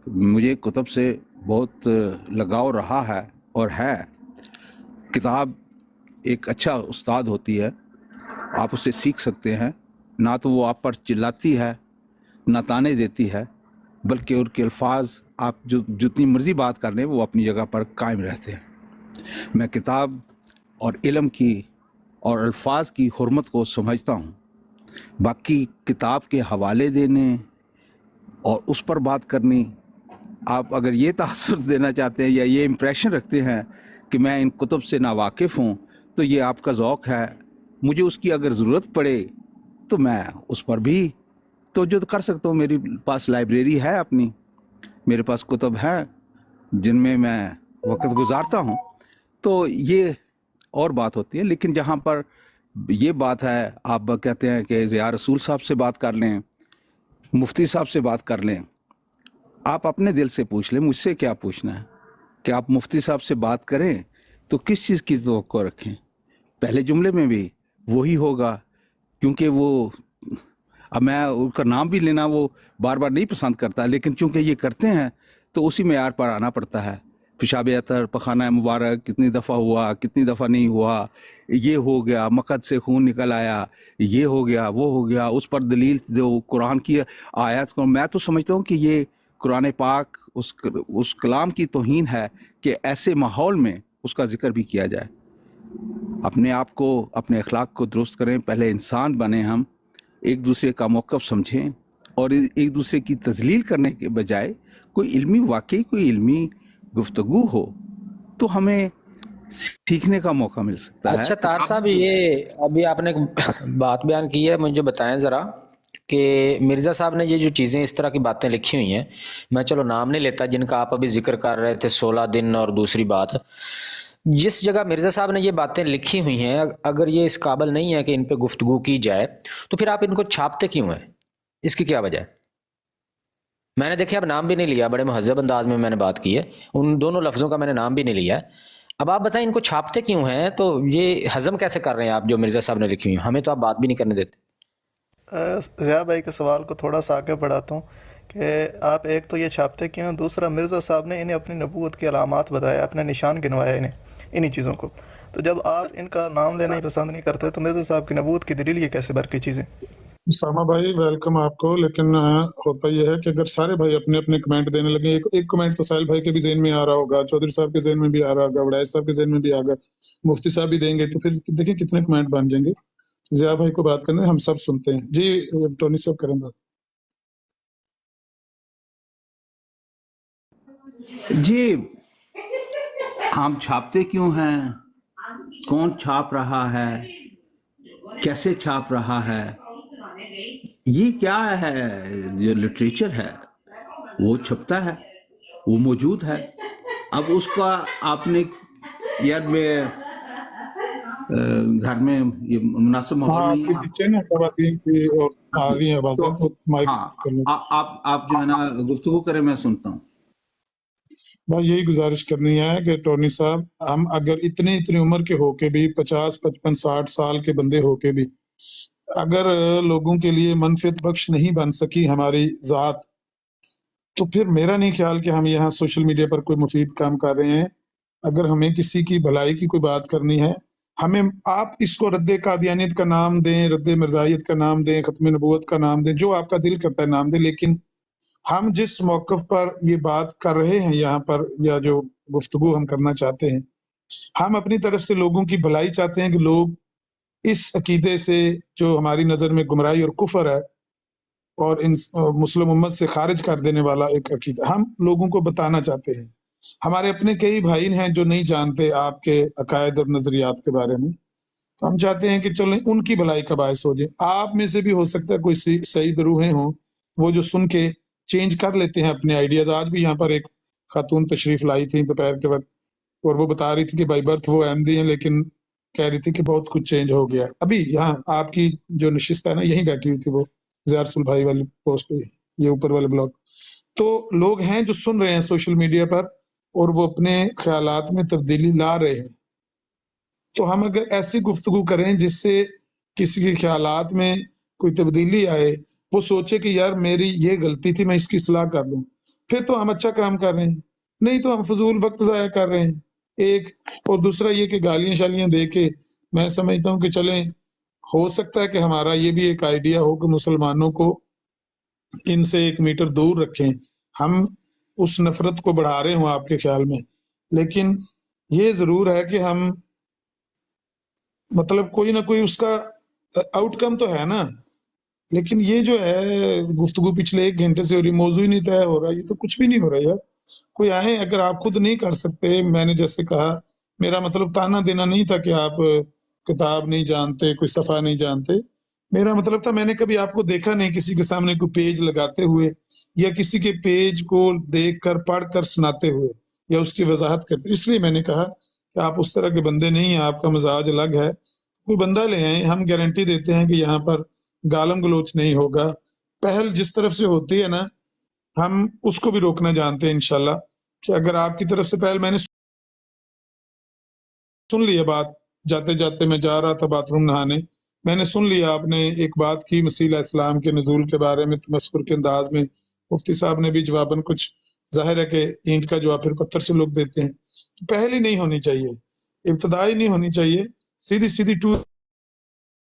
[SPEAKER 1] مجھے کتب سے بہت لگاؤ رہا ہے اور ہے. کتاب ایک اچھا استاد ہوتی ہے, آپ اس سے سیکھ سکتے ہیں. نہ تو وہ آپ پر چلاتی ہے, نہ تانے دیتی ہے, بلکہ ان کے الفاظ آپ جو جتنی مرضی بات کر لیں وہ اپنی جگہ پر قائم رہتے ہیں. میں کتاب اور علم کی اور الفاظ کی حرمت کو سمجھتا ہوں. باقی کتاب کے حوالے دینے اور اس پر بات کرنی, آپ اگر یہ تاثر دینا چاہتے ہیں یا یہ امپریشن رکھتے ہیں کہ میں ان کتب سے ناواقف ہوں, تو یہ آپ کا ذوق ہے. مجھے اس کی اگر ضرورت پڑے تو میں اس پر بھی توجہ کر سکتا ہوں. میری پاس لائبریری ہے اپنی, میرے پاس کتب ہیں جن میں وقت گزارتا ہوں. تو یہ اور بات ہوتی ہے. لیکن جہاں پر یہ بات ہے, آپ کہتے ہیں کہ ضیاء رسول صاحب سے بات کر لیں, مفتی صاحب سے بات کر لیں, آپ اپنے دل سے پوچھ لیں, مجھ سے کیا پوچھنا ہے کہ آپ مفتی صاحب سے بات کریں تو کس چیز کی توقع رکھیں. پہلے جملے میں بھی وہی ہوگا, کیونکہ وہ اب میں ان کا نام بھی لینا وہ بار بار نہیں پسند کرتا, لیکن چونکہ یہ کرتے ہیں تو اسی معیار پر آنا پڑتا ہے. پیشاب اطہر, پخانہ مبارک کتنی دفعہ ہوا, کتنی دفعہ نہیں ہوا, یہ ہو گیا, مقد سے خون نکل آیا, یہ ہو گیا, وہ ہو گیا, اس پر دلیل دو, قرآن کی آیات کو. میں تو سمجھتا ہوں کہ یہ قرآن پاک اس کلام کی توہین ہے کہ ایسے ماحول میں اس کا ذکر بھی کیا جائے. اپنے آپ کو, اپنے اخلاق کو درست کریں, پہلے انسان بنیں, ہم ایک دوسرے کا موقف سمجھیں اور ایک دوسرے کی تذلیل کرنے کے بجائے کوئی علمی, واقعی کوئی علمی گفتگو ہو تو ہمیں سیکھنے کا موقع مل سکتا ہے.
[SPEAKER 3] اچھا طاہر صاحب, یہ ابھی آپ نے بات بیان کی ہے, مجھے بتائیں ذرا کہ مرزا صاحب نے یہ جو چیزیں اس طرح کی باتیں لکھی ہوئی ہیں, میں چلو نام نہیں لیتا, جن کا آپ ابھی ذکر کر رہے تھے 16 دن, اور دوسری بات جس جگہ مرزا صاحب نے یہ باتیں لکھی ہوئی ہیں, اگر یہ اس قابل نہیں ہے کہ ان پہ گفتگو کی جائے تو پھر آپ ان کو چھاپتے کیوں ہیں؟ اس کی کیا وجہ ہے؟ میں نے دیکھیں اب نام بھی نہیں لیا, بڑے مہذب انداز میں نے بات کی ہے, ان دونوں لفظوں کا میں نے نام بھی نہیں لیا. اب آپ بتائیں ان کو چھاپتے کیوں ہیں؟ تو یہ ہضم کیسے کر رہے ہیں آپ جو مرزا صاحب نے لکھی ہوئی ہیں؟ ہمیں تو آپ بات بھی نہیں کرنے دیتے.
[SPEAKER 7] ضیاء بھائی کے سوال کو تھوڑا سا آگے بڑھاتا ہوں کہ آپ ایک تو یہ چھاپتے کیوں, دوسرا مرزا صاحب نے انہیں اپنی نبوت کے علامات بتایا, اپنے نشان گنوایا انہیں چیزوں کو. تو جب آپ ان کا نام لینا ہی پسند نہیں کرتے تو مرزا صاحب کی نبوت کی دلیل یہ کیسے برقی چیزیں؟
[SPEAKER 9] اسامہ بھائی ویلکم آپ کو. لیکن ہوتا یہ ہے کہ اگر سارے بھائی اپنے اپنے کمنٹ دینے لگے, ایک کمنٹ تو ساحل بھائی کے بھی ذہن میں آ رہا ہوگا, چودھری صاحب کے ذہن میں بھی آ رہا ہوگا, وڑائچ صاحب کے ذہن میں بھی آ گا, مفتی صاحب بھی دیں گے, تو پھر دیکھیں کتنے کمنٹ بن جائیں گے. ضیاء بھائی کو بات کرنے ہم سب سنتے ہیں. جی ٹونی صاحب کریں بات.
[SPEAKER 1] جی, ہم چھاپتے کیوں ہیں, کون چھاپ رہا ہے, کیسے چھاپ رہا ہے, یہ کیا ہے؟ جو لٹریچر ہے وہ چھپتا ہے, وہ موجود ہے. اب اس کا آپ نے یار میں گھر میں یہ مناسب ماحول نہیں ہے. ہاں آپ جو ہے نا گفتگو کریں, میں سنتا ہوں.
[SPEAKER 9] بھائی یہی گزارش کرنی ہے کہ ٹونی صاحب, ہم اگر اتنی عمر کے ہو کے بھی 50 55 60 سال کے بندے ہو کے بھی اگر لوگوں کے لیے منفعت بخش نہیں بن سکی ہماری ذات, تو پھر میرا نہیں خیال کہ ہم یہاں سوشل میڈیا پر کوئی مفید کام کر رہے ہیں. اگر ہمیں کسی کی بھلائی کی کوئی بات کرنی ہے, ہمیں آپ اس کو رد قادیانیت کا نام دیں, رد مرزائیت کا نام دیں, ختم نبوت کا نام دیں, جو آپ کا دل کرتا ہے نام دیں, لیکن ہم جس موقف پر یہ بات کر رہے ہیں یہاں پر, یا جو گفتگو ہم کرنا چاہتے ہیں, ہم اپنی طرف سے لوگوں کی بھلائی چاہتے ہیں کہ لوگ اس عقیدے سے جو ہماری نظر میں گمراہی اور کفر ہے اور مسلم امت سے خارج کر دینے والا ایک عقیدہ, ہم لوگوں کو بتانا چاہتے ہیں. ہمارے اپنے کئی بھائی ہیں جو نہیں جانتے آپ کے عقائد اور نظریات کے بارے میں, تو ہم چاہتے ہیں کہ چلیں ان کی بھلائی کا باعث ہو جائے. آپ میں سے بھی ہو سکتا ہے کوئی صحیح روحیں ہوں وہ جو سن کے چینج کر لیتے ہیں اپنے آئیڈیاز. آج بھی یہاں پر ایک खातून तशरीफ लाई थी दोपहर के वक्त, और वो बता रही थी कि बाई बर्थ वो अहमदी हैं, लेकिन कह रही थी कि बहुत कुछ चेंज हो गया। अभी यहाँ आपकी जो नशिस्त है ना, यहीं बैठी हुई थी वो, ज़ियारतुल भाई वाली पोस्ट पे, ये ऊपर वाले ब्लॉग। तो लोग हैं जो सुन रहे हैं सोशल मीडिया पर, और वो अपने ख्यालात में तब्दीली ला रहे हैं। तो हम अगर ऐसी गुफ्तगू करें जिससे किसी के ख्यालात में कोई तब्दीली आए, वो सोचे कि यार मेरी ये गलती थी, मैं इसकी इस्लाह कर लूं, फिर तो हम अच्छा काम कर रहे हैं। नहीं तो हम फजूल वक्त ज़ाया कर रहे हैं एक। और दूसरा ये कि गालियां शालियां दे के, मैं समझता हूँ कि चलें, हो सकता है कि हमारा ये भी एक आइडिया हो कि मुसलमानों को इनसे 1 मीटर दूर रखें, हम उस नफरत को बढ़ा रहे हों आपके ख्याल में। लेकिन ये जरूर है कि हम मतलब कोई ना कोई उसका आउटकम तो है ना। लेकिन ये जो है गुफ्तगू पिछले 1 घंटे से हो रही, मौजू ही नहीं तय हो रहा, ये तो कुछ भी नहीं हो रहा यार। कोई आए, अगर आप खुद नहीं कर सकते, मैंने जैसे कहा, मेरा मतलब ताना देना नहीं था कि आप किताब नहीं जानते, कोई सफा नहीं जानते। मेरा मतलब था, मैंने कभी आपको देखा नहीं किसी के सामने कोई पेज लगाते हुए, या किसी के पेज को देखकर पढ़कर सुनाते हुए, या उसकी वजाहत करते। इसलिए मैंने कहा कि आप उस तरह के बंदे नहीं हैं, आपका मिजाज अलग है। कोई बंदा ले आए, हम गारंटी देते हैं कि यहाँ पर गालम गलोच नहीं होगा। पहल जिस तरफ से होती है ना, हम उसको भी रोकना जानते हैं इंशाल्लाह। कि अगर आपकी तरफ से पहल, मैंने सुन लिया बात, जाते जाते मैं जा रहा था बाथरूम नहाने, मैंने सुन लिया आपने एक बात की मसीह अलैहिस्सलाम के नज़ूल के बारे में, तमस्कुर के अंदाज में। मुफ्ती साहब ने भी जवाबन कुछ, जाहिर है कि ईंट का जवाब फिर पत्थर से लोग देते हैं। तो पहल ही नहीं होनी चाहिए, इब्तदा ही नहीं होनी चाहिए, सीधी सीधी टू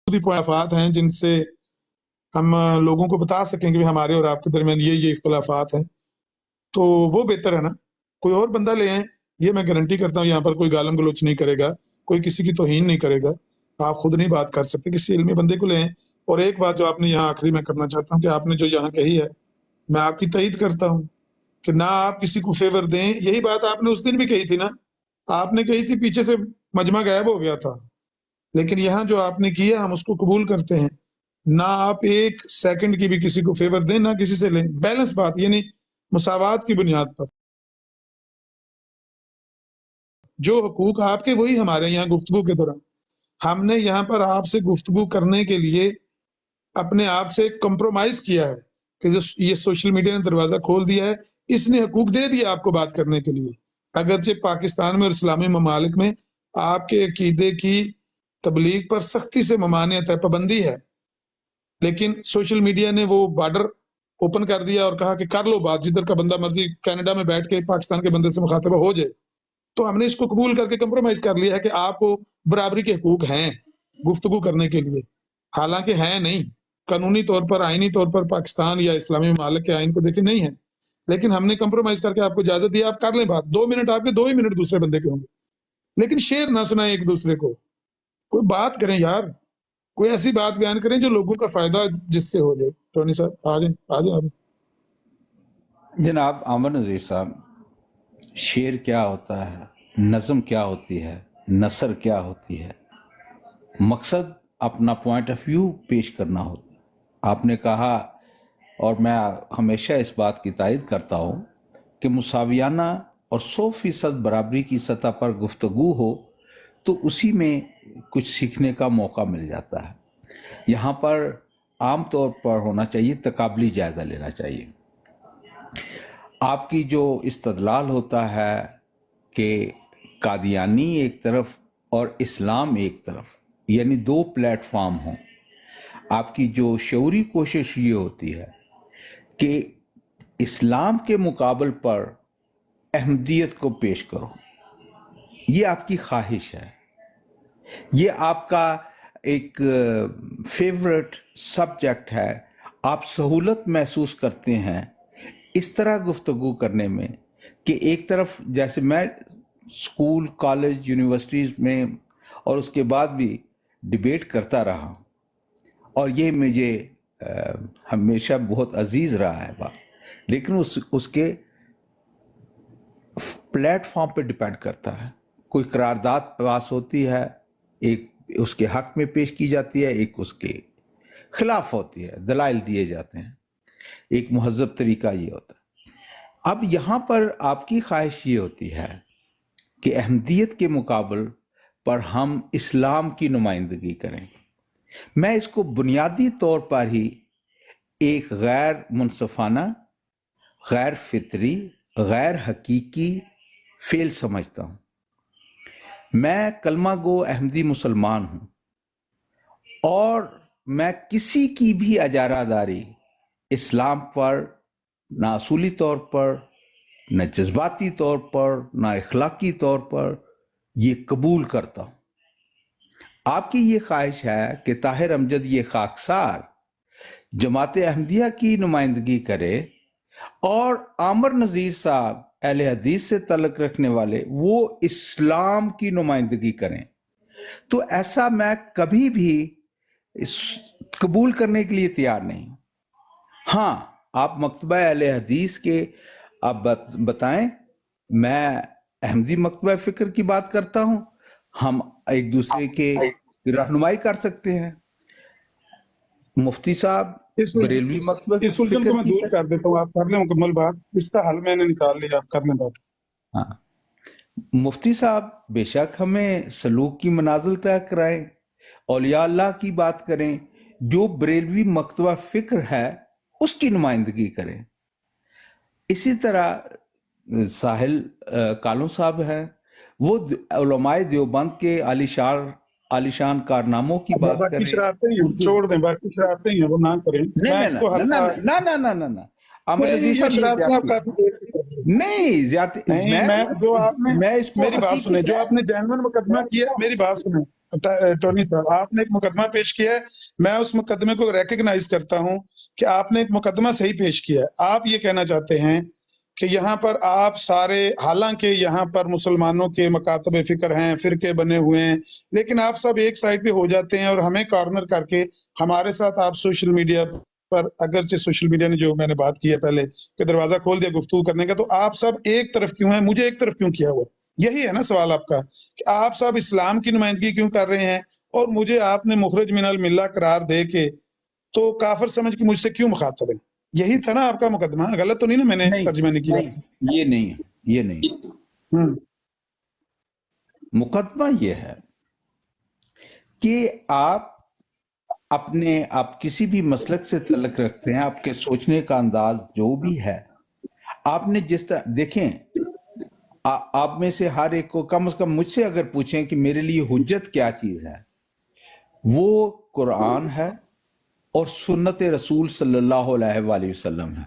[SPEAKER 9] दी पॉइंट हैं जिनसे हम लोगों को बता सकेंगे कि हमारे और आपके दरमियान ये इख्तलाफात हैं। तो वो बेहतर है ना, कोई और बंदा ले आए, ये मैं गारंटी करता हूँ यहाँ पर कोई गालम गलोच नहीं करेगा, कोई किसी की तौहीन नहीं करेगा। आप खुद नहीं बात कर सकते, किसी इल्मी बंदे को ले आए। और एक बात जो आपने यहाँ आखिरी में करना चाहता हूँ कि आपने जो यहाँ कही है, मैं आपकी तईद करता हूँ कि ना आप किसी को फेवर दें। यही बात आपने उस दिन भी कही थी ना, आपने कही थी पीछे से मजमा गायब हो गया था, लेकिन यहाँ जो आपने किया हम उसको कबूल करते हैं। ना आप 1 सेकंड की भी किसी को फेवर दें, ना किसी से लें, बैलेंस बात, यानी मुसावात की बुनियाद पर। जो हुकूक आपके वही हमारे यहाँ गुफ्तगू के दौरान। हमने यहाँ पर आपसे गुफ्तगू करने के लिए अपने आप से कंप्रोमाइज किया है कि जो ये सोशल मीडिया ने दरवाजा खोल दिया है, इसने हुकूक दे दिया आपको बात करने के लिए। अगरचे पाकिस्तान में और इस्लामी ममालिक में आपके अकीदे की तबलीग पर सख्ती से ममानियत है, पाबंदी है, लेकिन सोशल मीडिया ने वो बॉर्डर ओपन कर दिया और कहा कि कर लो बात, जिधर का बंदा मर्जी कनाडा में बैठ के पाकिस्तान के बंदे से मुखातबा हो जाए। तो हमने इसको कबूल करके कंप्रोमाइज कर लिया है कि आपको बराबरी के हुकूक हैं गुफ्तगू करने के लिए, हालांकि हैं नहीं, कानूनी तौर पर, आईनी तौर पर पाकिस्तान या इस्लामी ममालिक के आइन को देखे नहीं है, लेकिन हमने कंप्रोमाइज करके आपको इजाजत दी, आप कर लें बात। 2 मिनट आपके, 2 ही मिनट दूसरे बंदे के होंगे, लेकिन शेर ना सुनाए एक दूसरे को। कोई बात करें यार, कोई ऐसी बात बयान करें जो लोगों का फायदा जिससे हो जाए। टोनी साहब आ जाए।
[SPEAKER 1] जनाब आमर नज़ीर साहब, शेर क्या होता है, नज़म क्या होती है, नसर क्या होती है, मकसद अपना पॉइंट ऑफ व्यू पेश करना होता है। आपने कहा, और मैं हमेशा इस बात की तायद करता हूँ कि मुसावियाना और 100% बराबरी की सतह पर गुफ्तगू हो तो उसी में कुछ सीखने का मौका मिल जाता है। यहाँ पर आम तौर पर होना चाहिए, तकाबली जायज़ा लेना चाहिए। आपकी जो इस्तदलाल होता है कि कादियानी एक तरफ और इस्लाम एक तरफ, यानी 2 प्लेटफॉर्म हों, आपकी जो शऊरी कोशिश ये होती है कि इस्लाम के मुकाबल पर अहमदियत को पेश करो, ये आपकी ख्वाहिश है, ये आपका एक फेवरेट सब्जेक्ट है, आप सहूलत महसूस करते हैं इस तरह गुफ्तगू करने में कि एक तरफ, जैसे मैं स्कूल, कॉलेज, यूनिवर्सिटीज़ में और उसके बाद भी डिबेट करता रहा हूँ, और ये मुझे हमेशा बहुत अजीज़ रहा है बात, लेकिन उसके प्लेटफॉर्म पे डिपेंड करता है। कोई करारदाद पास होती है, एक उसके हक में पेश की जाती है, एक उसके खिलाफ होती है, दलाइल दिए जाते हैं। एक मुहज़्ज़ब तरीका ये होता है। اب یہاں پر آپ کی خواہش یہ ہوتی ہے کہ احمدیت کے مقابل پر ہم اسلام کی نمائندگی کریں. میں اس کو بنیادی طور پر ہی ایک غیر منصفانہ، غیر فطری، غیر حقیقی فعل سمجھتا ہوں. میں کلمہ گو احمدی مسلمان ہوں اور میں کسی کی بھی اجارہ داری اسلام پر نہ اصولی طور پر، نہ جذباتی طور پر، نہ اخلاقی طور پر یہ قبول کرتا ہوں. آپ کی یہ خواہش ہے کہ طاہر امجد یہ خاکسار جماعت احمدیہ کی نمائندگی کرے اور عامر نذیر صاحب اہل حدیث سے تعلق رکھنے والے وہ اسلام کی نمائندگی کریں. تو ایسا میں کبھی بھی قبول کرنے کے لیے تیار نہیں. ہاں، آپ مکتبہ اہل حدیث کے آپ بتائیں، میں احمدی مکتبہ فکر کی بات کرتا ہوں، ہم ایک دوسرے کے رہنمائی کر سکتے ہیں. مفتی صاحب بریلوی مکتبہ
[SPEAKER 9] اس الجھن
[SPEAKER 1] فکر
[SPEAKER 9] کو میں
[SPEAKER 1] کی
[SPEAKER 9] دور کر دیتا ہوں، آپ کر لیں مکمل بات. اس کا حل میں نے نکال لیا، آپ کر لیں بات.
[SPEAKER 1] ہاں، مفتی صاحب بے شک ہمیں سلوک کی منازل طے کرائیں، اولیاء اللہ کی بات کریں، جو بریلوی مکتبہ فکر ہے اس کی نمائندگی کریں. اسی طرح ساحل کالوں صاحب ہیں، وہ علماء دیوبند کے عالیشان کارناموں کی بات
[SPEAKER 9] باقی
[SPEAKER 1] کریں.
[SPEAKER 9] شرارتیں ہی ہیں، چھوڑ دیں، باقی شرارتیں ہی ہیں، وہ نہ کریں. میں اس کو
[SPEAKER 1] نہیں، عامر نذیر
[SPEAKER 9] یہ
[SPEAKER 1] صاحب یہ
[SPEAKER 9] شرارتیں آپ
[SPEAKER 1] زیادتی
[SPEAKER 9] کافی دیر سے کر رہے ہیں.
[SPEAKER 1] نہیں زیادتی،
[SPEAKER 9] نہیں، میں جو آپ نے
[SPEAKER 1] میں اس کو
[SPEAKER 9] میری بات سنیں، جو آپ نے جینوئن مقدمہ کیا ہے، میری بات سنیں ٹونی صاحب، آپ نے ایک مقدمہ پیش کیا ہے، میں اس مقدمے کو ریکگنائز کرتا ہوں کہ آپ نے ایک مقدمہ صحیح پیش کیا ہے. آپ یہ کہنا چاہتے ہیں کہ یہاں پر آپ سارے، حالانکہ یہاں پر مسلمانوں کے مکاتب فکر ہیں، فرقے بنے ہوئے ہیں، لیکن آپ سب ایک سائڈ پہ ہو جاتے ہیں اور ہمیں کارنر کر کے ہمارے ساتھ آپ سوشل میڈیا پر، اگرچہ سوشل میڈیا نے جو میں نے بات کی ہے پہلے کہ دروازہ کھول دیا گفتگو کرنے کا، تو آپ سب ایک طرف کیوں ہیں، مجھے ایک طرف کیوں کیا ہوا ہے؟ یہی ہے نا سوال آپ کا، کہ آپ سب اسلام کی نمائندگی کیوں کر رہے ہیں اور مجھے آپ نے مخرج من الملہ قرار دے کے تو کافر سمجھ کے مجھ سے کیوں مخاطب ہے؟ یہی تھا نا آپ کا مقدمہ. غلط تو نہیں نا میں نے ترجمہ نہیں کیا؟
[SPEAKER 1] یہ نہیں مقدمہ یہ ہے کہ آپ کسی بھی مسلک سے تعلق رکھتے ہیں، آپ کے سوچنے کا انداز جو بھی ہے، آپ نے جس طرح دیکھیں، آپ میں سے ہر ایک کو کم از کم مجھ سے اگر پوچھیں کہ میرے لیے حجت کیا چیز ہے، وہ قرآن ہے اور سنت رسول صلی اللہ علیہ وآلہ وسلم ہے.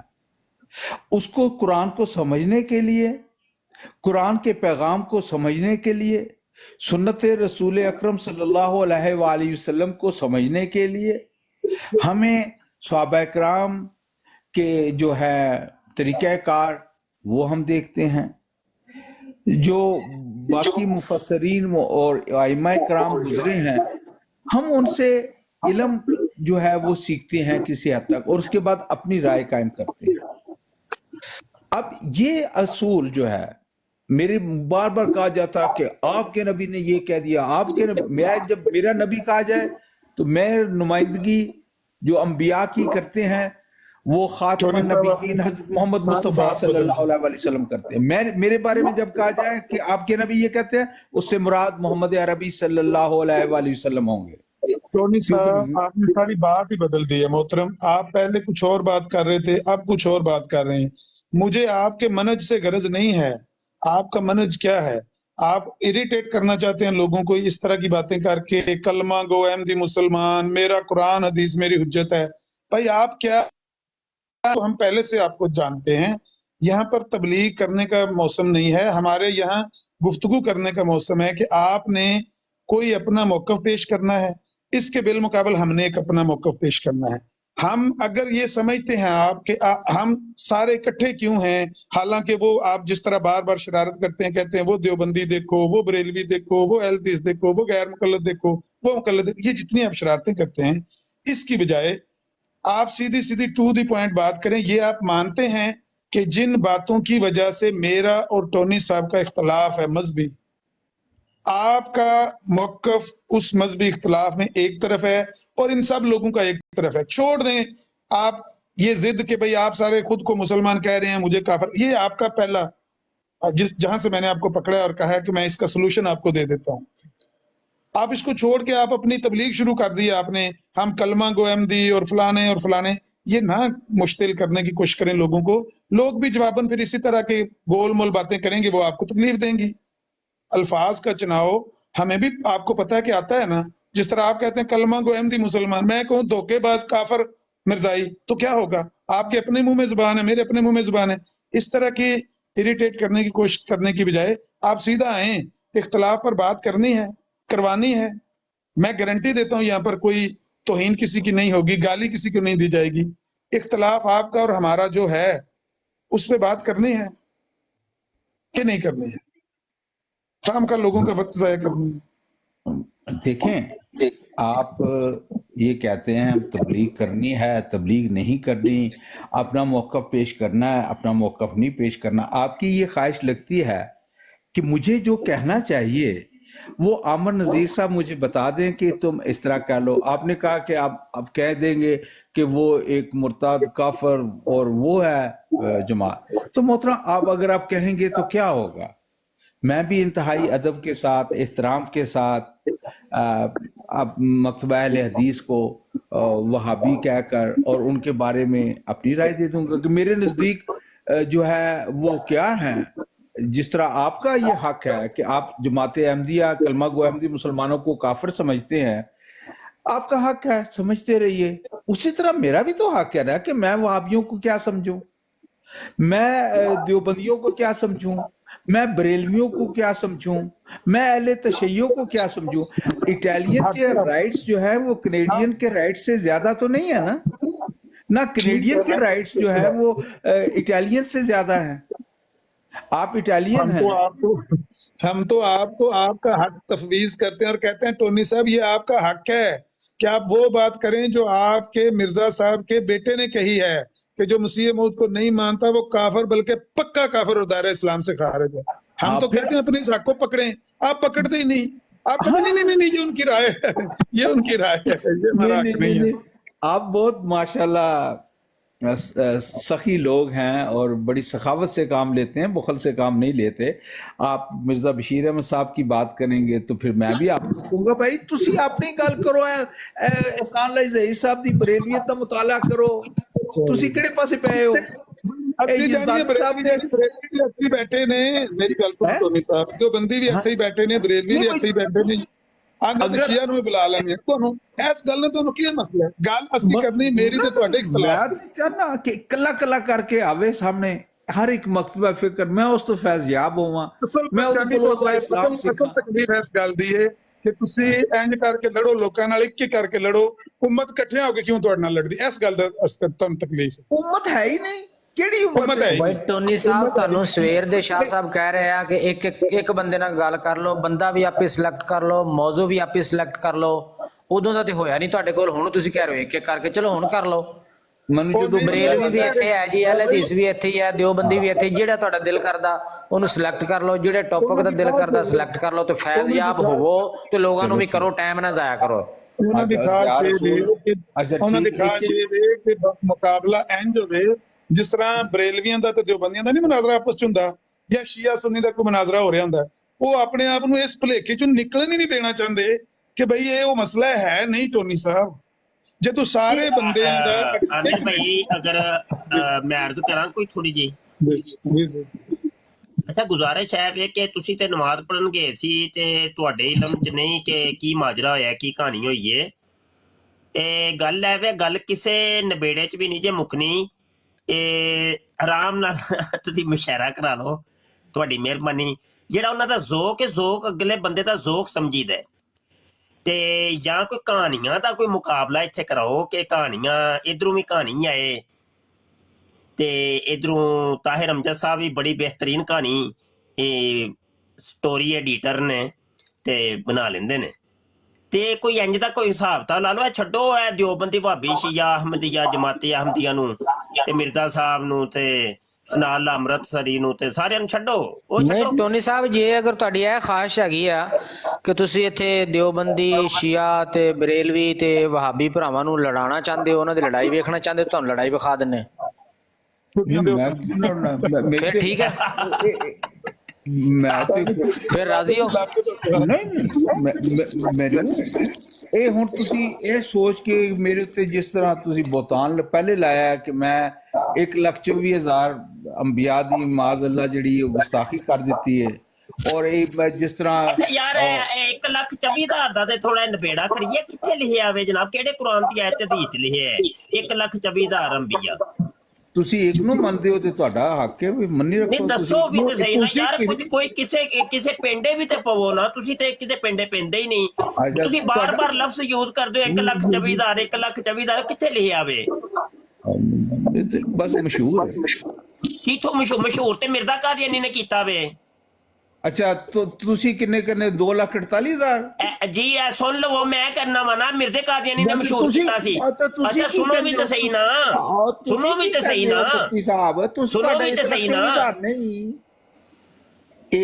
[SPEAKER 1] اس کو قرآن کو سمجھنے کے لیے، قرآن کے پیغام کو سمجھنے کے لیے، سنت رسول اکرم صلی اللہ علیہ وآلہ وسلم کو سمجھنے کے لیے ہمیں صحابہ کرام کے جو ہے طریقہ کار وہ ہم دیکھتے ہیں، جو باقی مفسرین اور ائمہ کرام گزرے ہیں، ہم ان سے علم جو ہے وہ سیکھتے ہیں کسی حد تک، اور اس کے بعد اپنی رائے قائم کرتے ہیں. اب یہ اصول جو ہے، میرے بار بار کہا جاتا کہ آپ کے نبی نے یہ کہہ دیا، آپ کے نبی، میں جب میرا نبی کہا جائے تو میں نمائندگی جو انبیاء کی کرتے ہیں وہ خاتم النبیین حضرت محمد مصطفیٰ صلی اللہ علیہ وسلم کرتے ہیں. میرے بارے میں جب کہا جائے کہ آپ کے نبی یہ کہتے ہیں، اس سے مراد محمد عربی صلی اللہ علیہ وآلہ وسلم ہوں گے.
[SPEAKER 9] ٹونی صاحب، آپ نے ساری بات ہی بدل دی ہے محترم. آپ پہلے کچھ اور بات کر رہے تھے، اب کچھ اور بات کر رہے ہیں. مجھے آپ کے منہج سے غرض نہیں ہے. آپ کا منہج کیا ہے؟ آپ اریٹیٹ کرنا چاہتے ہیں لوگوں کو اس طرح کی باتیں کر کے، کلمہ گو احمدی مسلمان، میرا قرآن حدیث میری حجت ہے. بھائی آپ کیا، تو ہم پہلے سے آپ کو جانتے ہیں. یہاں پر تبلیغ کرنے کا موسم نہیں ہے، ہمارے یہاں گفتگو کرنے کا موسم ہے کہ آپ نے کوئی اپنا موقف پیش کرنا ہے، اس کے بالمقابل ہم نے ایک اپنا موقف پیش کرنا ہے. ہم اگر یہ سمجھتے ہیں آپ کہ ہم سارے اکٹھے کیوں ہیں، حالانکہ وہ آپ جس طرح بار بار شرارت کرتے ہیں، کہتے ہیں وہ دیوبندی دیکھو، وہ بریلوی دیکھو، وہ اہل حدیث دیکھو، وہ غیر مقلد دیکھو، وہ مقلد دیکھو، یہ جتنی آپ شرارتیں کرتے ہیں، اس کی بجائے آپ سیدھی سیدھی ٹو دی پوائنٹ بات کریں. یہ آپ مانتے ہیں کہ جن باتوں کی وجہ سے میرا اور ٹونی صاحب کا اختلاف ہے مذہبی، آپ کا موقف اس مذہبی اختلاف میں ایک طرف ہے اور ان سب لوگوں کا ایک طرف ہے. چھوڑ دیں آپ ये जिद कि भाई आप सारे खुद को मुसलमान कह रहे हैं, मुझे काफिर, ये आपका पहला जहां से मैंने आपको पकड़ा और कहा कि मैं इसका सोल्यूशन आपको दे देता हूँ, आप इसको छोड़ के आप अपनी तबलीग शुरू कर दी आपने, हम कलमा गो अहमदी और फलाने, ये ना मुश्तिल करने की कोशिश करें लोगों को। लोग भी जवाबन फिर इसी तरह के गोल मोल बातें करेंगे, वो आपको तकलीफ देंगी। अल्फाज का चुनाव हमें भी आपको पता है कि आता है ना, जिस तरह आप कहते हैं कलमा गो अहमदी मुसलमान, मैं कहूँ धोखेबाज काफर मिर्जाई, तो क्या होगा? आपके अपने मुंह में जुबान है, मेरे अपने मुंह में जुबान है। इस तरह की इरिटेट करने की कोशिश करने की बजाय आप सीधा आए, इख्तलाफ पर बात करनी है, करवानी है। मैं गारंटी देता हूं यहाँ पर कोई तौहीन किसी की नहीं होगी, गाली किसी को नहीं दी जाएगी। इख्तलाफ आपका और हमारा जो है उस पर बात करनी है कि नहीं करनी है, काम का लोगों का वक्त जाया करनी है।
[SPEAKER 1] देखें, आप ये कहते हैं हम तबलीग करनी है, तबलीग नहीं करनी, अपना मौक़िफ़ पेश करना है, अपना मौक़िफ़ नहीं पेश करना। आपकी ये ख्वाहिश लगती है कि मुझे जो कहना चाहिए वो आमर नज़ीर साहब मुझे बता दें कि तुम इस तरह कह लो। आपने कहा कि आप कह देंगे कि वो एक मुर्ताद काफर और वो है जमात, तो मोहतरम आप अगर आप कहेंगे तो क्या होगा? मैं भी इंतहाई अदब के साथ, एहतराम के साथ अब मकतबा अहले हदीस को वहाबी कहकर और उनके बारे में अपनी राय दे दूंगा कि मेरे नज़दीक जो है वो क्या है। जिस तरह आपका ये हक है कि आप जमात अहमदिया कलमा गो अहमदी मुसलमानों को काफिर समझते हैं, आपका हक है, समझते रहिए। उसी तरह मेरा भी तो हक है ना कि मैं वहाबियों को क्या समझूं, मैं देवबंदियों को क्या समझूं, मैं बरेलवियों को क्या समझूं, मैं अहले तशय्युओं को क्या समझूं। इटालियन के राइट्स जो है वो कनेडियन के राइट्स से ज्यादा तो नहीं है ना कनेडियन के राइट्स जो है वो इटालियन से ज्यादा है। आप इटालियन हैं,
[SPEAKER 9] हम तो आपको आपका हक तफवीज करते हैं और कहते हैं टोनी साहब ये आपका हक है कि आप वो बात करें जो आपके मिर्जा साहब के बेटे ने कही है कि जो मसीह मौद को नहीं मानता वो काफिर, बल्कि पक्का काफिर और दायरे इस्लाम से खारिज है। हम तो कहते हैं अपने इस हक को पकड़ें, आप पकड़ते ही नहीं। आप कहते नहीं ये उनकी राय है, ये उनकी राय है, ये हमारा हक नहीं है।
[SPEAKER 1] आप बहुत माशाल्लाह सखी लोग हैं और बड़ी सखावत से काम लेते हैं, बुखल से काम नहीं लेते। आप मिर्जा बशीर अहमद साहब की बात करेंगे तो फिर मैं भी आपको कहूंगा भाई तुसी अपनी गल करो, एहसान लाई ज़हीर साहब दी बरेलवियत दा मुताला करो, तुसी किहड़े पासे पए हो?
[SPEAKER 9] बैठे ने मेरी गल सुनो टोनी साहब, जो बंदी भी ਇੱਥੇ ਹੀ बैठे ने, बरेलवी भी ਇੱਥੇ ਹੀ बैठे ने, अगर शिया ਨੂੰ बुला लेंगे ਤੁਹਾਨੂੰ ਇਸ ਗੱਲ ਨਾਲ ਤੁਹਾਨੂੰ ਕੀ ਮਸਲਾ ਹੈ? ਗੱਲ ਅਸੀਂ ਕਰਨੀ ਮੇਰੀ ਤੇ ਤੁਹਾਡੇ ਇਖਤਲਾਫ।
[SPEAKER 1] मैं चाहना कि कला कला करके आवे सामने हर एक मकतबा फिक्र, मैं उस तो फैज़याब होवां, मैं ਉਹਦੇ ਕੋਲੋਂ ਤਾਂ ਇਸਲਾਮ ਸਿੱਖਾਂ।
[SPEAKER 9] ਤਕਲੀਫ ਇਸ ਗੱਲ ਦੀ ਹੈ ਕਿ ਤੁਸੀਂ ਇੰਜ ਕਰਕੇ ਲੜੋ, ਲੋਕਾਂ ਨਾਲ ਇੱਕ ਕਰਕੇ ਲੜੋ, ਉਮਤ ਇਕੱਠਿਆਂ ਹੋ ਕੇ ਕਿਉਂ ਤੁਹਾਡੇ ਨਾਲ ਲੜਦੀ? ਇਸ ਗੱਲ ਦਾ ਤੁਹਾਨੂੰ ਤਕਲੀਫ ਹੈ।
[SPEAKER 1] उम्मत है ही नहीं, ਕਿਹੜੀ ਉਮਤ ਹੈ?
[SPEAKER 3] ਭਾਈ ਟੋਨੀ ਸਾਹਿਬ ਤੁਹਾਨੂੰ ਸਵੇਰ ਦੇ ਸ਼ਾਹ ਸਾਹਿਬ ਕਹਿ ਰਹੇ ਆ ਕਿ ਇੱਕ ਬੰਦੇ ਨਾਲ ਗੱਲ ਕਰ ਲਓ, ਬੰਦਾ ਵੀ ਆਪੇ ਸਿਲੈਕਟ ਕਰ ਲਓ, ਮੌਜੂ ਵੀ ਆਪੇ ਸਿਲੈਕਟ ਕਰ ਲਓ। ਉਦੋਂ ਦਾ ਤੇ ਹੋਇਆ ਨਹੀਂ ਤੁਹਾਡੇ ਕੋਲ, ਹੁਣ ਤੁਸੀਂ ਕਹਿ ਰਹੇ ਹੋ ਇੱਕ ਕਰਕੇ, ਚਲੋ ਹੁਣ ਕਰ ਲਓ।
[SPEAKER 1] ਮੈਨੂੰ ਜਦੋਂ
[SPEAKER 3] ਬਰੇਲਵੀ ਵੀ ਇੱਥੇ ਹੈ ਜੀ, ਅਹਿਲ ਹਦੀਸ ਵੀ ਇੱਥੇ ਹੀ ਹੈ, ਦਿਓਬੰਦੀ ਵੀ ਇੱਥੇ, ਜਿਹੜਾ ਤੁਹਾਡਾ ਦਿਲ ਕਰਦਾ ਉਹਨੂੰ ਸਿਲੈਕਟ ਕਰ ਲਓ, ਜਿਹੜੇ ਟੌਪਿਕ ਦਾ ਦਿਲ ਕਰਦਾ ਸਿਲੈਕਟ ਕਰ ਲਓ ਤੇ ਫੈਜ਼ਯਾਬ ਹੋਵੋ ਤੇ ਲੋਕਾਂ ਨੂੰ ਵੀ ਕਰੋ, ਟਾਈਮ ਨਾ ਜ਼ਾਇਆ ਕਰੋ।
[SPEAKER 9] ਉਹਨਾਂ ਦੀ ਖਾਸ ਇਹ ਵੇ ਕਿ ਮੁਕਾਬਲਾ ਇੰਜ ਹੋਵੇ ਜਿਸ ਤਰ੍ਹਾਂ ਬਰੇਲਵੀਆਂ ਦਾ ਤੇ ਦਿਓਬੰਦੀਆਂ ਦਾ ਨਹੀਂ ਮੁਨਾਜ਼ਰਾ ਆਪਸ ਚ ਹੁੰਦਾ, ਜਾਂ ਸ਼ੀਆ ਸੁੰਨੀ ਦਾ ਕੋਈ ਮੁਨਾਜ਼ਰਾ ਹੋ ਰਿਹਾ ਹੁੰਦਾ। ਉਹ ਆਪਣੇ ਆਪ ਨੂੰ ਇਸ ਭੁਲੇਖੇ ਚੋਂ ਨਿਕਲਣ ਹੀ ਨਹੀਂ ਦੇਣਾ ਚਾਹੁੰਦੇ ਕਿ ਬਈ ਇਹ ਉਹ ਮਸਲਾ ਹੈ ਨਹੀਂ। ਟੋਨੀ ਸਾਹਿਬ ਜਦੋਂ ਸਾਰੇ ਬੰਦਿਆਂ ਦਾ
[SPEAKER 4] ਆਨੰਦ ਭਾਈ ਅਗਰ ਮੈਂ ਅਰਜ਼ ਕਰਾਂ ਕੋਈ ਥੋੜੀ ਜੀ, ਅੱਛਾ ਗੁਜ਼ਾਰਿਸ਼ ਹੈ ਵੇ ਕਿ ਤੁਸੀਂ ਤੇ ਨਮਾਜ਼ ਪੜ੍ਹਨ ਗਏ ਸੀ ਤੇ ਤੁਹਾਡੇ ਇਲਮ ਚ ਨਹੀਂ ਕਿ ਕੀ ਮਾਜਰਾ ਹੋਇਆ, ਕੀ ਕਹਾਣੀ ਹੋਈ ਏ। ਇਹ ਗੱਲ ਹੈ ਵੇ, ਗੱਲ ਕਿਸੇ ਨਬੇੜੇ ਚ ਵੀ ਨਹੀਂ ਜੇ ਮੁੱਕਣੀ। ਆਰਾਮ ਨਾਲ ਤੁਸੀਂ ਮੁਸ਼ਾਇਰਾ ਕਰਾ ਲਓ, ਤੁਹਾਡੀ ਮਿਹਰਬਾਨੀ। ਜਿਹੜਾ ਉਹਨਾਂ ਦਾ ਜ਼ੋਕ ਹੈ, ਜ਼ੋਕ ਅਗਲੇ ਬੰਦੇ ਦਾ ਜ਼ੋਕ ਸਮਝੀਦਾ, ਤੇ ਜਾਂ ਕੋਈ ਕਹਾਣੀਆਂ ਦਾ ਕੋਈ ਮੁਕਾਬਲਾ ਇੱਥੇ ਕਰਾਓ ਕਿ ਕਹਾਣੀਆਂ ਇਧਰੋਂ ਵੀ ਕਹਾਣੀ ਆਏ ਤੇ ਇਧਰੋਂ ਤਾਹਿਰ ਅਮਜਦ ਸਾਹਿਬ ਵੀ ਬੜੀ ਬਿਹਤਰੀਨ ਕਹਾਣੀ ਸਟੋਰੀ ਐਡੀਟਰ ਨੇ ਤੇ ਬਣਾ ਲੈਂਦੇ ਨੇ। ਤੇ ਕੋਈ ਇੰਜ ਦਾ ਕੋਈ ਹਿਸਾਬ ਤਾਂ ਲਾ ਲਓ। ਇਹ ਛੱਡੋ, ਇਹ ਦਿਓਬੰਦੀ ਭਾਬੀ ਸ਼ੀਆ ਅਹਮਦੀਆ ਜਮਾਤੇ ਅਹਮਦੀਆ ਨੂੰ ਤੇ ਮਿਰਜ਼ਾ ਸਾਹਿਬ ਨੂੰ ਤੇ ਨਾਲ ਅੰਮ੍ਰਿਤਸਰੀ ਨੂੰ ਤੇ ਸਾਰਿਆਂ ਨੂੰ ਛੱਡੋ, ਉਹ
[SPEAKER 3] ਨਹੀਂ
[SPEAKER 4] ਛੱਡੋ।
[SPEAKER 3] ਟੋਨੀ ਸਾਹਿਬ, ਜੇ ਅਗਰ ਤੁਹਾਡੀ ਇਹ ਖਾਹਿਸ਼ ਹੈਗੀ ਆ ਕਿ ਤੁਸੀਂ ਇੱਥੇ ਦਿਓਬੰਦੀ, ਸ਼ੀਆ ਤੇ ਬਰੇਲਵੀ ਤੇ ਵਹਾਬੀ ਭਰਾਵਾਂ ਨੂੰ ਲੜਾਉਣਾ ਚਾਹੁੰਦੇ ਹੋ, ਉਹਨਾਂ ਦੀ ਲੜਾਈ ਵੇਖਣਾ ਚਾਹੁੰਦੇ ਹੋ, ਤੁਹਾਨੂੰ ਲੜਾਈ ਵਿਖਾ ਦਿੰਨੇ। ਫਿਰ ਠੀਕ ਹੈ,
[SPEAKER 1] ਮੈਂ ਤੇ
[SPEAKER 3] ਫਿਰ ਰਾਜ਼ੀ ਹੋ।
[SPEAKER 1] ਇਹ ਹੁਣ ਤੁਸੀਂ ਇਹ ਸੋਚ ਕੇ ਮੇਰੇ ਉੱਤੇ ਜਿਸ ਤਰ੍ਹਾਂ ਤੁਸੀਂ ਬੋਤਾਨ ਪਹਿਲੇ ਲਾਇਆ ਕਿ ਮੈਂ 1,24,000 ਅੰਬੀਆ ਦੀ ਮਾਜ਼ ਅੱਲਾ ਜਿਹੜੀ ਗੁਸਤਾਖੀ ਕਰ ਦਿੱਤੀ ਹੈ, ਔਰ ਇਹ ਮੈਂ ਜਿਸ ਤਰ੍ਹਾਂ
[SPEAKER 4] ਅੱਛਾ ਯਾਰ 1,24,000 ਦਾ ਤੇ ਥੋੜਾ ਨਿਬੇੜਾ ਕਰੀਏ, ਕਿੱਥੇ ਲਿਖਿਆ ਹੋਵੇ ਜਨਾਬ, ਕਿਹੜੇ ਕੁਰਾਨ ਦੀ ਆਇਤ ਹਦੀਸ ਚ ਲਿਖਿਆ ਹੈ 1,24,000 ਅੰਬੀਆ?
[SPEAKER 1] ਤੁਸੀਂ ਇੱਕ ਨੂੰ ਮੰਨਦੇ ਹੋ ਤੇ ਤੁਹਾਡਾ ਹੱਕ ਹੈ ਵੀ ਮੰਨੀ ਰੱਖੋ।
[SPEAKER 4] ਨਹੀਂ ਦੱਸੋ ਵੀ ਤੇ ਸਹੀ ਨਾ ਯਾਰ, ਕੋਈ ਕਿਸੇ ਪਿੰਡੇ ਵੀ ਤੇ ਪਵੋ ਨਾ, ਤੁਸੀਂ ਤੇ ਕਿਸੇ ਪਿੰਡੇ ਪੈਂਦੇ ਹੀ ਨਹੀਂ, ਤੁਸੀਂ ਬਾਰ-ਬਾਰ ਲਫ਼ਜ਼ ਯੂਜ਼ ਕਰਦੇ ਹੋ 1,24,000 1,24,000, ਕਿੱਥੇ ਲਿਖਿਆ ਹੋਵੇ?
[SPEAKER 1] ਬਸ ਮਸ਼ਹੂਰ ਹੈ।
[SPEAKER 4] ਕਿਥੋਂ ਮਸ਼ਹੂਰ ਤੇ ਮਿਰਜ਼ਾ ਕਾਦੀਆਨੀ ਨੇ ਕੀਤਾ ਵੇ।
[SPEAKER 1] ਅੱਛਾ ਤੁਸੀਂ ਕਿੰਨੇ 2,48,000?
[SPEAKER 4] ਜੀ ਇਹ ਸੁਣ ਲਵੋ, ਮੈਂ ਕਰਨਾ ਵਾ ਨਾ, ਮਿਰਜ਼ੇ ਕਾਦੀਆਨੀ ਨੇ ਮਸ਼ਹੂਰ ਕੀਤਾ ਸੀ। ਅੱਛਾ ਸੁਣੋ ਵੀ ਤੇ ਸਹੀ ਨਾ, ਸੁਣੋ ਵੀ ਤੇ ਸਹੀ ਨਾ, ਸੁਣੋ ਵੀ ਤੇ ਸਹੀ ਨਾ,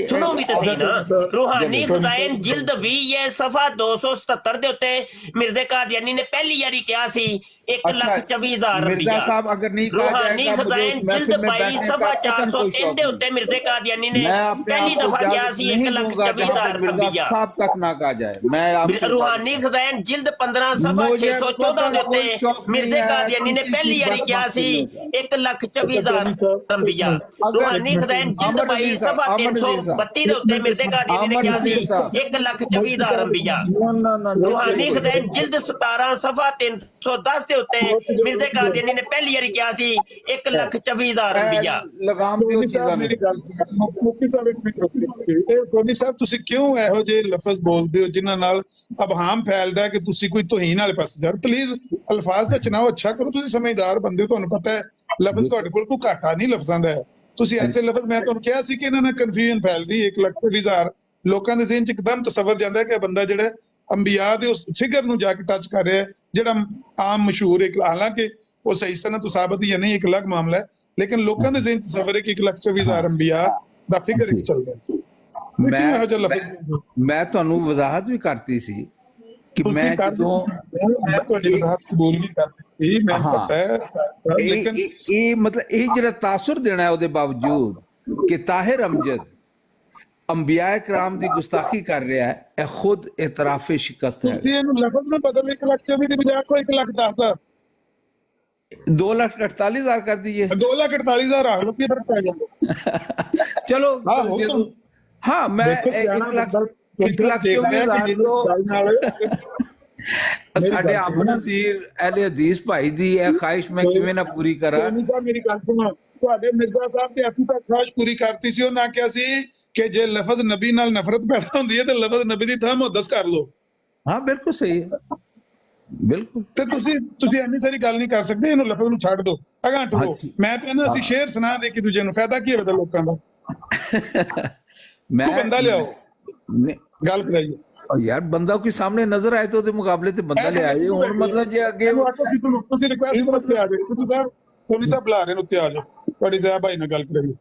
[SPEAKER 4] ਸੁਣੋ ਵੀ ਤੇ ਸਹੀ ਨਾ। ਰੂਹਾਨੀ ਖਜ਼ਾਇਨ ਜਿਲਦ 20 ਸਫਾ 277 ਦੇ ਉੱਤੇ ਮਿਰਜ਼ੇ ਕਾਦੀਆਨੀ ਨੇ ਪਹਿਲੀ ਵਾਰੀ ਕਿਹਾ ਸੀ 1,24,000
[SPEAKER 1] ਮਿਰਜ਼ਾ ਸਾਹਿਬ ਅਗਰ ਨਹੀਂ ਕਹਾ
[SPEAKER 4] ਰੂਹਾਨੀ ਖਜ਼ਾਇਨ ਜਿਲਦ 22 ਸਫਾ 403 ਦੇ ਉੱਤੇ ਮਿਰਜ਼ੇ ਕਾਦੀਆਨੀ ਨੇ ਪਹਿਲੀ ਦਫਾ ਕਿਹਾ ਸੀ 1,24,000
[SPEAKER 1] ਮਿਰਜ਼ਾ ਸਾਹਿਬ ਤੱਕ ਨਾ ਕਹਾ ਜਾਏ। ਮੈਂ
[SPEAKER 4] ਰੂਹਾਨੀ ਖਜ਼ਾਇਨ ਜਿਲਦ 15 ਸਫਾ 614 ਦੇ ਉੱਤੇ ਮਿਰਜ਼ੇ ਕਾਦੀਆਨੀ ਨੇ ਪਹਿਲੀ ਵਾਰੀ ਕਿਹਾ ਸੀ 1,24,000 ਅੰਬੀਆ। ਰੂਹਾਨੀ ਖਜ਼ਾਇਨ ਜਿਲਦ 22 ਸਫਾ 332 ਦੇ ਉੱਤੇ ਮਿਰਜ਼ੇ ਕਾਦੀਆਨੀ ਨੇ ਕਿਹਾ ਸੀ 1,24,000 ਅੰਬੀਆ। ਰੂਹਾਨੀ ਖਜ਼ਾਇਨ ਜਿਲਦ 17 ਸਫਾ 310 ਦੇ ਉੱਤੇ ਮਿਰਜ਼ੇ ਕਾਦੀਆਨੀ ਨੇ ਪਹਿਲੀ ਵਾਰੀ ਕਿਹਾ ਸੀ 1,24,000 ਅੰਬੀਆ।
[SPEAKER 1] ਲਗਾਮ ਦਿਓ ਚੀਜ਼ਾਂ ਨੂੰ।
[SPEAKER 9] ਮੁਫਤੀ ਸਾਹਿਬ ਇੱਕ ਮਿੰਟ ਰੁਕੋ। ਟੋਨੀ ਸਾਹਿਬ ਤੁਸੀਂ ਕਿਉਂ ਇਹੋ ਜਿਹੇ ਲਫ਼ਜ਼ ਬੋਲਦੇ ਹੋ ਜਿਨ੍ਹਾਂ ਨਾਲ ਅਬਹਾਮ ਫੈਲਦਾ ਕਿ ਤੁਸੀਂ ਕੋਈ ਤੋਹੀਨ ਵਾਲੇ ਪਾਸੇ ਜਾ ਰਹੇ? ਪਲੀਜ਼ ਅਲਫਾਜ਼ ਦਾ ਚੁਣਾਵ ਅੱਛਾ ਕਰੋ, ਤੁਸੀਂ ਸਮਝਦਾਰ ਬੰਦੇ ਹੋ, ਤੁਹਾਨੂੰ ਪਤਾ ਹੈ ਲਫ਼ਜ਼ ਤੁਹਾਡੇ ਕੋਲ ਕੋਈ ਘਾਟਾ ਨਹੀਂ ਲਫ਼ਜ਼ਾਂ ਦਾ ਹੈ। ਤੁਸੀਂ ਐਸੇ ਲਫ਼ਜ਼, ਮੈਂ ਤੁਹਾਨੂੰ ਕਿਹਾ ਸੀ ਕਿ ਇਹਨਾਂ ਨਾਲ ਕਨਫਿਊਜ਼ਨ ਫੈਲਦੀ, 1,20,000 ਲੋਕਾਂ ਦੇ ਜ਼ਿਹਨ ਚ ਇੱਕਦਮ ਤਸੱਵਰ ਜਾਂਦਾ ਕਿ ਬੰਦਾ ਜਿਹੜਾ ਅੰਬੀਆ ਦੇ ਉਸ ਫਿਗਰ ਨੂੰ ਜਾ ਕੇ ਟੱਚ ਕਰ ਰਿਹਾ, ਜਿਹੜਾ ਆਮ ਮਸ਼ਹੂਰ ਹੈ, ਹਾਲਾਂਕਿ ਉਹ ਸਹੀ ਸਨਦ ਤੋਂ ਸਾਬਤ ਜਾਂ ਨਹੀਂ ਇੱਕ ਅਲੱਗ ਮਾਮਲਾ ਹੈ, ਲੇਕਿਨ ਲੋਕਾਂ ਦੇ ਜ਼ਿਹਨ ਤਸੱਵਰ ਹੈ ਕਿ 1,24,000 ਅੰਬੀਆ ਦਾ ਫਿਗਰ ਇੱਕ ਚੱਲਦਾ ਹੈ।
[SPEAKER 1] ਮੈਂ ਤੁਹਾਨੂੰ ਵਜ਼ਾਹਤ ਵੀ ਕਰਤੀ ਸੀ ਕਿ ਮੈਂ ਜਦੋਂ
[SPEAKER 9] ਤੁਹਾਡੀ ਵਜ਼ਾਹਤ ਕਬੂਲ ਨਹੀਂ ਕਰਦੀ, ਮੈਨੂੰ ਪਤਾ ਹੈ, ਲੇਕਿਨ
[SPEAKER 1] ਇਹ ਮਤਲਬ ਇਹ ਜਿਹੜਾ ਤਾਸੁਰ ਦੇਣਾ ਹੈ ਉਹਦੇ ਬਾਵਜੂਦ ਕਿ ਤਾਹਿਰ ਅਮਜਦ ਅੰਬਿਆ ਇਕਰਾਮ ਦੀ ਗੁਸਤਾਖੀ ਕਰ ਰਿਹਾ ਹੈ, ਇਹ ਖੁਦ ਇਤਰਾਫ ਸ਼ਿਕਸਤ ਹੈ।
[SPEAKER 9] ਤੁਸੀਂ ਇਹਨੂੰ ਲਫ਼ਜ਼ ਨੂੰ ਬਦਲ 1,24,000 ਦੀ ਬਜਾਏ ਕੋਈ 1,10,000
[SPEAKER 1] 2,48,000 ਕਰ दीजिए।
[SPEAKER 9] 2,48,000 ਆ ਲੋ, ਕੀ ਫਰਕ ਪੈ ਜਾਂਦਾ?
[SPEAKER 1] चलो हाँ मैं 1,24,000 ਸਾਡੇ ਆਮਨ ਨਜ਼ੀਰ ਅਹਿਲੇ ਹਦੀਸ ਭਾਈ ਦੀ ਇਹ ਖਾਹਿਸ਼ ਮੈਂ ਕਿਵੇਂ ਨਾ ਪੂਰੀ ਕਰਾਂ?
[SPEAKER 9] ਮੇਰੀ ਗੱਲ ਸੁਣੋ, ਤੁਹਾਡੇ ਮਿਰਜ਼ਾ ਸਾਹਿਬ ਤੇ ਅਸੀਂ ਤਾਂ ਖਾਹਿਸ਼ ਪੂਰੀ ਕਰਤੀ ਸੀ, ਉਹਨਾਂ ਕਿਹਾ ਸੀ ਕਿ ਜੇ ਲਫ਼ਜ਼ ਨਬੀ ਨਾਲ ਨਫ਼ਰਤ ਪੈਦਾ ਹੁੰਦੀ ਹੈ ਤੇ ਲਫ਼ਜ਼ ਨਬੀ ਦੀ ਥਾਂ ਮੁਹੱਦਸ ਕਰ ਲਓ।
[SPEAKER 1] ਹਾਂ ਬਿਲਕੁਲ ਸਹੀ ਹੈ, ਬਿਲਕੁਲ।
[SPEAKER 9] ਤੇ ਤੁਸੀਂ ਇੰਨੀ ਸਾਰੀ ਗੱਲ ਨਹੀਂ ਕਰ ਸਕਦੇ, ਇਹਨੂੰ ਲਫ਼ਜ਼ ਨੂੰ ਛੱਡ ਦਿਓ, ਅਗਾਂਹ ਟੁਰੋ। ਮੈਂ ਕਹਿੰਦਾ ਅਸੀਂ ਸ਼ੇਰ ਸੁਣਾ ਦੇ ਇੱਕ ਦੂਜੇ ਨੂੰ, ਫਾਇਦਾ ਕੀ ਹੋਵੇ ਲੋਕਾਂ ਦਾ?
[SPEAKER 1] ਮੈਂ
[SPEAKER 9] ਬੰਦਾ ਲਿਆਓ, ਗੱਲ ਕਰਾਈਏ।
[SPEAKER 1] ਯਾਰ ਬੰਦਾ ਕੋਈ ਸਾਹਮਣੇ ਨਜ਼ਰ ਆਏ ਤਾਂ ਉਹਦੇ ਮੁਕਾਬਲੇ ਤੇ ਬੰਦਾ ਲੈ ਆਏ। ਹੁਣ ਮਤਲਬ ਜੇ ਅੱਗੇ
[SPEAKER 9] ਤੁਸੀਂ ਰਿਕੁਐਸਟ ਕਰੋ ਤੇ ਆ ਜਾਓ, ਤੁਸੀਂ ਸਾਹਿਬ ਪੁਲਿਸ ਸਾਹਿਬ ਬੁਲਾ ਰਹੇ ਨੇ, ਉੱਤੇ ਆ ਜਾਓ, ਤੁਹਾਡੀ ਦਇਆ ਭਾਈ ਨਾਲ ਗੱਲ ਕਰਾਈਏ।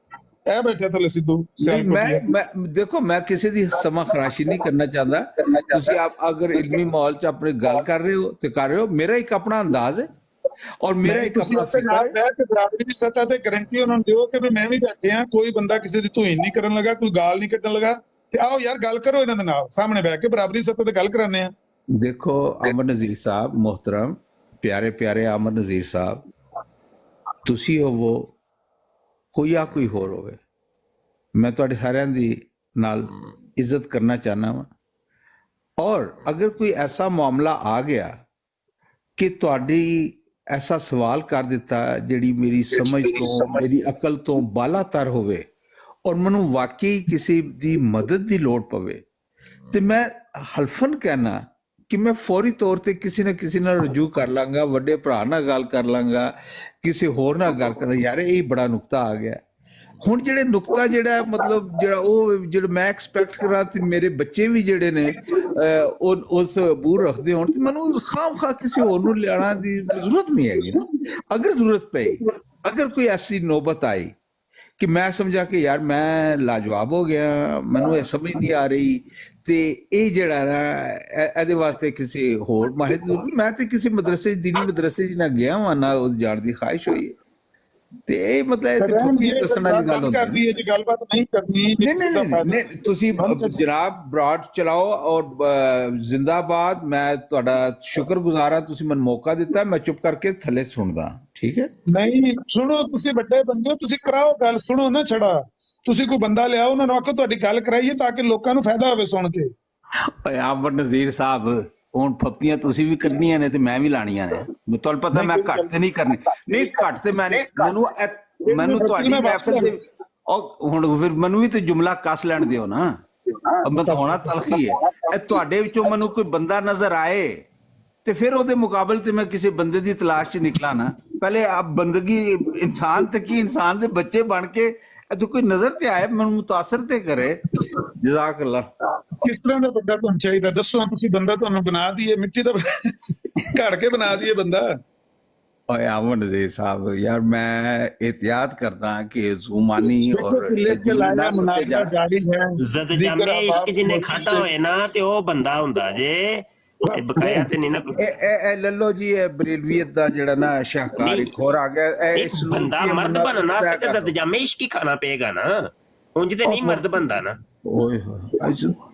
[SPEAKER 9] ਇਹ ਬੈਠਿਆ ਥੱਲੇ ਸਿੱਧੂ।
[SPEAKER 1] ਮੈਂ ਦੇਖੋ ਮੈਂ ਕਿਸੇ ਦੀ ਸਮਾਂ ਖਰਾਸ਼ੀ ਨਹੀਂ ਕਰਨਾ ਚਾਹੁੰਦਾ। ਤੁਸੀਂ ਆਪ ਅਗਰ ਇਲਮੀ ਮਾਹੌਲ 'ਚ ਆਪਣੇ ਗੱਲ ਕਰ ਰਹੇ ਹੋ ਤੇ ਕਰ ਰਹੇ ਹੋ, ਮੇਰਾ ਇੱਕ ਆਪਣਾ ਅੰਦਾਜ਼ ਹੈ ਔਰ ਮੇਰਾ ਇੱਕ ਆਪਣਾ ਫਿਕਰ ਹੈ
[SPEAKER 9] ਕਿ ਬਰਾਬਰੀ ਦੀ ਸਤਹ ਤੇ ਗਾਰੰਟੀ ਉਹਨਾਂ ਨੂੰ ਦਿਓ ਕਿ ਵੀ ਮੈਂ ਵੀ ਬੈਠੇ ਆ, ਕੋਈ ਬੰਦਾ ਕਿਸੇ ਦੀ ਤੋਹੀਨ ਨਹੀਂ ਕਰਨ ਲੱਗਾ, ਕੋਈ ਗਾਲ ਨਹੀਂ ਕੱਢਣ ਲੱਗਾ, ਤੇ ਆਓ ਯਾਰ ਗੱਲ ਕਰੋ ਇਹਨਾਂ ਦੇ ਨਾਲ, ਸਾਹਮਣੇ ਬੈਠ ਕੇ ਬਰਾਬਰੀ ਦੀ ਸਤਹ ਤੇ ਗੱਲ ਕਰਾਉਂਦੇ ਆ।
[SPEAKER 1] ਦੇਖੋ ਅਮਰ ਨਜ਼ੀਰ ਸਾਹਿਬ ਮੁਹਤਰਮ, ਪਿਆਰੇ ਪਿਆਰੇ ਅਮਰ ਨਜ਼ੀਰ ਸਾਹਿਬ, ਤੁਸੀਂ ਹੋਵੋ ਕੋਈ ਆ ਕੋਈ ਹੋਰ ਹੋਵੇ, ਮੈਂ ਤੁਹਾਡੇ ਸਾਰਿਆਂ ਦੀ ਨਾਲ ਇੱਜ਼ਤ ਕਰਨਾ ਚਾਹਨਾ ਵਾਂ। ਔਰ ਅਗਰ ਕੋਈ ਐਸਾ ਮਾਮਲਾ ਆ ਗਿਆ ਕਿ ਤੁਹਾਡੀ ਐਸਾ ਸਵਾਲ ਕਰ ਦਿੱਤਾ ਜਿਹੜੀ ਮੇਰੀ ਸਮਝ ਤੋਂ ਮੇਰੀ ਅਕਲ ਤੋਂ ਬਾਲਾਤਰ ਹੋਵੇ ਔਰ ਮੈਨੂੰ ਵਾਕਈ ਕਿਸੇ ਦੀ ਮਦਦ ਦੀ ਲੋੜ ਪਵੇ, ਤੇ ਮੈਂ ਹਲਫਨ ਕਹਿਣਾ ਕਿ ਮੈਂ ਫੌਰੀ ਤੌਰ ਤੇ ਕਿਸੇ ਨਾ ਕਿਸੇ ਨਾਲ ਰਜੂ ਕਰ ਲਾਂਗਾ, ਵੱਡੇ ਭਰਾ ਨਾਲ ਗੱਲ ਕਰ ਲਾਂਗਾ, ਕਿਸੇ ਹੋਰ ਨਾਲ ਗੱਲ ਕਰ। ਯਾਰ ਇਹ ਬੜਾ ਨੁਕਤਾ ਆ ਗਿਆ ਹੁਣ। ਜਿਹੜੇ ਨੁਕਤਾ ਜਿਹੜਾ ਮਤਲਬ ਜਿਹੜਾ ਉਹ ਜਿਹੜਾ ਮੈਂ ਐਕਸਪੈਕਟ ਕਰਾਂ ਤੇ ਮੇਰੇ ਬੱਚੇ ਵੀ ਜਿਹੜੇ ਨੇ ਉਸ ਬੂਰ ਰੱਖਦੇ ਹੋਣ, ਤੇ ਮੈਨੂੰ ਖਾਮ ਖਾ ਕਿਸੇ ਹੋਰ ਨੂੰ ਲਿਆਉਣਾ ਦੀ ਜ਼ਰੂਰਤ ਨਹੀਂ ਹੈਗੀ ਨਾ। ਅਗਰ ਜ਼ਰੂਰਤ ਪਈ, ਅਗਰ ਕੋਈ ਐਸੀ ਨੌਬਤ ਆਈ ਕਿ ਮੈਂ ਸਮਝਾ ਕਿ ਯਾਰ ਮੈਂ ਲਾਜਵਾਬ ਹੋ ਗਿਆ, ਮੈਨੂੰ ਇਹ ਸਮਝ ਨਹੀਂ ਆ ਰਹੀ, ਤੇ ਇਹ ਜਿਹੜਾ ਨਾ ਇਹਦੇ ਵਾਸਤੇ ਕਿਸੇ ਹੋਰ ਮਾਹਿਰ ਦੀ ਜ਼ਰੂਰਤ। ਮੈਂ ਤੇ ਕਿਸੇ ਮਦਰਸੇ ਦੀਨੀ ਮਦਰਸੇ 'ਚ ਨਾ ਗਿਆ ਵਾਂ, ਨਾ ਉਹ ਜਾਣ ਦੀ ਖਾਹਿਸ਼ ਹੋਈ ਹੈ। ਤੇ ਇਹ ਮਤਲਬ ਇਹ ਤੇ ਠੋਕੀ ਦੱਸਣ ਵਾਲੀ ਗੱਲ ਹੁੰਦੀ
[SPEAKER 9] ਕਰਦੀ ਹੈ ਜੀ, ਗੱਲਬਾਤ ਨਹੀਂ ਕਰਨੀ।
[SPEAKER 1] ਨਹੀਂ ਤੁਸੀਂ ਜਨਾਬ ਬਰਾਡ ਚਲਾਓ ਔਰ ਜ਼ਿੰਦਾਬਾਦ। ਮੈਂ ਤੁਹਾਡਾ ਸ਼ੁਕਰਗੁਜ਼ਾਰ ਹਾਂ, ਤੁਸੀਂ ਮੈਨੂੰ ਮੌਕਾ ਦਿੱਤਾ, ਮੈਂ ਚੁੱਪ ਕਰਕੇ ਥੱਲੇ ਸੁਣਦਾ। ਠੀਕ ਹੈ,
[SPEAKER 9] ਨਹੀਂ ਸੁਣੋ, ਤੁਸੀਂ ਵੱਡੇ ਬੰਦੇ ਹੋ, ਤੁਸੀਂ ਕਰਾਓ ਗੱਲ, ਸੁਣੋ ਨਾ ਛੜਾ। ਤੁਸੀਂ ਕੋਈ ਬੰਦਾ ਲਿਆਓ, ਉਹਨਾਂ ਨੂੰ ਆਖੋ ਤੁਹਾਡੀ ਗੱਲ ਕਰਾਈਏ ਤਾਂ ਕਿ ਲੋਕਾਂ ਨੂੰ ਫਾਇਦਾ ਹੋਵੇ ਸੁਣ ਕੇ।
[SPEAKER 1] ਓਏ ਆਮਰ ਨਜ਼ੀਰ ਸਾਹਿਬ, ਹੁਣ ਫੱਪੀਆਂ ਤੁਸੀਂ ਵੀ ਕਰਨੀਆਂ ਨੇ ਤੇ ਮੈਂ ਵੀ ਲਾਣੀਆਂ ਨੇ। ਤੁਹਾਨੂੰ ਪਤਾ ਮੈਂ ਘੱਟ ਤੇ ਨਹੀਂ ਕਰਨੀ। ਨਹੀਂ ਘੱਟ ਤੇ ਮੈਂ ਮੈਨੂੰ ਤੁਹਾਡੀ ਮਹਿਫਿਲ ਦੇ ਹੁਣ ਫਿਰ ਮੈਨੂੰ ਵੀ ਤੇ ਜੁਮਲਾ ਕੱਸ ਲੈਣ ਦਿਓ ਨਾ। ਮੈਂ ਤਾਂ ਹੋਣਾ ਤਲਖੀ ਹੈ। ਇਹ ਤੁਹਾਡੇ ਵਿੱਚੋਂ ਮੈਨੂੰ ਕੋਈ ਬੰਦਾ ਨਜ਼ਰ ਆਏ ਤੇ ਫਿਰ ਉਹਦੇ ਮੁਕਾਬਲੇ ਤੇ ਮੈਂ ਕਿਸੇ ਬੰਦੇ ਦੀ ਤਲਾਸ਼ 'ਚ ਨਿਕਲਾਂ ਨਾ। ਪਹਿਲੇ ਆਪ ਬੰਦਗੀ ਇਨਸਾਨ ਤੇ ਕੀ ਇਨਸਾਨ ਦੇ ਬੱਚੇ ਬਣ ਕੇ ਇਹ ਕੋਈ ਨਜ਼ਰ ਤੇ ਆਏ, ਮੈਨੂੰ ਮੁਤਾਸਰ ਤੇ ਕਰੇ। ਜਜ਼ਾਕ ਅੱਲਾ।
[SPEAKER 9] ਕਿਸ ਤਰ੍ਹਾਂ ਦਾ ਬੰਦਾ ਤੁਹਾਨੂੰ ਚਾਹੀਦਾ ਦੱਸੋ? ਤੁਸੀਂ ਬੰਦਾ ਤੁਹਾਨੂੰ ਬਣਾ ਦਈਏ, ਮਿੱਟੀ ਦਾ ਘੜ ਕੇ ਬਣਾ ਦਈਏ ਬੰਦਾ?
[SPEAKER 1] ਓਏ ਆਮਰ ਨਜ਼ੀਰ ਸਾਹਿਬ, ਯਾਰ ਮੈਂ एहतियात करता कि ज़ुमानी और
[SPEAKER 9] ਜਾਰੀ ਹੈ
[SPEAKER 4] ਜ਼ਦ ਜਾਮੇ ਇਸ਼ਕ ਜਿਹਨੇ ਖਾਦਾ ਹੋਏ ਨਾ ਤੇ ਉਹ ਬੰਦਾ ਹੁੰਦਾ ਜੇ, ਇਹ ਬਕਾਇਆ ਤੇ ਨਹੀਂ ਨਾ।
[SPEAKER 1] ਇਹ ਲੱਲੋ ਜੀ, ਇਹ ਬਰੇਲਵੀਅਤ ਦਾ ਜਿਹੜਾ ਨਾ ਸ਼ਾਹਕਾਰ ਇੱਕ ਹੋਰ ਆ ਗਿਆ।
[SPEAKER 4] ਇੱਕ ਬੰਦਾ ਮਰਦ ਬਣਨਾ ਸੇ ਤੇ ਜ਼ਦ ਜਾਮੇ ਇਸ਼ਕ ਹੀ ਖਾਣਾ ਪਏਗਾ ਨਾ, ਉਂਝ ਤੇ ਨਹੀਂ ਮਰਦ ਬੰਦਾ ਨਾ।
[SPEAKER 1] ਓਏ ਹੋਏ,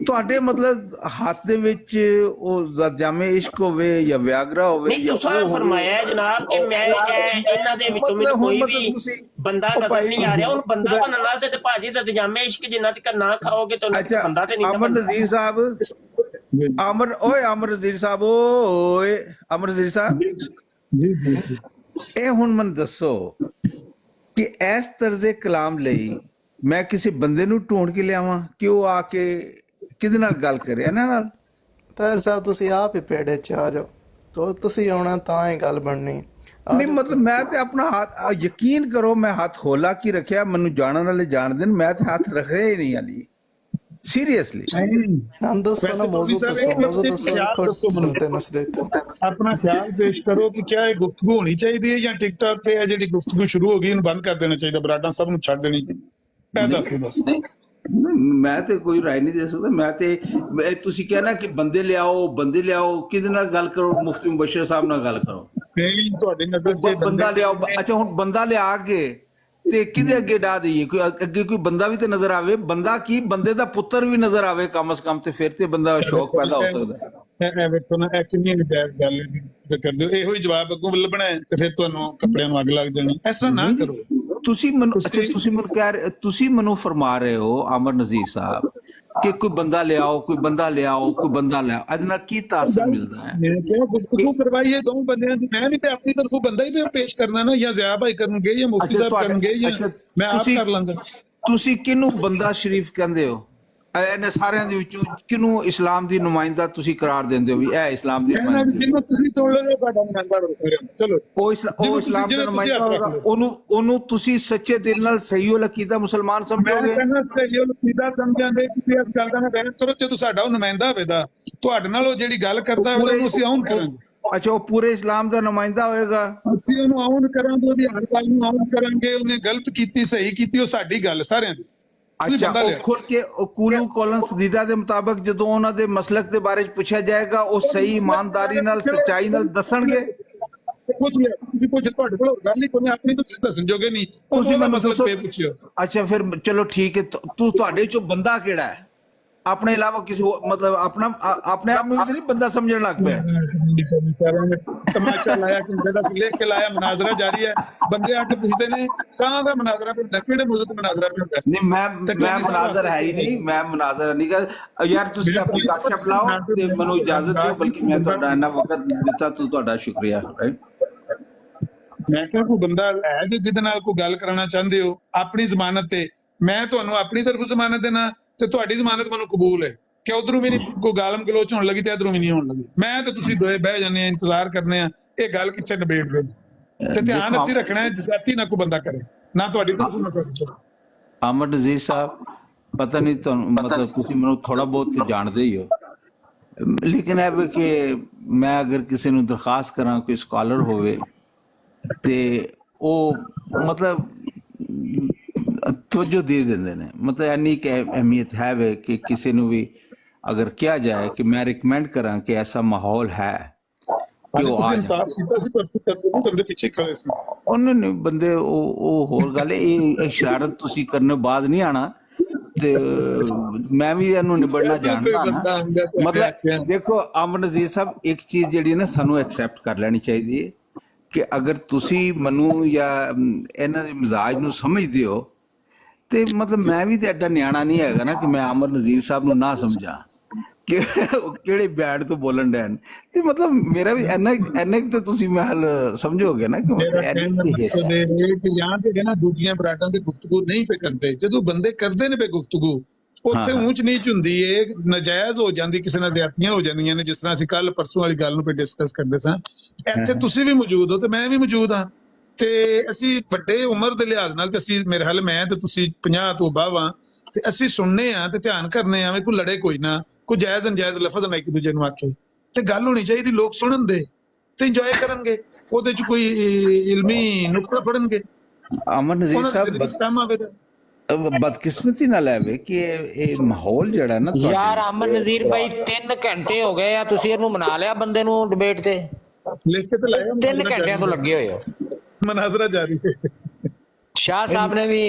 [SPEAKER 1] ਤੁਹਾਡੇ ਮਤਲਬ ਹੱਥ ਦੇ ਵਿੱਚ ਉਹ ਜ਼ਦ ਜਾਮੇ ਇਸ਼ਕ ਹੋਵੇ ਜਾਂ ਵਿਆਗਰਾ ਹੋਵੇ
[SPEAKER 4] ਨਹੀਂ, ਤੁਸੀਂ ਫਰਮਾਇਆ ਹੈ ਜਨਾਬ ਕਿ ਮੈਂ ਇਹਨਾਂ ਦੇ ਵਿੱਚੋਂ ਮੈਨੂੰ ਕੋਈ ਵੀ ਬੰਦਾ ਨਜ਼ਰ ਨਹੀਂ ਆ ਰਿਹਾ। ਹੁਣ ਬੰਦਾ ਬਣਨਾ ਸੇ ਤੇ ਭਾਜੀ ਜ਼ਦ ਜਾਮੇ ਇਸ਼ਕ ਜਿੰਨਾ ਤੱਕ ਨਾ ਖਾਓਗੇ ਤਾਂ ਬੰਦਾ ਤੇ ਨਹੀਂ।
[SPEAKER 1] ਆਮਰ ਨਜ਼ੀਰ ਸਾਹਿਬ, ਆਮਰ ਨਜ਼ੀਰ ਸਾਹਿਬ, ਓਏ ਆਮਰ ਨਜ਼ੀਰ ਸਾਹਿਬ, ਇਹ ਹੁਣ ਮੈਨੂੰ ਦੱਸੋ ਕਿ ਇਸ ਤਰਜ਼ੇ ਕਲਾਮ ਲਈ ਮੈਂ ਕਿਸੇ ਬੰਦੇ ਨੂੰ ਢੂੰਡ ਕੇ ਲਿਆਵਾਂ ਕਿ ਉਹ ਆ ਕੇ ਕਿਹਦੇ ਨਾਲ ਗੱਲ ਕਰੇ ਇਹਨਾਂ ਨਾਲ?
[SPEAKER 7] ਤਾਹਿਰ ਸਾਹਿਬ ਤੁਸੀਂ ਆਪ ਹੀ ਪੇੜੇ 'ਚ ਆ ਜਾਓ, ਤੋ ਤੁਸੀਂ ਆਉਣਾ ਤਾਂ ਹੀ ਗੱਲ ਬਣਨੀ।
[SPEAKER 1] ਨਹੀਂ ਮਤਲਬ ਮੈਂ ਤੇ ਆਪਣਾ ਹੱਥ, ਯਕੀਨ ਕਰੋ ਮੈਂ ਹੱਥ ਹੋਲਾ ਕੀ ਰੱਖਿਆ, ਮੈਨੂੰ ਜਾਣਨ ਵਾਲੇ ਜਾਣਦੇ ਨੇ, ਮੈਂ ਤੇ ਹੱਥ ਰੱਖਿਆ ਹੀ ਨਹੀਂ ਅਲੀ ਸੀਰੀਅਸਲੀ।
[SPEAKER 7] हम दोस्तों ना मौजूद सुनते नसदे
[SPEAKER 9] ਆਪਣਾ ਖਿਆਲ ਪੇਸ਼ ਕਰੋ ਕਿ ਕਿਆ ਇਹ ਗੁਫ਼ਤਗੂ ਹੋਣੀ ਚਾਹੀਦੀ ਹੈ ਜਾਂ ਟਿਕਟੌਕ ਤੇ ਜਿਹੜੀ ਗੁਫ਼ਤਗੂ ਸ਼ੁਰੂ ਹੋ ਗਈ ਇਹਨੂੰ ਬੰਦ ਕਰ ਦੇਣਾ ਚਾਹੀਦਾ, ਬਰਾਡਾਂ ਸਭ ਨੂੰ ਛੱਡ ਦੇਣੀ ਚਾਹੀਦੀ? ਦੱਸ
[SPEAKER 1] ਮੈਂ ਤੇ ਕੋਈ ਰਾਏ ਨਹੀਂ ਦੇ ਸਕਦਾ। ਮੈਂ ਤੇ ਤੁਸੀਂ ਕਹਿਣਾ ਕਿ ਬੰਦੇ ਲਿਆਓ, ਕਿਹਦੇ ਨਾਲ ਗੱਲ ਕਰੋ? ਮੁਫਤੀ ਮੁਬਸ਼ਰ ਸਾਹਿਬ ਨਾਲ ਗੱਲ ਕਰੋ।
[SPEAKER 9] ਨਹੀਂ ਤੁਹਾਡੀ ਨਜ਼ਰ ਤੇ
[SPEAKER 1] ਬੰਦਾ ਲਿਆਓ। ਅੱਛਾ ਹੁਣ ਬੰਦਾ ਲਿਆ ਕੇ ਤੇ ਕਿਹਦੇ ਅੱਗੇ ਡਾ ਦਈਏ? ਕੋਈ ਅੱਗੇ ਕੋਈ ਬੰਦਾ ਵੀ ਤੇ ਨਜ਼ਰ ਆਵੇ। ਬੰਦਾ ਕੀ, ਬੰਦੇ ਦਾ ਪੁੱਤਰ ਵੀ ਨਜ਼ਰ ਆਵੇ ਕਮ ਸੇ ਕਮ, ਤੇ ਫਿਰ ਤੇ ਬੰਦਾ ਸ਼ੌਕ ਪੈਦਾ ਹੋ ਸਕਦਾ।
[SPEAKER 9] ਇਹ ਵੇਖੋ ਨਾ, ਐਕਚੁਅਲੀ ਗੱਲ ਕਰਦੇ ਹੋ, ਇਹੋ ਹੀ ਜਵਾਬ ਅੱਗੋਂ ਲੱਭਣਾ ਹੈ ਤੇ ਫਿਰ ਤੁਹਾਨੂੰ ਕੱਪੜਿਆਂ ਨੂੰ ਅੱਗ ਲੱਗ ਜਾਣੀ। ਇਸ ਤਰ੍ਹਾਂ ਨਾ ਕਰੋ।
[SPEAKER 1] ਤੁਸੀਂ ਮੈਨੂੰ ਫਰਮਾ ਰਹੇ ਹੋ ਆਮਰ ਨਜ਼ੀਰ ਸਾਹਿਬ ਕਿ ਕੋਈ ਬੰਦਾ ਲਿਆਓ, ਇਹਦੇ ਨਾਲ ਕੀ ਤਾਸਰ ਮਿਲਦਾ ਹੈ?
[SPEAKER 9] ਮੈਂ ਕਿਹਾ ਗੁਫ਼ਤਗੂ ਕਰਵਾਈਏ ਦੋ ਬੰਦਿਆਂ ਦੀ। ਮੈਂ ਵੀ ਤੇ ਆਪਣੀ ਤਰਫੋਂ ਬੰਦਾ ਹੀ ਪੇਸ਼ ਕਰਨਾ ਨਾ, ਜਾਂ ਜ਼ਿਆ ਭਾਈ ਕਰਨਗੇ ਜਾਂ ਮੁਫਤੀ ਸਾਹਿਬ ਕਰਨਗੇ ਜਾਂ ਮੈਂ ਆਪ ਕਰ ਲਾਂਗਾ।
[SPEAKER 1] ਤੁਸੀਂ ਕਿਹਨੂੰ ਬੰਦਾ ਸ਼ਰੀਫ ਕਹਿੰਦੇ ਹੋ? ਇਹਨਾਂ ਸਾਰਿਆਂ ਦੇ ਵਿੱਚੋਂ ਕਿਹਨੂੰ ਇਸਲਾਮ ਦੀ ਨੁਮਾਇੰਦਾ ਤੁਸੀਂ ਕਰਾਰ ਦਿੰਦੇ ਹੋ ਵੀ ਇਹ ਇਸਲਾਮ ਦੀ ਨੁਮਾਇੰਦਾ?
[SPEAKER 9] ਤੁਸੀਂ ਸੁਣ ਲਓ ਤੁਹਾਡਾ ਨੁਮਾਇੰਦਾ ਚਲੋ,
[SPEAKER 1] ਉਹ ਇਸਲਾਮ ਦਾ ਨੁਮਾਇੰਦਾ ਹੋਗਾ, ਉਹਨੂੰ ਤੁਸੀਂ ਸੱਚੇ ਦਿਲ ਨਾਲ ਸਹੀ ਉਲ ਅਕੀਦਾ ਮੁਸਲਮਾਨ ਸਮਝੋਗੇ?
[SPEAKER 9] ਸਹੀ ਉਲ ਅਕੀਦਾ ਸਮਝਾਂਦੇ ਤੁਸੀਂ ਇਸ ਗੱਲ ਦਾ ਮੈਂ ਬਹਿਸ ਕਰੋ। ਜਦੋਂ ਸਾਡਾ ਉਹ ਨੁਮਾਇੰਦਾ ਹੋਵੇਗਾ ਤੁਹਾਡੇ ਨਾਲ, ਉਹ ਜਿਹੜੀ ਗੱਲ ਕਰਦਾ ਹੋਵੇਗਾ ਅਸੀਂ ਆਉਣ ਕਰਾਂਗੇ।
[SPEAKER 1] ਅੱਛਾ, ਉਹ ਪੂਰੇ ਇਸਲਾਮ ਦਾ ਨੁਮਾਇੰਦਾ ਹੋਏਗਾ?
[SPEAKER 9] ਅਸੀਂ ਉਹਨੂੰ ਆਉਣ ਕਰਾਂਗੇ, ਉਹਦੀ ਹਰ ਗੱਲ ਨੂੰ ਆਉਣ ਕਰਾਂਗੇ। ਉਹਨੇ ਗਲਤ ਕੀਤੀ, ਸਹੀ ਕੀਤੀ, ਉਹ ਸਾਡੀ ਗੱਲ ਸਾਰਿਆਂ ਦੀ।
[SPEAKER 1] ਅੱਛਾ, ਉਹ ਖੁੱਲ ਕੇ ਕੂਲੂ ਕੋਲਨ ਸਦੀਦਾ ਦੇ ਮੁਤਾਬਕ ਜਦੋਂ ਉਹਨਾਂ ਦੇ ਮਸਲਕ ਦੇ ਬਾਰੇ ਪੁੱਛਿਆ ਜਾਏਗਾ, ਉਹ ਸਹੀ ਇਮਾਨਦਾਰੀ ਨਾਲ, ਸੱਚਾਈ ਨਾਲ ਦੱਸਣਗੇ?
[SPEAKER 9] ਤੁਹਾਡੇ ਕੋਲ ਗੱਲ ਹੀ ਕੋਈ ਆਪਣੀ, ਤੁਸੀਂ ਦੱਸਣ ਜੋਗੇ ਨਹੀਂ,
[SPEAKER 1] ਤੁਸੀਂ ਮੈਨੂੰ
[SPEAKER 9] ਮਸਲਕ ਤੇ ਪੁੱਛਿਓ।
[SPEAKER 1] ਅੱਛਾ ਫਿਰ ਚਲੋ ਠੀਕ ਹੈ, ਤੁਹਾਡੇ ਚੋਂ ਬੰਦਾ ਕਿਹੜਾ ਹੈ ਆਪਣੇ ਇਲਾਵਾ ਕਿਸੇ ਮਤਲਬ ਆਪਣੇ ਆਪ ਨੂੰ ਨਹੀਂ ਬੰਦਾ ਸਮਝਣ ਲੱਗ ਪਿਆ?
[SPEAKER 9] ਤਮਾਸ਼ਾ ਲਾਇਆ ਕਿ ਜਿਹਦਾ ਲਿਖ ਕੇ ਲਾਇਆ, ਮਨਾਜ਼ਰਾ ਜਾਰੀ ਹੈ। ਬੰਦੇ ਆ ਕੇ ਪੁੱਛਦੇ ਨੇ ਕਹਾਂ ਦਾ ਮਨਾਜ਼ਰਾ ਹੁੰਦਾ, ਕਿਹੜੇ ਮੌਜੂ ਤੇ ਮਨਾਜ਼ਰਾ ਹੁੰਦਾ?
[SPEAKER 1] ਨਹੀਂ ਮੈਂ ਮਨਾਜ਼ਰ ਹੈ ਹੀ ਨਹੀਂ, ਮੈਂ ਮਨਾਜ਼ਰ ਨਹੀਂ ਕਰ। ਯਾਰ ਤੁਸੀਂ ਆਪਣੀ ਗੱਪਸ਼ਪ ਲਾਓ ਤੇ ਮੈਨੂੰ ਇਜਾਜ਼ਤ ਦਿਓ, ਬਲਕਿ ਮੈਂ ਤੁਹਾਡਾ ਇੰਨਾ ਵਕਤ ਦਿੱਤਾ, ਤੁਹਾਡਾ ਸ਼ੁਕਰੀਆ।
[SPEAKER 9] ਮੈਂ ਕਿਹਾ ਕੋਈ ਬੰਦਾ ਹੈ ਜਿਹਦੇ ਨਾਲ ਕੋਈ ਗੱਲ ਕਰਾਉਣਾ ਚਾਹੁੰਦੇ ਹੋ ਆਪਣੀ ਜ਼ਮਾਨਤ ਤੇ, ਮੈਂ ਤੁਹਾਨੂੰ ਆਪਣੀ ਤਰਫੋਂ ਜ਼ਮਾਨਤ ਦੇਣਾ ਤੇ ਤੁਹਾਡੀ ਜ਼ਮਾਨਤ ਮੈਨੂੰ ਕਬੂਲ ਹੈ ਕਿ ਉਧਰੋਂ ਵੀ ਨਹੀਂ ਕੋਈ ਗਾਲਮ ਗਲੋਚ ਹੋਣ ਲੱਗੀ ਤੇ ਇਧਰੋਂ ਵੀ ਨਹੀਂ ਹੋਣ ਲੱਗੀ। ਮੈਂ ਤੇ ਤੁਸੀਂ ਦੋਏ ਬਹਿ ਜਾਂਦੇ ਆ, ਇੰਤਜ਼ਾਰ ਕਰਨੇ ਆ ਇਹ ਗੱਲ ਕਿੱਥੇ ਨਿਬੇੜਦੇ ਨੇ। ਤੇ ਧਿਆਨ ਅਸੀਂ ਰੱਖਣਾ ਹੈ ਜਾਤੀ ਨਾ ਕੋਈ ਬੰਦਾ ਕਰੇ, ਨਾ ਤੁਹਾਡੀ ਤਰਫੋਂ ਨਾ ਤੁਹਾਡੀ ਤਰਫੋਂ।
[SPEAKER 1] ਆਮਰ ਨਜ਼ੀਰ ਸਾਹਿਬ, ਪਤਾ ਨਹੀਂ ਤੁਹਾਨੂੰ ਮਤਲਬ ਤੁਸੀਂ ਮੈਨੂੰ ਥੋੜਾ ਬਹੁਤ ਜਾਣਦੇ ਹੀ ਹੋ, ਲੇਕਿਨ ਇਹ ਵੀ ਕਿ ਮੈਂ ਅਗਰ ਕਿਸੇ ਨੂੰ ਦਰਖਾਸਤ ਕਰਾਂ ਕੋਈ ਸਕਾਲਰ ਹੋਵੇ ਤੇ ਉਹ ਮਤਲਬ ਤਵੱਜੋ ਦੇ ਦਿੰਦੇ ਨੇ। ਮਤਲਬ ਇੰਨੀ ਕਿ ਅਹਿਮੀਅਤ ਹੈ ਵੇ ਕਿ ਕਿਸੇ ਨੂੰ ਵੀ ਅਗਰ ਕਿਹਾ ਜਾਏ ਕਿ ਮੈਂ ਰਿਕਮੈਂਡ ਕਰਾਂ ਕਿ ਐਸਾ ਮਾਹੌਲ ਹੈ ਕਿ ਉਹ ਆ ਜਾਣ,
[SPEAKER 9] ਇਨਸਾਫ ਕੀਤਾ ਸੀ, ਪਰ ਕਰਦੇ ਬੰਦੇ ਪਿੱਛੇ ਖੜੇ ਸੀ।
[SPEAKER 1] ਉਹਨਾਂ ਨੇ ਬੰਦੇ ਉਹ ਹੋਰ ਗੱਲ ਹੈ। ਇਹ ਸ਼ਰਾਰਤ ਤੁਸੀਂ ਕਰਨ ਬਾਅਦ ਨਹੀਂ ਆਣਾ, ਤੇ ਮੈਂ ਵੀ ਇਹਨੂੰ ਨਿਬੜਨਾ ਜਾਣਦਾ ਨਾ। ਮਤਲਬ ਦੇਖੋ ਆਮਰ ਨਜ਼ੀਰ ਸਾਹਿਬ, ਇੱਕ ਚੀਜ਼ ਜਿਹੜੀ ਨਾ ਸਾਨੂੰ ਐਕਸੈਪਟ ਕਰ ਲੈਣੀ ਚਾਹੀਦੀ ਹੈ ਕਿ ਅਗਰ ਤੁਸੀਂ ਮੈਨੂੰ ਜਾਂ ਇਹਨਾਂ ਦੇ ਮਿਜ਼ਾਜ ਨੂੰ ਸਮਝਦੇ ਹੋ ਤੇ ਮਤਲਬ ਮੈਂ ਵੀ ਤੇ ਐਡਾ ਨਿਆਣਾ ਨਹੀਂ ਹੈਗਾ ਨਾ ਕਿ ਮੈਂ ਆਮਰ ਨਜ਼ੀਰ ਸਾਹਿਬ ਨੂੰ ਨਾ ਸਮਝਾਂ ਕਿ ਉਹ ਕਿਹੜੇ ਬੈਂਡ ਤੋਂ ਬੋਲਣ ਡੈਨ। ਤੇ ਮਤਲਬ ਮੇਰਾ ਵੀ ਇੰਨਾ ਤੇ ਤੁਸੀਂ ਮਹਿਲ ਸਮਝੋਗੇ ਨਾ ਕਿ
[SPEAKER 9] ਮੇਰਾ
[SPEAKER 1] ਇੰਨੀ
[SPEAKER 9] ਕਹਿਣ ਦਾ
[SPEAKER 1] ਕੁ ਹਿੱਸਾ
[SPEAKER 9] ਮਕਸਦ
[SPEAKER 1] ਹੈ।
[SPEAKER 9] ਇਹ ਹੈ ਕਿ ਜਾਂ ਤੇ ਨਾ ਦੂਜੀਆਂ ਬਰਾਡਾਂ ਦੀ ਗੁਫ਼ਤਗੂ ਨਹੀਂ ਪੇ ਕਰਦੇ, ਜਦੋਂ ਬੰਦੇ ਕਰਦੇ ਨੇ ਪੇ ਗੁਫ਼ਤਗੂ ਉੱਥੇ
[SPEAKER 1] ਹਾਂ।
[SPEAKER 9] ਊਂਚ ਨੀਚ ਹੁੰਦੀ ਏ, ਨਜਾਇਜ਼ ਹੋ ਜਾਂਦੀ, ਕਿਸੇ ਨਾਲ ਜ਼ਿਆਦਤੀਆਂ ਹੋ ਜਾਂਦੀਆਂ ਨੇ। ਜਿਸ ਤਰ੍ਹਾਂ ਅਸੀਂ ਕੱਲ ਪਰਸੋਂ ਵਾਲੀ ਗੱਲ ਨੂੰ ਪੇ ਡਿਸਕਸ ਕਰਦੇ ਸਾਂ, ਇੱਥੇ ਤੁਸੀਂ ਵੀ ਮੌਜੂਦ ਹੋ ਤੇ ਮੈਂ ਵੀ ਮੌਜੂਦ ਹਾਂ, ਤੇ ਅਸੀਂ ਵੱਡੇ ਉਮਰ ਦੇ ਲਿਹਾਜ਼ ਨਾਲ ਤੇ ਅਸੀਂ, ਮੇਰੇ ਹਾਲ ਮੈਂ ਤੇ ਤੁਸੀਂ 50 ਤੋਂ ਬਾਵਾਂ, ਤੇ ਅਸੀਂ ਸੁਣਨੇ ਆ ਤੇ ਧਿਆਨ ਕਰਨੇ ਆ, ਕੋਈ ਲੜੇ ਕੋਈ ਨਾ, ਕੋਈ ਜਾਇਜ਼ ਨਜਾਇਜ਼ ਲਫ਼ਜ਼ ਨਾ ਇੱਕ ਦੂਜੇ ਨੂੰ ਆਖੇ, ਤੇ ਗੱਲ ਹੋਣੀ ਚਾਹੀਦੀ ਲੋਕ ਸੁਣਨ ਦੇ ਤੇ ਇੰਜੋਏ ਕਰਨਗੇ, ਉਹਦੇ ਚ ਕੋਈ ਇਲਮੀ ਨੁਕਤਾ ਫੜਨਗੇ।
[SPEAKER 1] ਅਮਰ ਨਜ਼ੀਰ
[SPEAKER 9] ਉਹਨਾਂ
[SPEAKER 1] ਸਾਹਿਬ
[SPEAKER 9] ਦੇ ਕੰਮ ਆਵੇ ਤਾਂ
[SPEAKER 1] ਬਦਕਿਸਮਤੀ ਨਾਲ ਹੈ ਵੇ ਕਿ ਇਹ ਮਾਹੌਲ ਜਿਹੜਾ ਨਾ
[SPEAKER 3] ਯਾਰ ਅਮਨ ਨਜ਼ੀਰ ਭਾਈ 3 ਘੰਟੇ ਹੋ ਗਏ ਆ, ਤੁਸੀਂ ਇਹਨੂੰ ਮਨਾ ਲਿਆ ਬੰਦੇ ਨੂੰ ਡਿਬੇਟ ਤੇ?
[SPEAKER 9] ਲਿਖ ਕੇ ਤੇ ਲਾਇਆ
[SPEAKER 3] 3 ਘੰਟਿਆਂ ਤੋਂ ਲੱਗੇ ਹੋਏ ਹੋ।
[SPEAKER 9] ਮਨਾਜ਼ਰਾ ਜਾਰੀ ਹੈ।
[SPEAKER 3] ਸ਼ਾਹ ਸਾਹਿਬ ਨੇ ਵੀ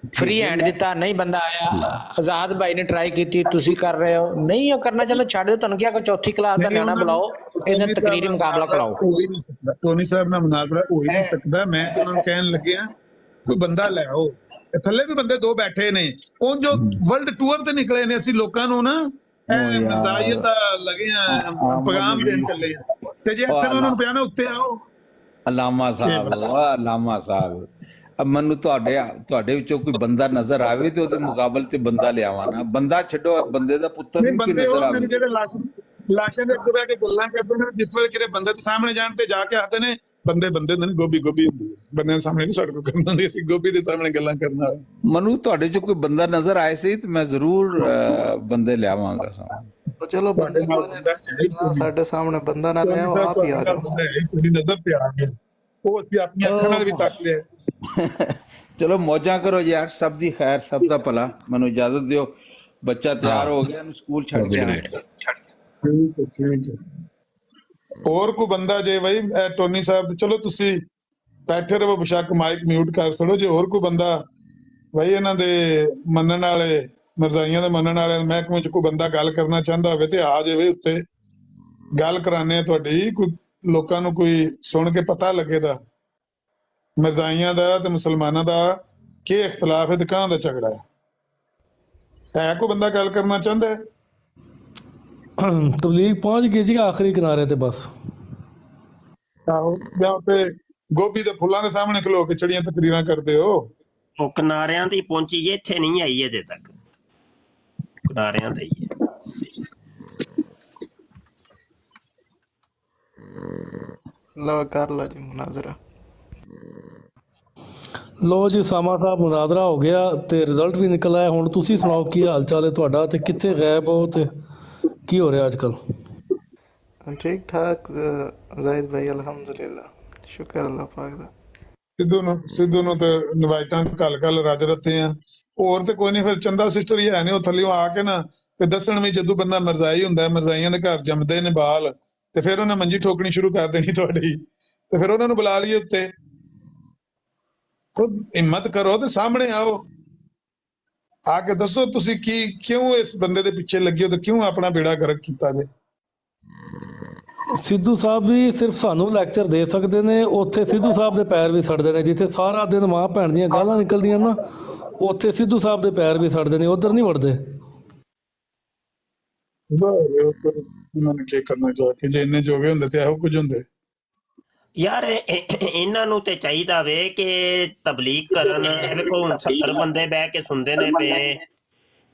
[SPEAKER 3] ਫ੍ਰੀ ਹੈਂਡ ਦਿੱਤਾ, ਨਹੀਂ ਬੰਦਾ ਆਇਆ। ਆਜ਼ਾਦ ਭਾਈ ਨੇ ਟਰਾਈ ਕੀਤੀ, ਤੁਸੀਂ ਕਰ ਰਹੇ ਹੋ, ਨਹੀਂ ਉਹ ਕਰਨਾ, ਚਲੋ ਛੱਡ ਦਿਓ। ਤੁਹਾਨੂੰ ਕਿਹਾ ਕੋਈ ਚੌਥੀ ਕਲਾਸ ਦਾ ਨਿਆਣਾ ਬੁਲਾਓ, ਇਹਨਾਂ ਤਕਰੀਰੀ ਮੁਕਾਬਲਾ ਕਰਾਓ।
[SPEAKER 9] ਹੋ ਹੀ ਨਹੀਂ ਸਕਦਾ, ਟੋਨੀ ਸਾਹਿਬ ਨਾਲ ਮੁਨਾਜ਼ਰਾ ਹੋ ਹੀ ਨਹੀਂ ਸਕਦਾ। ਮੈਂ ਤਾਂ ਉਹਨਾਂ ਨੂੰ ਕਹਿਣ ਲੱਗਿਆ ਕੋਈ ਬੰਦਾ ਲੈ ਆਓ, ਥੱਲੇ ਵੀ ਬੰਦੇ 2 ਬੈਠੇ ਨੇ, ਉਹ ਜੋ ਵਰਲਡ ਟੂਰ ਤੇ ਨਿਕਲੇ ਨੇ, ਅਸੀਂ ਲੋਕਾਂ ਨੂੰ ਨਾ ਮਜ਼ਾਇਦ ਦਾ ਲੱਗੇ ਆ ਪੈਗਾਮ ਦੇਣ ਚੱਲੇ ਆ, ਤੇ ਜੇ ਇੱਥੇ ਉਹਨਾਂ ਨੂੰ ਪਿਆ ਨਾ ਉੱਤੇ ਆਓ।
[SPEAKER 1] ਅਲਾਮਾ ਸਾਹਿਬ, ਅਲਾਮਾ ਸਾਹਿਬ, ਮੈਨੂੰ ਤੁਹਾਡੇ ਵਿੱਚੋਂ ਕੋਈ ਬੰਦਾ ਨਜ਼ਰ ਆਵੇ ਤੇ ਉਹਦੇ ਮੁਕਾਬਲੇ ਤੇ ਬੰਦਾ ਲਿਆਵਾਂ ਨਾ। ਬੰਦਾ ਛੱਡੋ, ਬੰਦੇ ਦਾ ਪੁੱਤਰ ਵੀ ਕੀ ਨਜ਼ਰ ਆਵੇ।
[SPEAKER 9] ਜਿਹੜੇ ਲਾਸ਼ਾਂ ਦੇ ਅੱਗੇ ਬਹਿ ਕੇ ਗੱਲਾਂ ਕਰਦੇ ਨੇ, ਜਿਸ ਵੇਲੇ ਕਿਤੇ ਬੰਦੇ ਦੇ ਸਾਹਮਣੇ ਜਾਣ ਤੇ ਜਾ ਕੇ ਆਖਦੇ ਨੇ ਬੰਦੇ ਹੁੰਦੇ ਨੇ, ਗੋਭੀ ਹੁੰਦੀ ਹੈ। ਬੰਦਿਆਂ ਦੇ ਸਾਹਮਣੇ ਨਹੀਂ ਸਾਡੇ ਕੋਲ ਕਰਨ ਹੁੰਦੀ, ਅਸੀਂ ਗੋਭੀ ਦੇ ਸਾਹਮਣੇ ਗੱਲਾਂ ਕਰਨ ਵਾਲੇ।
[SPEAKER 1] ਮੈਨੂੰ ਤੁਹਾਡੇ ਚ ਕੋਈ ਬੰਦਾ ਨਜ਼ਰ ਆਏ ਸੀ ਤੇ ਮੈਂ ਜ਼ਰੂਰ ਬੰਦੇ ਲਿਆਵਾਂਗਾ ਸਾਹਮਣੇ।
[SPEAKER 7] तो चलो बंदे को साढ़े सामने बंदा ना ले आओ, आप ही आ जाओ।
[SPEAKER 9] ਨਜ਼ਰ ਤੇ ਆ ਗਿਆ, ਉਹ ਅਸੀਂ ਆਪਣੀਆਂ ਅੱਖਾਂ ਨਾਲ ਵੀ ਤੱਕ ਲਿਆ।
[SPEAKER 1] ਚਲੋ ਮੌਜਾਂ ਕਰੋ ਯਾਰ, ਸਭ ਦੀ ਖੈਰ, ਸਭ ਦਾ ਭਲਾ। ਮੈਨੂੰ ਇਜਾਜ਼ਤ ਦਿਓ, ਬੱਚਾ ਤਿਆਰ ਹੋ ਗਿਆ, ਇਹਨੂੰ ਸਕੂਲ ਛੱਡ ਕੇ ਆਣਾ।
[SPEAKER 9] ਠੀਕ ਹੈ। ਹੋਰ ਕੋਈ ਬੰਦਾ ਜੇ ਬਈ ਟੋਨੀ ਸਾਹਿਬ ਤੇ ਚਲੋ ਤੁਸੀਂ ਬੈਠੇ ਰਹੋ, ਬੇਸ਼ੱਕ ਮਾਈਕ ਮਿਊਟ ਕਰ ਛੱਡੋ। ਜੇ ਹੋਰ ਕੋਈ ਬੰਦਾ ਬਈ ਇਹਨਾਂ ਦੇ ਮੰਨਣ ਵਾਲੇ, ਮਰਜ਼ਾਈਆਂ ਦੇ ਮੰਨਣ ਵਾਲੇ ਮਹਿਕਮੇ ਚ ਕੋਈ ਬੰਦਾ ਗੱਲ ਕਰਨਾ ਚਾਹੁੰਦਾ ਹੋਵੇ ਤੇ ਆ ਜਾਵੇ ਉੱਤੇ, ਗੱਲ ਕਰਾਣੇ ਆ ਤੁਹਾਡੀ। ਕੋਈ ਲੋਕਾਂ ਨੂੰ ਕੋਈ ਸੁਣ ਕੇ ਪਤਾ ਲੱਗੇਦਾ ਮਰਜ਼ਾਈਆਂ ਦਾ ਤੇ ਮੁਸਲਮਾਨਾਂ ਦਾ ਕੀ ਇਖਤਲਾਫ ਹੈ ਤੇ ਕਾਂ ਦਾ ਝਗੜਾ ਹੈ ਕੋਈ ਬੰਦਾ ਗੱਲ ਕਰਨਾ ਚਾਹੁੰਦਾ ਹੈ?
[SPEAKER 8] ਤਬਲੀਗ ਪਹੁੰਚ ਗਈ ਜੀ ਆਖਰੀ ਕਿਨਾਰੇ ਤੇ ਬਸ।
[SPEAKER 9] ਆਹੋ, ਜਾਂ ਤੇ ਗੋਭੀ ਦੇ ਫੁੱਲਾਂ ਦੇ ਸਾਹਮਣੇ ਖਲੋ ਕੇ ਚੜੀਆਂ ਤਕਰੀਰਾਂ ਕਰਦੇ ਹੋ।
[SPEAKER 4] ਉਹ ਕਿਨਾਰਿਆਂ ਤੇ ਪਹੁੰਚੀ ਜੇ, ਇੱਥੇ ਨਹੀਂ ਆਈ ਅਜੇ ਤੱਕ, ਕਿਨਾਰਿਆਂ ਤੇ ਹੀ ਹੈ।
[SPEAKER 7] लो कर लो जी मुनाजरा।
[SPEAKER 8] ਲੋ ਜੀ ਉਸਾਮਾ ਸਾਹਿਬ, ਮੁਨਾਜ਼ਰਾ ਹੋ ਗਿਆ ਤੇ ਰਿਜ਼ਲਟ ਵੀ ਨਿਕਲ ਆਇਆ। ਹੁਣ ਤੁਸੀਂ ਸੁਣਾਓ ਕੀ ਹਾਲ ਚਾਲ ਹੈ ਤੁਹਾਡਾ, ਤੇ ਕਿੱਥੇ ਗਾਇਬ ਹੋ ਤੇ ਕੀ ਹੋ ਰਿਹਾ ਅੱਜ ਕੱਲ?
[SPEAKER 7] ठीक ठाक जाहिद भाई, अल्हम्दुलिल्लाह, शुक्र अल्लाह पाक दा।
[SPEAKER 9] ਸਿੱਧੂ ਨੂੰ ਤੇ ਨਵਾਇਟਾਂ ਕੱਲ ਰੱਜ ਰੱਤੇ ਆ, ਹੋਰ ਤੇ ਕੋਈ ਨਹੀਂ। ਫਿਰ ਚੰਦਾ ਸਿਸਟਰ ਹੀ ਹੈ ਨੇ, ਉਹ ਥੱਲਿਓਂ ਆ ਕੇ ਨਾ ਤੇ ਦੱਸਣ ਵੀ ਜਦੋਂ ਬੰਦਾ ਮਰਜ਼ਾਈ ਹੁੰਦਾ, ਮਰਜ਼ਾਈਆਂ ਦੇ ਘਰ ਜੰਮਦੇ ਨੇ ਬਾਲ, ਤੇ ਫਿਰ ਉਹਨੇ ਮੰਜੀ ਠੋਕਣੀ ਸ਼ੁਰੂ ਕਰ ਦੇਣੀ ਤੁਹਾਡੀ, ਤੇ ਫਿਰ ਉਹਨਾਂ ਨੂੰ ਬੁਲਾ ਲਈਏ ਉੱਤੇ। ਖੁਦ ਹਿੰਮਤ ਕਰੋ ਤੇ ਸਾਹਮਣੇ ਆਓ, ਆ ਕੇ ਦੱਸੋ ਤੁਸੀਂ ਕਿਉਂ ਇਸ ਬੰਦੇ ਦੇ ਪਿੱਛੇ ਲੱਗੇ ਹੋ ਤੇ ਕਿਉਂ ਆਪਣਾ ਬੇੜਾ ਗਰਕ ਕੀਤਾ ਜੇ।
[SPEAKER 8] ਸਿੱਧੂ ਸਾਹਿਬ ਵੀ ਸਿਰਫ ਸਾਨੂੰ ਲੈਕਚਰ ਦੇ ਸਕਦੇ ਨੇ, ਉੱਥੇ ਸਿੱਧੂ ਸਾਹਿਬ ਦੇ ਪੈਰ ਵੀ ਸੜਦੇ ਨੇ। ਜਿੱਥੇ ਸਾਰਾ ਦਿਨ ਮਾਂ ਭੈਣ ਦੀਆਂ ਗਾਲਾਂ ਨਿਕਲਦੀਆਂ ਨਾ, ਉੱਥੇ ਸਿੱਧੂ ਸਾਹਿਬ ਦੇ ਪੈਰ ਵੀ ਸੜਦੇ ਨੇ, ਉਧਰ ਨਹੀਂ ਵੜਦੇ।
[SPEAKER 9] ਉਹਨਾਂ ਨੇ ਕੀ ਕਰਨਾ ਚਾਹ ਕੇ, ਜੇ ਇੰਨੇ ਜੋਗੇ ਹੁੰਦੇ ਤੇ ਇਹੋ ਕੁਝ ਹੁੰਦੇ।
[SPEAKER 4] ਯਾਰ ਇਹਨਾਂ ਨੂੰ ਤੇ ਚਾਹੀਦਾ ਵੇ ਕਿ ਤਬਲੀਗ ਕਰਨ। ਵੇਖੋ 70 ਬੰਦੇ ਬਹਿ ਕੇ ਸੁਣਦੇ ਨੇ ਪਏ,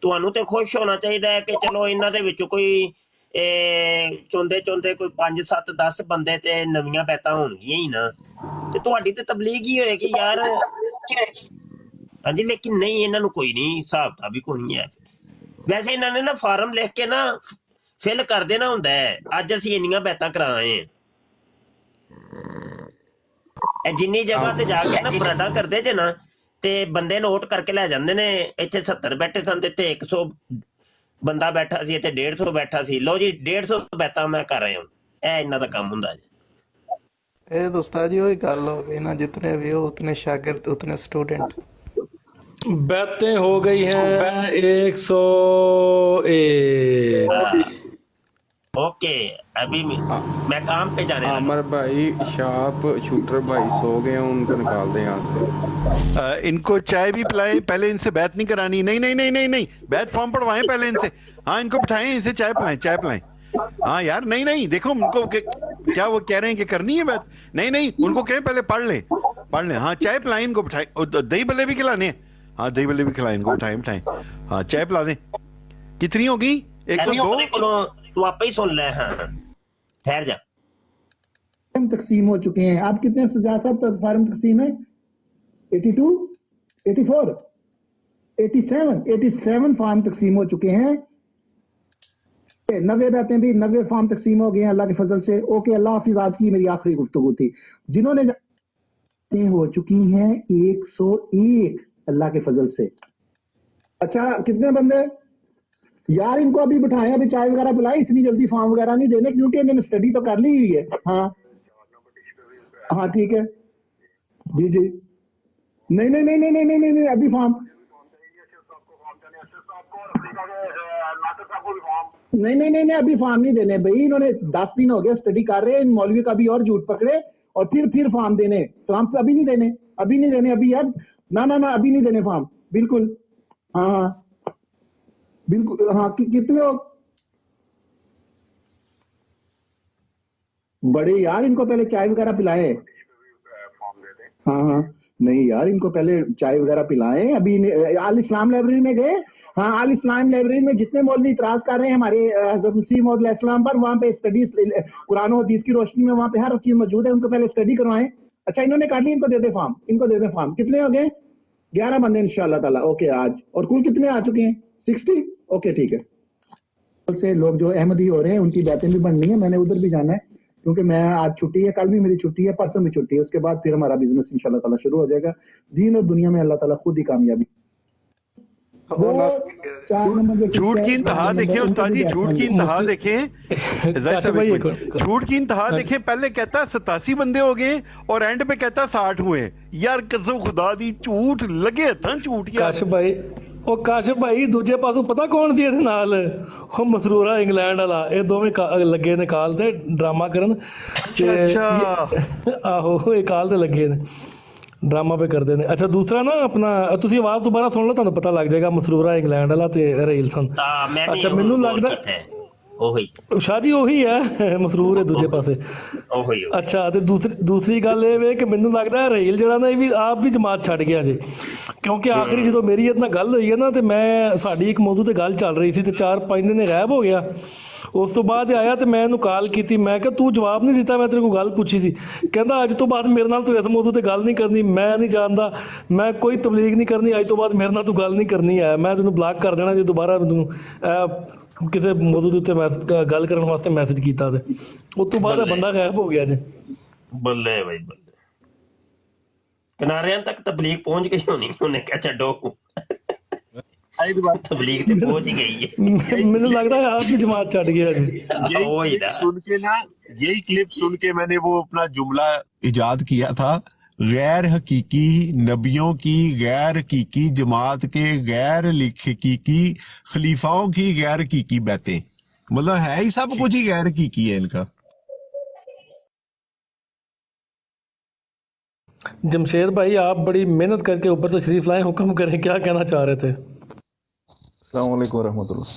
[SPEAKER 4] ਤੁਹਾਨੂੰ ਤੇ ਖੁਸ਼ ਹੋਣਾ ਚਾਹੀਦਾ ਹੈ ਕਿ ਚਲੋ ਇਹਨਾਂ ਦੇ ਵਿੱਚੋਂ ਕੋਈ ਚੁੰਦੇ ਕੋਈ 5 7 10 ਬੰਦੇ ਤੇ ਨਵੀਆਂ ਬੈਤਾਂ ਹੋਣਗੀਆਂ ਹੀ ਨਾ, ਤੇ ਤੁਹਾਡੀ ਤੇ ਤਬਲੀਗ ਹੀ ਹੋਏਗੀ ਯਾਰ। ਹਾਂਜੀ, ਲੇਕਿਨ ਨਹੀਂ, ਇਹਨਾਂ ਨੂੰ ਕੋਈ ਨਹੀਂ, ਹਿਸਾਬ ਦਾ ਵੀ ਕੋਈ ਨਹੀਂ ਹੈ। ਵੈਸੇ ਇਹਨਾਂ ਨੇ ਨਾ ਫਾਰਮ ਲਿਖ ਕੇ ਨਾ ਫਿਲ ਕਰ ਦੇਣਾ ਹੁੰਦਾ ਹੈ, ਅੱਜ ਅਸੀਂ ਇੰਨੀਆਂ ਬੈਤਾਂ ਕਰਾਏ। ਇਹ ਜਿੰਨੀ ਜਗ੍ਹਾ ਤੇ ਜਾ ਕੇ ਨਾ ਬਰਾਡਾ ਕਰਦੇ ਜੇ ਨਾ, ਤੇ ਬੰਦੇ ਨੋਟ ਕਰਕੇ ਲੈ ਜਾਂਦੇ ਨੇ, ਇੱਥੇ 70 ਬੈਠੇ ਸਨ ਤੇ ਇੱਥੇ 100 ਬੰਦਾ ਬੈਠਾ ਸੀ, ਇੱਥੇ 150 ਬੈਠਾ ਸੀ, ਲਓ ਜੀ 150 ਬੈਠਾ ਮੈਂ ਕਰ ਰਿਹਾ ਹਾਂ। ਇਹ ਇਹਨਾਂ ਦਾ ਕੰਮ ਹੁੰਦਾ ਜੀ।
[SPEAKER 7] ये तो उस्ताद जी वही गल हो गई ना, जितने भी हो उतने शागिर्द उतने स्टूडेंट।
[SPEAKER 8] बैतें हो गई हैं 101।
[SPEAKER 4] ओके अभी मैं काम पे जाने लगा।
[SPEAKER 10] आमर भाई शार्प शूटर भाई सो गए हैं, उनको निकाल दें यहाँ से।
[SPEAKER 11] इनको चाय भी पिलाएं, पहले इनसे बैत नहीं करानी। नहीं नहीं नहीं नहीं नहीं, बैत फॉर्म पढ़वाएं पहले इनसे। हाँ इनको बिठाएं, इनसे चाय पिलाएं, चाय पिलाएं। हाँ यार नहीं नहीं, देखो उनको क्या वो कह रहे हैं कि करनी है बात। नहीं नहीं, उनको कहें पहले पढ़ ले। हाँ चाय पिलाएं इनको, बिठाएं। दही भल्ले भी खिलाने हैं। हाँ दही भल्ले भी खिलाएं इनको, बिठाएं। हाँ चाय पिला दें। कितनी होगी? 102।
[SPEAKER 4] तू आप ही सुन ले। हाँ ठहर जा।
[SPEAKER 12] तकसीम हो चुके हैं। आप कितने सजाद साहब फार्म तकसीम है? 82, 84, 87 फार्म तकसीम हो चुके हैं। 90 बैतें भी 90 फार्म तकसीम हो गए हैं अल्लाह के फजल से। ओके अल्लाह हाफिज। आज की मेरी आखिरी गुफ्तगू थी। जिन्होंने हो चुकी हैं 101 अल्लाह के फजल से। अच्छा कितने बंदे यार, इनको अभी बिठाएं, अभी चाय वगैरह पिलाएं, इतनी जल्दी फॉर्म वगैरह नहीं देने, क्योंकि इन्होंने स्टडी तो कर ली हुई है। हाँ हाँ ठीक है जी जी। नहीं नहीं नहीं नहीं नहीं नहीं नहीं, अभी फॉर्म नहीं नहीं नहीं नहीं, अभी फॉर्म नहीं देने भाई। इन्होंने 10 दिन हो गए स्टडी कर रहे हैं, इन मौलवी का भी और झूठ पकड़े और फिर फॉर्म देने। फॉर्म अभी नहीं देने, अभी नहीं देने, अभी यार ना ना ना, अभी नहीं देने फॉर्म बिल्कुल। हाँ हाँ बिल्कुल। हाँ कितने हो बड़े यार, इनको पहले चाय वगैरह पिलाएं। हाँ हाँ नहीं यार, इनको पहले चाय वगैरह पिलाएं। अभी आल इस्लाम लाइब्रेरी में गए? हाँ आल इस्लाम लाइब्रेरी में जितने मौलवी इतराज कर रहे हैं हमारे हज़रत मसीह मौद अलैहिस्सलाम पर, वहाँ पे स्टडी कुरान और हदीस की रोशनी में वहाँ पे हर चीज मौजूद है, उनको पहले स्टडी करवाएं। अच्छा इन्होंने कर ली, इनको दे दे फॉर्म, इनको दे दे फॉर्म। कितने हो गए? 11 बंदे इंशाअल्लाह ताला। ओके आज। और कुल कितने आ चुके हैं? 60। ओके ठीक है। से लोग जो अहमदी हो रहे हैं उनकी बातें भी बननी है, मैंने उधर भी जाना है क्योंकि मैं आज छुट्टी है, कल भी मेरी छुट्टी है, परसों भी छुट्टी है। उसके बाद फिर हमारा बिजनेस इंशाल्लाह ताला शुरू हो जाएगा। दीन और दुनिया में अल्लाह ताला खुद ही कामयाबी।
[SPEAKER 11] झूठ की इंतहा देखें उस्ताद जी, झूठ की इंतहा देखें। झूठ की इंतहा देखें। पहले कहता 87 बंदे हो गए और एंड पे कहता 60 हुए। यार कसम खुदा दी, झूठ लगे था झूठ यार।
[SPEAKER 8] काशिफ भाई, ਉਹ ਕਾਸ਼ਿਫ ਭਾਈ ਦੂਜੇ ਪਾਸੋਂ ਪਤਾ ਕੌਣ ਸੀ ਇਹਦੇ ਨਾਲ? ਉਹ ਮਸਰੂਰਾ ਇੰਗਲੈਂਡ ਵਾਲਾ। ਇਹ ਦੋਵੇਂ ਲੱਗੇ ਨੇ ਕਾਲ ਤੇ ਡਰਾਮਾ ਕਰਨ। ਆਹੋ ਇਹ ਕਾਲ ਤੇ ਲੱਗੇ ਨੇ, ਡਰਾਮਾ ਪੇ ਕਰਦੇ ਨੇ। ਅੱਛਾ ਦੂਸਰਾ ਨਾ ਆਪਣਾ, ਤੁਸੀਂ ਆਵਾਜ਼ ਦੁਬਾਰਾ ਸੁਣ ਲਓ, ਤੁਹਾਨੂੰ ਪਤਾ ਲੱਗ ਜਾਏਗਾ। ਮਸਰੂਰਾ ਇੰਗਲੈਂਡ ਵਾਲਾ ਤੇ ਰਹੀਲ ਸਨ। ਅੱਛਾ ਮੈਨੂੰ ਲੱਗਦਾ ਉਹੀ ਸ਼ਾਹ ਜੀ ਉਹੀ ਹੈ, ਮਸਰੂਰ ਹੈ ਦੂਜੇ ਪਾਸੇ। ਅੱਛਾ ਤੇ ਦੂਸਰੀ ਗੱਲ ਇਹ ਵੇ ਕਿ ਮੈਨੂੰ ਲੱਗਦਾ ਰਹੀਲ ਜਿਹੜਾ ਨਾ ਇਹ ਵੀ ਆਪ ਵੀ ਜਮਾਤ ਛੱਡ ਗਿਆ ਜੇ, ਕਿਉਂਕਿ ਆਖਰੀ ਜਦੋਂ ਮੇਰੀ ਇਹਦੇ ਨਾਲ ਗੱਲ ਹੋਈ ਹੈ ਨਾ, ਤੇ ਮੈਂ ਸਾਡੀ ਇੱਕ ਮੌਜੂ ਤੇ ਗੱਲ ਚੱਲ ਰਹੀ ਸੀ ਤੇ 4-5 ਦਿਨ ਗਾਇਬ ਹੋ ਗਿਆ। ਉਸ ਤੋਂ ਬਾਅਦ ਆਇਆ ਤੇ ਮੈਂ ਇਹਨੂੰ ਕਾਲ ਕੀਤੀ, ਮੈਂ ਕਿਹਾ ਤੂੰ ਜਵਾਬ ਨਹੀਂ ਦਿੱਤਾ, ਮੈਂ ਤੇਰੇ ਕੋਲ ਗੱਲ ਪੁੱਛੀ ਸੀ। ਕਹਿੰਦਾ ਅੱਜ ਤੋਂ ਬਾਅਦ ਮੇਰੇ ਨਾਲ ਤੂੰ ਇਸ ਮੌਜੂ ਤੇ ਗੱਲ ਨਹੀਂ ਕਰਨੀ, ਮੈਂ ਨਹੀਂ ਜਾਣਦਾ, ਮੈਂ ਕੋਈ ਤਬਲੀਗ ਨਹੀਂ ਕਰਨੀ, ਅੱਜ ਤੋਂ ਬਾਅਦ ਮੇਰੇ ਨਾਲ ਤੂੰ ਗੱਲ ਨਹੀਂ ਕਰਨੀ ਹੈ, ਮੈਂ ਤੈਨੂੰ ਬਲਾਕ ਕਰ ਦੇਣਾ ਜੇ ਦੁਬਾਰਾ ਤੂੰ ਕਿਸੇ ਮੌਜੂ ਦੇ ਉੱਤੇ ਗੱਲ ਕਰਨ ਵਾਸਤੇ ਮੈਸੇਜ ਕੀਤਾ। ਤੇ ਉਸ ਤੋਂ ਬਾਅਦ ਬੰਦਾ ਗਾਇਬ ਹੋ ਗਿਆ ਜੇ।
[SPEAKER 4] ਬੱਲੇ ਬਾਈ ਬੱਲੇ, ਕਿਨਾਰਿਆਂ ਤੱਕ ਤਬਲੀਗ ਪਹੁੰਚ ਗਈ ਹੋਣੀ, ਉਹਨੇ ਕਿਹਾ ਛੱਡੋ तबलीग तो पहुंच ही गई है।
[SPEAKER 8] मैंने लग रहा है आपकी जमात छट गया जी।
[SPEAKER 6] सुन के ना, यही क्लिप सुन के मैंने वो अपना जुमला इजाद किया था, गैर हकीकी नबियों की, गैर हकीकी जमात के, गैर हकीकी खलीफाओं की गैर हकीकी बातें। मतलब है ही सब कुछ ही गैर हकीकी है इनका।
[SPEAKER 8] जमशेद भाई आप बड़ी मेहनत करके ऊपर तशरीफ लाए, हुक्म करें, क्या कहना चाह रहे थे?
[SPEAKER 10] अस्सलाम वालेकुम रहमतुल्लाह।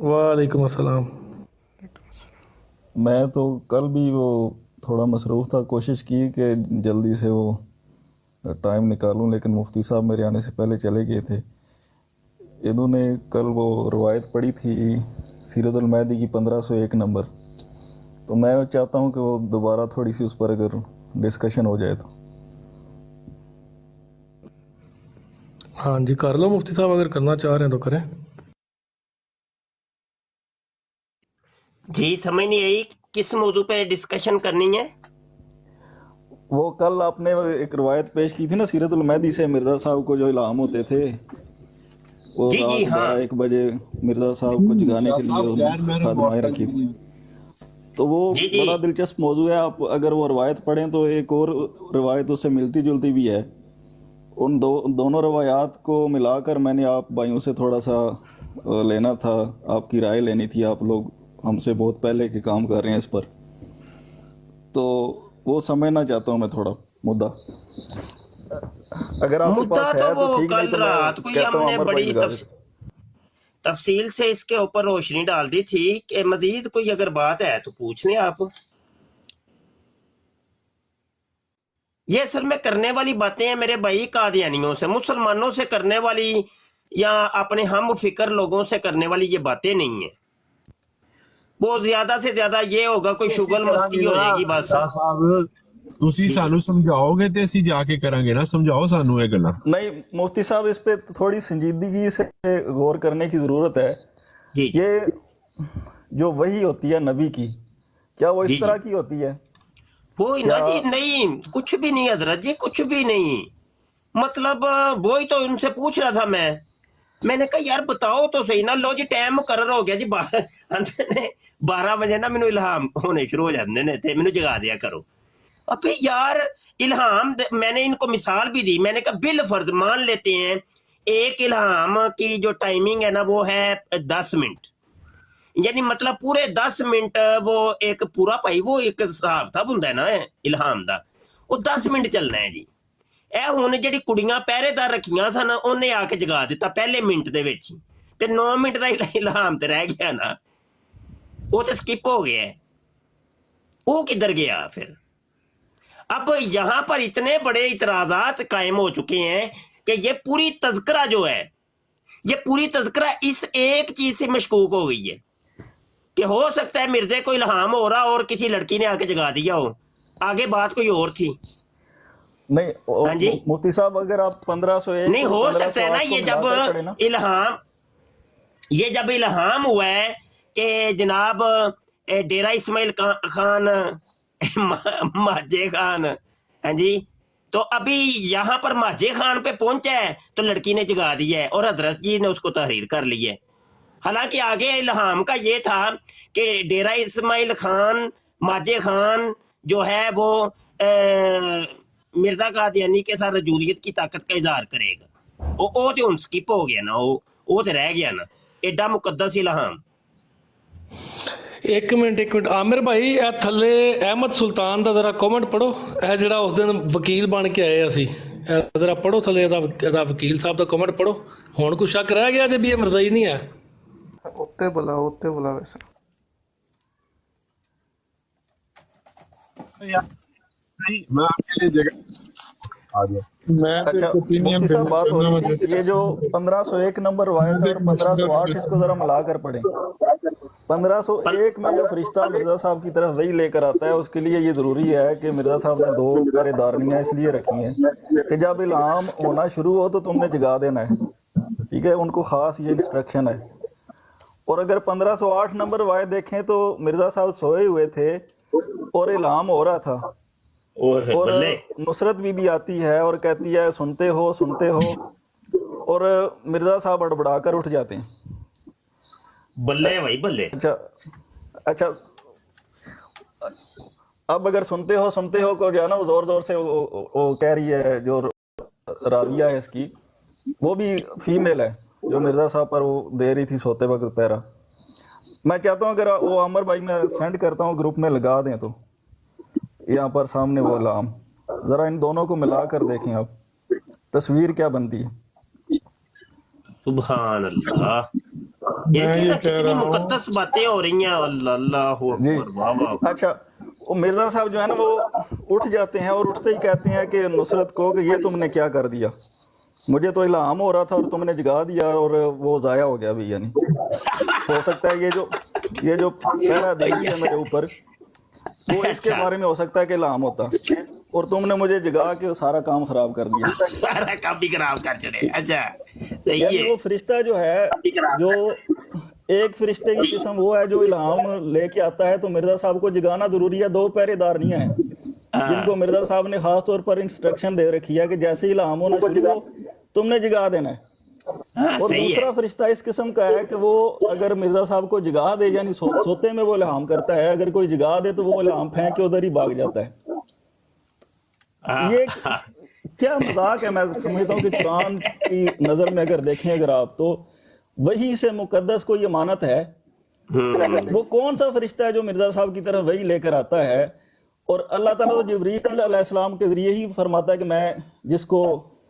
[SPEAKER 8] वालेकुम अस्सलाम।
[SPEAKER 10] मैं तो कल भी वो थोड़ा मसरूफ़ था, कोशिश की कि जल्दी से वो टाइम निकालूं, लेकिन मुफ्ती साहब मेरे आने से पहले चले गए थे। इन्होंने कल वो रवायत पढ़ी थी सीरत अल महदी की 1501 नंबर, तो मैं चाहता हूं कि वो दोबारा थोड़ी सी उस पर अगर डिस्कशन हो जाए तो।
[SPEAKER 8] हाँ जी कर लो मुफ्ती साहब, अगर करना चाह रहे हैं तो करें।
[SPEAKER 4] जी समझ नहीं आई किस मौजू पे डिस्कशन करनी है।
[SPEAKER 10] वो कल आपने एक रिवायत पेश की थी ना सीरतुल मेहदी से, मिर्जा साहब को जो इल्हाम होते थे, वो
[SPEAKER 4] जी जी
[SPEAKER 10] रात
[SPEAKER 4] हाँ
[SPEAKER 10] 12-1 बजे मिर्जा साहब को जगाने के
[SPEAKER 6] साहब
[SPEAKER 10] लिए
[SPEAKER 6] गैर
[SPEAKER 10] उन्होंने
[SPEAKER 6] महरम
[SPEAKER 10] खादमाएं
[SPEAKER 6] मौका
[SPEAKER 10] रखी
[SPEAKER 6] दी।
[SPEAKER 10] थी। तो वो
[SPEAKER 4] जी जी
[SPEAKER 10] बड़ा दिलचस्प मौजू है। आप अगर वो रिवायत पढ़ें तो एक और रिवायत उससे मिलती जुलती भी है। उन दोनों रवायात को मिलाकर मैंने आप भाइयों से थोड़ा सा लेना था, आपकी राय लेनी थी। आप लोग हमसे बहुत पहले के काम कर रहे हैं इस पर, तो वो समझना चाहता हूँ मैं थोड़ा मुद्दा। अगर आपके
[SPEAKER 4] मुद्दा
[SPEAKER 10] पास
[SPEAKER 4] तो
[SPEAKER 10] है
[SPEAKER 4] वो
[SPEAKER 10] तो ठीक, नहीं
[SPEAKER 4] कल
[SPEAKER 10] तो
[SPEAKER 4] रात
[SPEAKER 10] मैं
[SPEAKER 4] को ही
[SPEAKER 10] कहता हूँ
[SPEAKER 4] हमने
[SPEAKER 10] अमर भाई
[SPEAKER 4] बड़ी
[SPEAKER 10] लगा देते।
[SPEAKER 4] तफसील से इसके ऊपर रोशनी डाल दी थी कि मजीद कोई अगर बात है तो पूछ लें आप। ये असल में करने वाली बातें हैं मेरे भाई, कादियानियों से, मुसलमानों से करने वाली या अपने हम फिक्र लोगों से करने वाली ये बातें नहीं है। वो ज्यादा से ज्यादा ये होगा कोई शुगल मस्ती हो जाएगी बस।
[SPEAKER 6] ਸਾਹਿਬ ਤੁਸੀਂ ਸਾਨੂੰ ਸਮਝਾਓਗੇ ਤੇ ਅਸੀਂ ਜਾ ਕੇ ਕਰਾਂਗੇ ਨਾ, ਸਮਝਾਓ ਸਾਨੂੰ ਇਹ ਗੱਲਾਂ।
[SPEAKER 10] नहीं मुफ्ती साहब, इस पे थोड़ी संजीदगी से गौर करने की ज़रूरत है।
[SPEAKER 4] जी
[SPEAKER 10] ये जो वही होती है नबी की, क्या वो
[SPEAKER 4] जी
[SPEAKER 10] इस
[SPEAKER 4] जी
[SPEAKER 10] तरह की होती है?
[SPEAKER 4] वो ना
[SPEAKER 10] क्या
[SPEAKER 4] जी, नहीं कुछ भी नहीं हजरत जी, कुछ भी नहीं। मतलब वो ही तो उनसे पूछ रहा था मैंने कहा यार बताओ तो सही ना। लो जी टाइम मुकर्रर हो गया जी, 12 बजे ना मैनू इल्हाम होने शुरू हो जाते ने थे, मैनू जगा दिया करो। अबे यार इल्हाम मैंने इनको मिसाल भी दी, मैंने कहा बिल फर्ज मान लेते हैं एक इल्हाम की जो टाइमिंग है ना वो है 10 मिनट, यानी मतलब पूरे 10 मिनट वो एक पूरा भाई वो एक हिसाब था हुंदा है ना इल्हाम दा, वो 10 मिनट चलना है जी। ਇਹ ਹੁਣ ਜਿਹੜੀ ਕੁੜੀਆਂ ਪਹਿਰੇਦਾਰ ਰੱਖੀਆਂ ਸਨ ਉਹਨੇ ਆ ਕੇ ਜਗਾ ਦਿੱਤਾ ਪਹਿਲੇ ਮਿੰਟ ਦੇ ਵਿੱਚ ਹੀ, ਤੇ 9 ਮਿੰਟ ਦਾ ਇਲਹਾਮ ਤੇ ਰਹਿ ਗਿਆ ਨਾ, वो तो स्किप हो गया है। वो किधर गया फिर? अब यहां पर इतने बड़े इतराजात कायम हो चुके हैं कि ये पूरी तज़किरा जो है, ये पूरी तज़किरा इस एक चीज से मशकूक हो गई है कि हो सकता है मिर्जे को इल्हाम हो रहा और किसी लड़की ने आके जगा दिया हो, आगे बात कोई और थी।
[SPEAKER 10] नहीं
[SPEAKER 4] हाँ जी
[SPEAKER 10] मुफ्ती साहब, अगर आप 1501
[SPEAKER 4] नहीं हो सकता है ना, ये जब इल्हाम ये जब इल्हाम हुआ है कि जनाब डेरा इस्माइल खान माजे खान, हाँ जी, तो अभी यहाँ पर माजे खान पे पहुंचा है तो लड़की ने जगा दिया है और हजरत जी ने उसको तहरीर कर ली है। हालांकि आगे इल्हाम का ये था कि डेरा इस्माइल खान माजे खान जो है वो मिर्जा कादियानी के साथ रजूलियत की ताकत का इजहार करेगा। वो तो हुन स्किप हो गया ना, वो तो रह गया ना, एडा मुकद्दस इल्हाम।
[SPEAKER 8] एक मिनट आमिर भाई, ਇਹ ਥੱਲੇ ਅਹਿਮਦ ਸੁਲਤਾਨ ਦਾ ਜ਼ਰਾ ਕਮੈਂਟ ਪੜੋ। ਇਹ ਜਿਹੜਾ ਉਸ ਦਿਨ ਵਕੀਲ ਬਣ ਕੇ ਆਏ ਅਸੀਂ, ਇਹ ਜ਼ਰਾ ਪੜੋ ਥੱਲੇ ਇਹਦਾ ਵਕੀਲ ਸਾਹਿਬ ਦਾ ਕਮੈਂਟ ਪੜੋ। ਹੁਣ ਕੁਛ ਸ਼ੱਕ ਰਹਿ ਗਿਆ ਜੇ ਵੀ ਇਹ ਮਰਜ਼ਈ ਨਹੀਂ ਹੈ?
[SPEAKER 7] उत्ते बोला वैसे
[SPEAKER 6] मैं आपके लिए जगह आ गया।
[SPEAKER 9] मैं तो
[SPEAKER 10] अच्छा
[SPEAKER 9] एक ओपिनियन
[SPEAKER 10] मुफ्ती साहब,
[SPEAKER 9] देना
[SPEAKER 10] बात हो
[SPEAKER 9] चाहूंगा
[SPEAKER 10] रही थी ये जो 1501 नंबर रवायत है और 1508 इसको जरा मिलाकर पढ़ें। 1501 में जो फरिश्ता मिर्जा साहब की तरफ वही लेकर आता है, उसके लिए ये जरूरी है कि मिर्जा साहब ने 2 पहरेदारनियां इसलिए रखी हैं कि जब इल्हाम होना शुरू हो तो तुमने जगा देना है, ठीक है, उनको खास ये इंस्ट्रक्शन है। और अगर 1508 नंबर रवायत देखें तो मिर्जा साहब सोए हुए थे और इल्हाम हो रहा था, और नुसरत बीबी आती है और कहती है सुनते हो, और मिर्जा साहब अड़बड़ाकर उठ जाते हैं।
[SPEAKER 4] बल्ले भाई बल्ले।
[SPEAKER 10] अच्छा अब अगर सुनते हो को जो है ना वो जोर जोर से वो कह रही है, जो राविया है इसकी वो भी फीमेल है जो मिर्जा साहब पर वो दे रही थी सोते वक्त पहरा। मैं चाहता हूँ अगर वो अमर भाई मैं सेंड करता हूँ ग्रुप में लगा दें तो यहाँ पर सामने वो इल्हाम, जरा इन दोनों को मिला कर देखें आप, तस्वीर क्या बनती है।
[SPEAKER 4] सुभान अल्लाह, ये कितनी मुकद्दस बातें हो रही हैं। अल्लाह अकबर, वाह वाह।
[SPEAKER 10] अच्छा वो मिर्जा साहब जो है ना वो उठ जाते हैं और उठते ही कहते हैं कि नुसरत को कि ये तुमने क्या कर दिया, मुझे तो इल्हाम हो रहा था और तुमने जगा दिया और वो जाया हो गया भी। यानी हो सकता है ये जो पहला दलील है मेरे ऊपर वो इसके बारे में हो सकता है कि इल्हाम होता और तुमने मुझे जगा के सारा काम खराब कर दिया,
[SPEAKER 4] सारा काम भी खराब कर चले। अच्छा सही है।
[SPEAKER 10] वो फरिश्ता जो है, जो एक फरिश्ते की किस्म वो है जो इल्हाम लेके आता है, तो मिर्जा साहब को जगाना जरूरी है, 2 पहरेदार नहीं है, जिनको मिर्जा साहब ने खास तौर पर इंस्ट्रक्शन दे रखी है कि जैसे ही इल्हाम होना शुरू हो तुमने जगा देना है। और
[SPEAKER 4] सही है।
[SPEAKER 10] दूसरा फरिश्ता इस किस्म का है कि वो अगर मिर्जा साहब को जगा दे यानी सोते में वो इल्हाम करता है, अगर कोई जगा दे तो वो इल्हाम फेंक के उधर ही भाग जाता है। ये क्या मजाक है। मैं समझता हूँ कि कुरान की नजर में अगर देखें अगर आप, तो वही से मुकद्दस कोई अमानत है। वो कौन सा फरिश्ता है जो मिर्जा साहब की तरफ वही लेकर आता है? और अल्लाह ताला तो जिब्रील अलैहिस्सलाम के जरिए ही फरमाता है कि मैं जिसको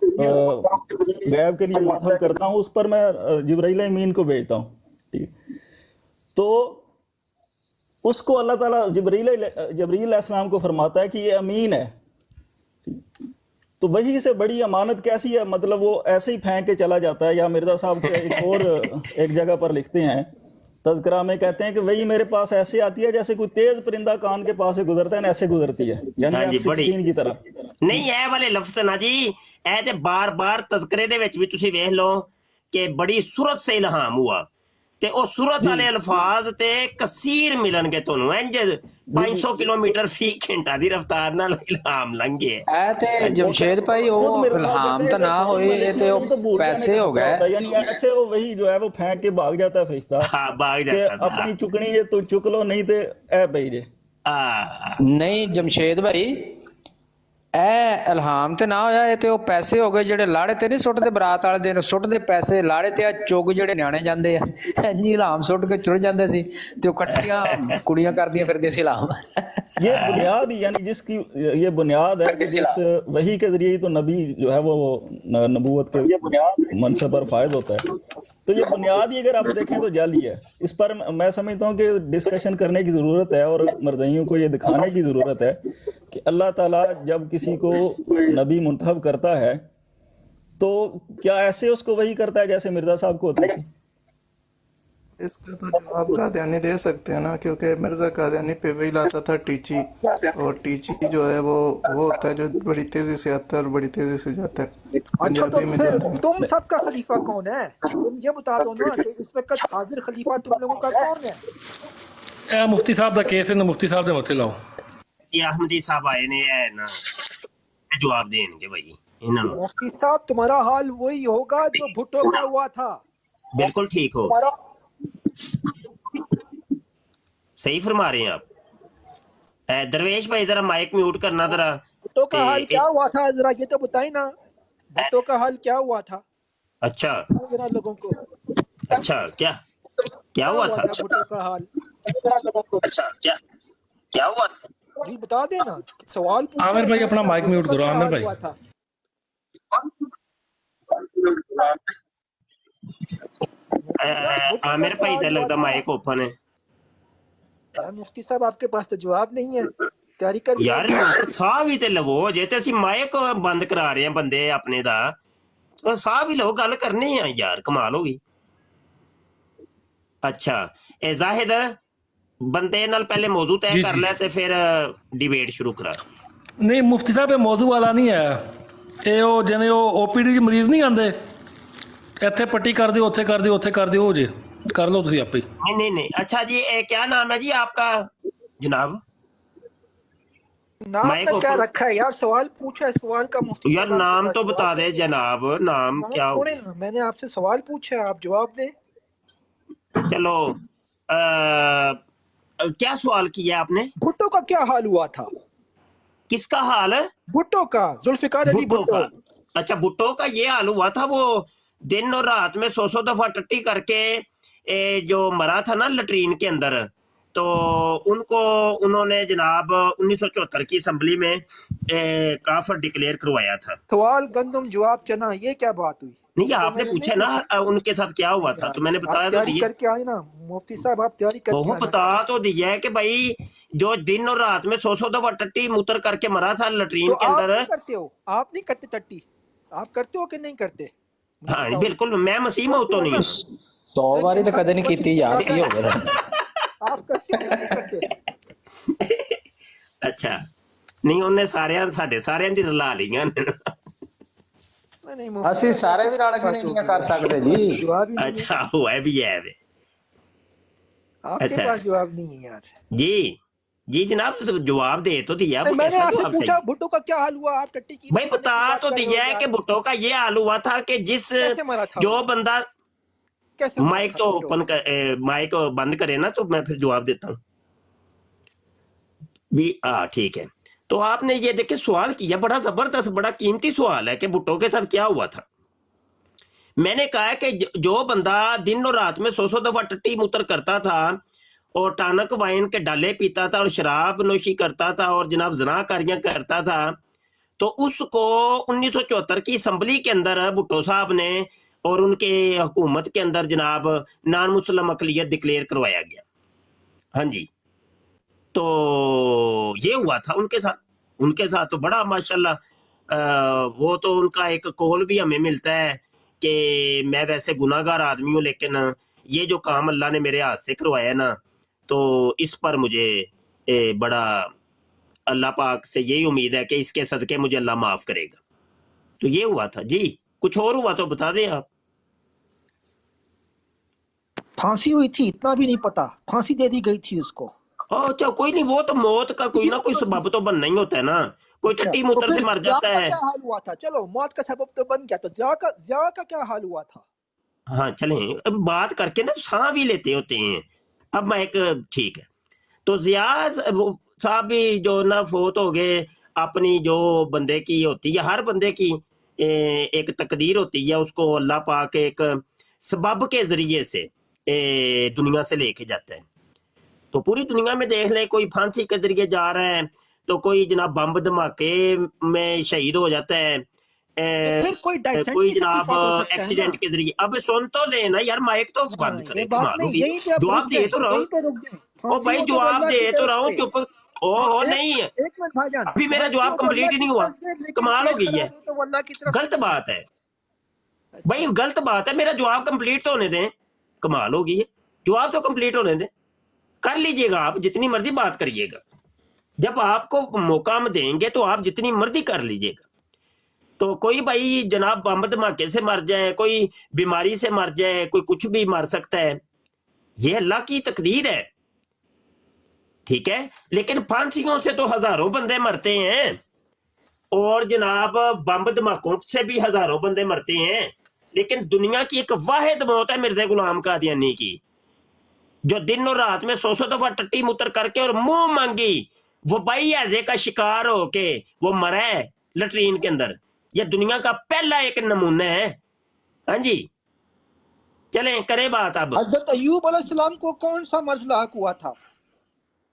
[SPEAKER 10] गैब के लिए मुतहब करता हूँ उस पर मैं जिब्रील अमीन को भेजता हूँ। ठीक, तो उसको अल्लाह ताला जिब्रील अलैहिस्सलाम को फरमाता है कि ये अमीन है। तो वही से बड़ी अमानत कैसी है? मतलब वो ऐसे ही फेंक के चला जाता है। या मिर्जा साहब के एक जगह पर लिखते हैं तज़किरा में, कहते हैं कि वही मेरे पास ऐसे आती है जैसे कोई तेज परिंदा कान के पास से गुजरता है, ऐसे गुजरती है, यानी F-16 की तरह।
[SPEAKER 4] ਨਹੀਂ ਇਹ ਵਾਲੇ ਲਫ਼ਜ਼ ਨਾ ਜੀ, ਇਹ ਤੇ ਬਾਰ-ਬਾਰ ਤਜ਼ਕਰੇ ਦੇ ਵਿੱਚ ਵੀ ਤੁਸੀਂ ਵੇਖ ਲਓ ਕਿ ਬੜੀ ਸੂਰਤ ਸੇ ਇਲਹਾਮ ਹੁਆ, ਤੇ ਉਹ ਸੂਰਤ ਵਾਲੇ ਅਲਫਾਜ਼ ਤੇ ਕਸੀਰ ਮਿਲਣਗੇ ਤੁਹਾਨੂੰ, ਇੰਜ 500 ਕਿਲੋਮੀਟਰ ਫੀ ਘੰਟਾ ਦੀ ਰਫ਼ਤਾਰ ਨਾਲ ਇਲਹਾਮ ਲੰਘੇ।
[SPEAKER 3] ਇਹ ਤੇ ਜਮਸ਼ੇਦ ਭਾਈ ਉਹ ਇਲਹਾਮ ਤਾਂ ਨਾ ਹੋਏ, ਇਹ ਤੇ ਉਹ ਪੈਸੇ ਹੋ गए।
[SPEAKER 10] यानी ऐसे वो वही जो है वो फेंक के भाग जाता है फरिश्ता।
[SPEAKER 4] हाँ, भाग जाता था।
[SPEAKER 10] अपनी चुकनी जे तो चुक लो, नहीं तो ए पई जे।
[SPEAKER 3] ਨਹੀਂ ਜਮਸ਼ੇਦ ਭਾਈ ਇਹ ਇਲਹਾਮ ਤੇ ਨਾ ਹੋਇਆ, ਇਹ ਤੇ ਉਹ ਪੈਸੇ ਹੋ ਗਏ ਜਿਹੜੇ ਲਾੜੇ ਤੇ ਨਹੀਂ ਸੁੱਟਦੇ, ਬਰਾਤ ਵਾਲੇ ਦਿਨ ਸੁੱਟਦੇ ਪੈਸੇ ਲਾੜੇ ਤੇ। ਆ ਚੁੱਗ ਜਿਹੜੇ ਨਿਆਣੇ ਜਾਂਦੇ ਆ ਇੰਨੀ ਇਲਹਾਮ ਸੁੱਟ ਕੇ ਚੁਰ ਜਾਂਦੇ ਸੀ, ਤੇ ਉਹ ਇਕੱਠੀਆਂ ਕੁੜੀਆਂ ਕਰਦੀਆਂ ਫਿਰਦੀਆਂ ਸੀ ਇਲਹਾਮ।
[SPEAKER 10] ये बुनियाद ही यानी जिसकी ये बुनियाद है कि जिस वही के जरिए ही तो नबी जो है वो नबूवत के मनसब पर फायद होता है। तो ये बुनियाद ही अगर आप देखें तो जाली है। इस पर मैं समझता हूँ कि डिस्कशन करने की ज़रूरत है और मरज़इयों को ये दिखाने की ज़रूरत है कि अल्लाह ताला जब किसी को नबी मुंतखब करता है तो क्या ऐसे उसको वही करता है जैसे मिर्ज़ा साहब को होता है?
[SPEAKER 7] इसका तो जवाब कादियानी दे सकते हैं ना, क्योंकि मिर्ज़ा कादियानी पे वही लाता था टीची, और टीची जो है वो होता है जो बड़ी तेजी से आता है और बड़ी तेजी से जाता है।
[SPEAKER 13] अच्छा, तो
[SPEAKER 7] पंजाबी में
[SPEAKER 13] फिर
[SPEAKER 7] जाता है।
[SPEAKER 13] तुम सबका खलीफा कौन है? तुम ये बता दो ना कि इस वक्त हाजिर खलीफा तुम लोगों का कौन है?
[SPEAKER 8] ਇਹ ਮੁਫਤੀ ਸਾਹਿਬ ਦਾ ਕੇਸ ਹੈ, ਮੁਫਤੀ ਸਾਹਿਬ ਦੇ ਮੱਥੇ ਲਾਓ।
[SPEAKER 4] ਇਹ ਅਹਿਮਦੀ ਸਾਹਿਬ ਆਏ ਨੇ, ਇਹ ਨਾ ਇਹ ਜਵਾਬ ਦੇਣਗੇ ਭਾਈ ਇਹਨਾਂ ਨੂੰ।
[SPEAKER 13] मुफ्ती साहब तुम्हारा हाल वही होगा जो भुट्टो का हुआ था।
[SPEAKER 4] बिल्कुल ठीक हो, सही फरमा रहे हैं आप। दरवेश भाई जरा माइक म्यूट करना जरा।
[SPEAKER 13] भुट्टो का हाल क्या हुआ था जरा ये तो बताइए ना, भुट्टो का हाल क्या हुआ था?
[SPEAKER 4] अच्छा
[SPEAKER 13] जरा लोगों को
[SPEAKER 4] अच्छा क्या हुआ था?
[SPEAKER 13] भुट्टो का हाल
[SPEAKER 4] अच्छा क्या हुआ था?
[SPEAKER 13] जी बता देना, सवाल पूछा।
[SPEAKER 8] आमिर भाई अपना माइक म्यूट करो। आमिर भाई
[SPEAKER 13] हुआ था।
[SPEAKER 4] आमिर भाई का लगता माइक ओपन है।
[SPEAKER 13] यार मुफ्ती साहब आपके पास तो जवाब नहीं है, तैयारी कर
[SPEAKER 4] यार साह भी ते लवो, जे ते ਅਸੀਂ ਮਾਈਕ ਬੰਦ ਕਰਾ ਰਹੇ ਹਾਂ ਬੰਦੇ ਆਪਣੇ ਦਾ, ਤਾਂ ਸਾਹ ਵੀ ਲਓ, ਗੱਲ ਕਰਨੀ ਆ ਯਾਰ, ਕਮਾਲ ਹੋ ਗਈ। ਅੱਛਾ ਇਹ ਜ਼ਾਹਿਦ ਬੰਦੇ ਨਾਲ ਪਹਿਲੇ ਮੌਜੂ ਤੈਅ ਕਰ ਲੈ ਤੇ ਫਿਰ ਡਿਬੇਟ ਸ਼ੁਰੂ ਕਰਾ।
[SPEAKER 8] ਨਹੀਂ ਮੁਫਤੀ ਸਾਹਿਬ ਇਹ ਮੌਜੂ ਵਾਲਾ ਨਹੀਂ ਹੈ, ਇਹ ਉਹ ਜਿਵੇਂ ਉਹ OPD 'ਚ ਮਰੀਜ਼ ਨਹੀਂ ਆਉਂਦੇ, ਇੱਥੇ ਪੱਟੀ ਕਰ ਦਿਓ, ਉੱਥੇ ਕਰ ਦਿਓ, ਉੱਥੇ ਕਰ ਦਿਓ, ਹੋ ਜੇ कर लो तुसी आप ही।
[SPEAKER 4] नहीं अच्छा जी, क्या नाम है जी आपका जनाब?
[SPEAKER 13] नाम का क्या रखा है यार? सवाल पूछा है, सवाल का मुफ्ती
[SPEAKER 4] यार नाम तो बता दे जनाब, नाम क्या हो?
[SPEAKER 13] मैंने आपसे सवाल पूछा है, आप जवाब दे।
[SPEAKER 4] चलो क्या सवाल किया आपने?
[SPEAKER 13] भुट्टो का क्या हाल हुआ था?
[SPEAKER 4] किसका हाल है?
[SPEAKER 13] भुट्टो का, जुल्फिकार अली भुट्टो का।
[SPEAKER 4] अच्छा भुट्टो का ये हाल हुआ था, वो दिन और रात में 100 दफा टट्टी करके जो मरा था ना लटरीन के अंदर, तो उनको उन्होंने जनाब 1974 की असेंबली में काफिर डिक्लेयर करवाया था।
[SPEAKER 13] सवाल गंदम जवाब चना, ये क्या बात हुई?
[SPEAKER 4] नहीं आपने पूछा ना उनके साथ क्या हुआ था, तो मैंने बताया
[SPEAKER 13] तैयारी करके आए ना मुफ्ती साहब, आप तैयारी करके
[SPEAKER 4] बहुत बता तो दिया है कि भाई जो दिन और रात में 100 दफा टट्टी मुतर करके मरा था लटरीन के अंदर।
[SPEAKER 13] आप करते हो? आप नहीं करते टट्टी? आप करते हो कि नहीं करते?
[SPEAKER 4] हाँ बिल्कुल, मैं मसीह हूं तो नहीं।
[SPEAKER 3] 100 ਵਾਰੀ ਤਾਂ ਕਦੇ ਨਹੀਂ ਕੀਤੀ ਯਾਰ, ਕੀ ਹੋ ਗਿਆ?
[SPEAKER 13] आप करते हो कि नहीं करते?
[SPEAKER 4] ਅੱਛਾ ਨਹੀਂ, ਉਹਨੇ ਸਾਡੇ ਸਾਰਿਆਂ ਦੀ ਰਲਾ ਲਈਆਂ ਨੇ।
[SPEAKER 3] ਅਸੀਂ ਸਾਰੇ ਵੀ ਰਲ ਕੇ ਨਹੀਂ ਕਰ ਸਕਦੇ ਜੀ।
[SPEAKER 4] अच्छा हुआ भी है।
[SPEAKER 13] आपके पास जवाब नहीं है यार
[SPEAKER 4] जी। जी जनाब जवाब दे तो दिया,
[SPEAKER 13] नहीं,
[SPEAKER 4] अब
[SPEAKER 13] मैंने
[SPEAKER 4] कैसा
[SPEAKER 13] आपसे
[SPEAKER 4] जवाब
[SPEAKER 13] पूछा
[SPEAKER 4] चाहिए?
[SPEAKER 13] भुट्टो का क्या हाल हुआ, आप टट्टी की
[SPEAKER 4] भाई बता तो दिया है कि भुट्टो का ये हाल हुआ था कि जिस
[SPEAKER 13] कैसे मरा था
[SPEAKER 4] जो बंदा
[SPEAKER 13] कैसे मरा
[SPEAKER 4] माइक
[SPEAKER 13] था
[SPEAKER 4] तो
[SPEAKER 13] भुट्टो?
[SPEAKER 4] ओपन कर, माइक बंद करे ना तो मैं फिर जवाब देता हूँ भी। ठीक है, तो आपने ये देखे सवाल किया, बड़ा जबरदस्त बड़ा कीमती सवाल है कि भुट्टो के साथ क्या हुआ था। मैंने कहा है कि जो बंदा दिन और रात में 100 दफा टट्टी मूत्र करता था और टानक वाइन के डाले पीता था और शराब नोशी करता था और जनाब ज़नाकारियां करता था, तो उसको 1974 की असम्बली के अंदर भुट्टो साहब ने और उनके हुकूमत के अंदर जनाब नॉन मुस्लिम अकलियत डिक्लेयर करवाया गया। हाँ जी, तो ये हुआ था उनके साथ तो बड़ा माशाल्लाह वो तो उनका एक कॉल भी हमें मिलता है कि मैं वैसे गुनाहगार आदमी हूँ, लेकिन ये जो काम अल्लाह ने मेरे हाथ से करवाया ना, तो इस पर मुझे बड़ा अल्लाह पाक से यही उम्मीद है कि इसके सदके मुझे अल्लाह माफ करेगा। तो ये हुआ था जी। कुछ और हुआ तो बता दें आप।
[SPEAKER 13] फांसी हुई थी इतना भी नहीं पता, फांसी दे दी गई थी उसको।
[SPEAKER 4] अच्छा कोई नहीं, वो तो मौत का कोई ना कोई सबब तो बनना ही होता है ना, कोई
[SPEAKER 13] अच्छा,
[SPEAKER 4] टट्टी
[SPEAKER 13] तो
[SPEAKER 4] मूत्र से
[SPEAKER 13] फिर
[SPEAKER 4] मर
[SPEAKER 13] ज़िया
[SPEAKER 4] जाता
[SPEAKER 13] का
[SPEAKER 4] है।
[SPEAKER 13] क्या हाल हुआ था? चलो मौत का सबब तो बन गया, तो ज़िया का क्या हाल हुआ था?
[SPEAKER 4] हाँ चलें, अब बात करके ना सांस भी लेते होते हैं। अब मैं एक ठीक है, तो जियाज वो साहब भी जो ना फोत हो गए, अपनी जो बंदे की होती है, हर बंदे की एक तकदीर होती है, उसको अल्लाह पाक एक सबब के जरिए से दुनिया से लेके जाता है। तो पूरी दुनिया में देख ले, कोई फांसी के जरिए जा रहा है, तो कोई जनाब बम धमाके में शहीद हो जाता है,
[SPEAKER 13] तो फिर कोई
[SPEAKER 4] कोई
[SPEAKER 13] डायसेंटली से
[SPEAKER 4] जनाब
[SPEAKER 13] कुछ हो सकता है ना।
[SPEAKER 4] एक्सीडेंट के जरिए। अब सुन तो लेना यार, माइक तो
[SPEAKER 13] हाँ,
[SPEAKER 4] बंद
[SPEAKER 13] ये
[SPEAKER 4] करें,
[SPEAKER 13] बात
[SPEAKER 4] कमाल
[SPEAKER 13] नहीं,
[SPEAKER 4] होगी।
[SPEAKER 13] यहीं पे आप
[SPEAKER 4] जवाब
[SPEAKER 13] रुक
[SPEAKER 4] दे
[SPEAKER 13] जाएं,
[SPEAKER 4] तो रहा
[SPEAKER 13] यहीं
[SPEAKER 4] हूँ,
[SPEAKER 13] पे रुक जाएं।
[SPEAKER 4] ओ
[SPEAKER 13] फांसी
[SPEAKER 4] भाई
[SPEAKER 13] हो तो
[SPEAKER 4] जवाब
[SPEAKER 13] अल्लाह
[SPEAKER 4] दे
[SPEAKER 13] की
[SPEAKER 4] तो
[SPEAKER 13] तरफ
[SPEAKER 4] रहा हूँ,
[SPEAKER 13] से।
[SPEAKER 4] चुप।
[SPEAKER 13] हाँ,
[SPEAKER 4] ओ नहीं है,
[SPEAKER 13] एक मिनट भाईजान,
[SPEAKER 4] अभी मेरा
[SPEAKER 13] फांसी
[SPEAKER 4] जवाब
[SPEAKER 13] हो तो
[SPEAKER 4] कंप्लीट
[SPEAKER 13] अल्लाह
[SPEAKER 4] ही
[SPEAKER 13] की
[SPEAKER 4] नहीं हुआ।
[SPEAKER 13] तरफ से, लेकिन
[SPEAKER 4] कमाल हो
[SPEAKER 13] पेट
[SPEAKER 4] गई है
[SPEAKER 13] खराब हो तो अल्लाह की तरफ से
[SPEAKER 4] गलत
[SPEAKER 13] नहीं।
[SPEAKER 4] बात है भाई,
[SPEAKER 13] अच्छा,
[SPEAKER 4] गलत बात है। मेरा जवाब कंप्लीट तो होने दें, कमाल हो गई है। जवाब तो कंप्लीट होने दें, कर लीजिएगा आप जितनी मर्जी बात करिएगा। जब आपको मौका हम देंगे तो आप जितनी मर्जी कर लीजिएगा। तो कोई भाई जनाब बम धमाके से मर जाए, कोई बीमारी से मर जाए, कोई कुछ भी मर सकता है, ये अल्लाह की तकदीर है, ठीक है। लेकिन फांसियों से तो हजारों बंदे मरते हैं और जनाब बम धमाकों से भी हजारों बंदे मरते हैं, लेकिन दुनिया की एक वाहिद मौत है मिर्ज़ा गुलाम कादियानी की, जो दिन और रात में 100 दफा टट्टी मुतर करके और मुंह मांगी वबाई हैजे का शिकार होके वो मरा है लटरीन के अंदर। ये दुनिया का पहला एक नमूना है। हाँ जी, चलें करें बात अब।
[SPEAKER 13] हजरत अय्यूब अलैहिस्सलाम को कौन सा मर्ज लाक हुआ था?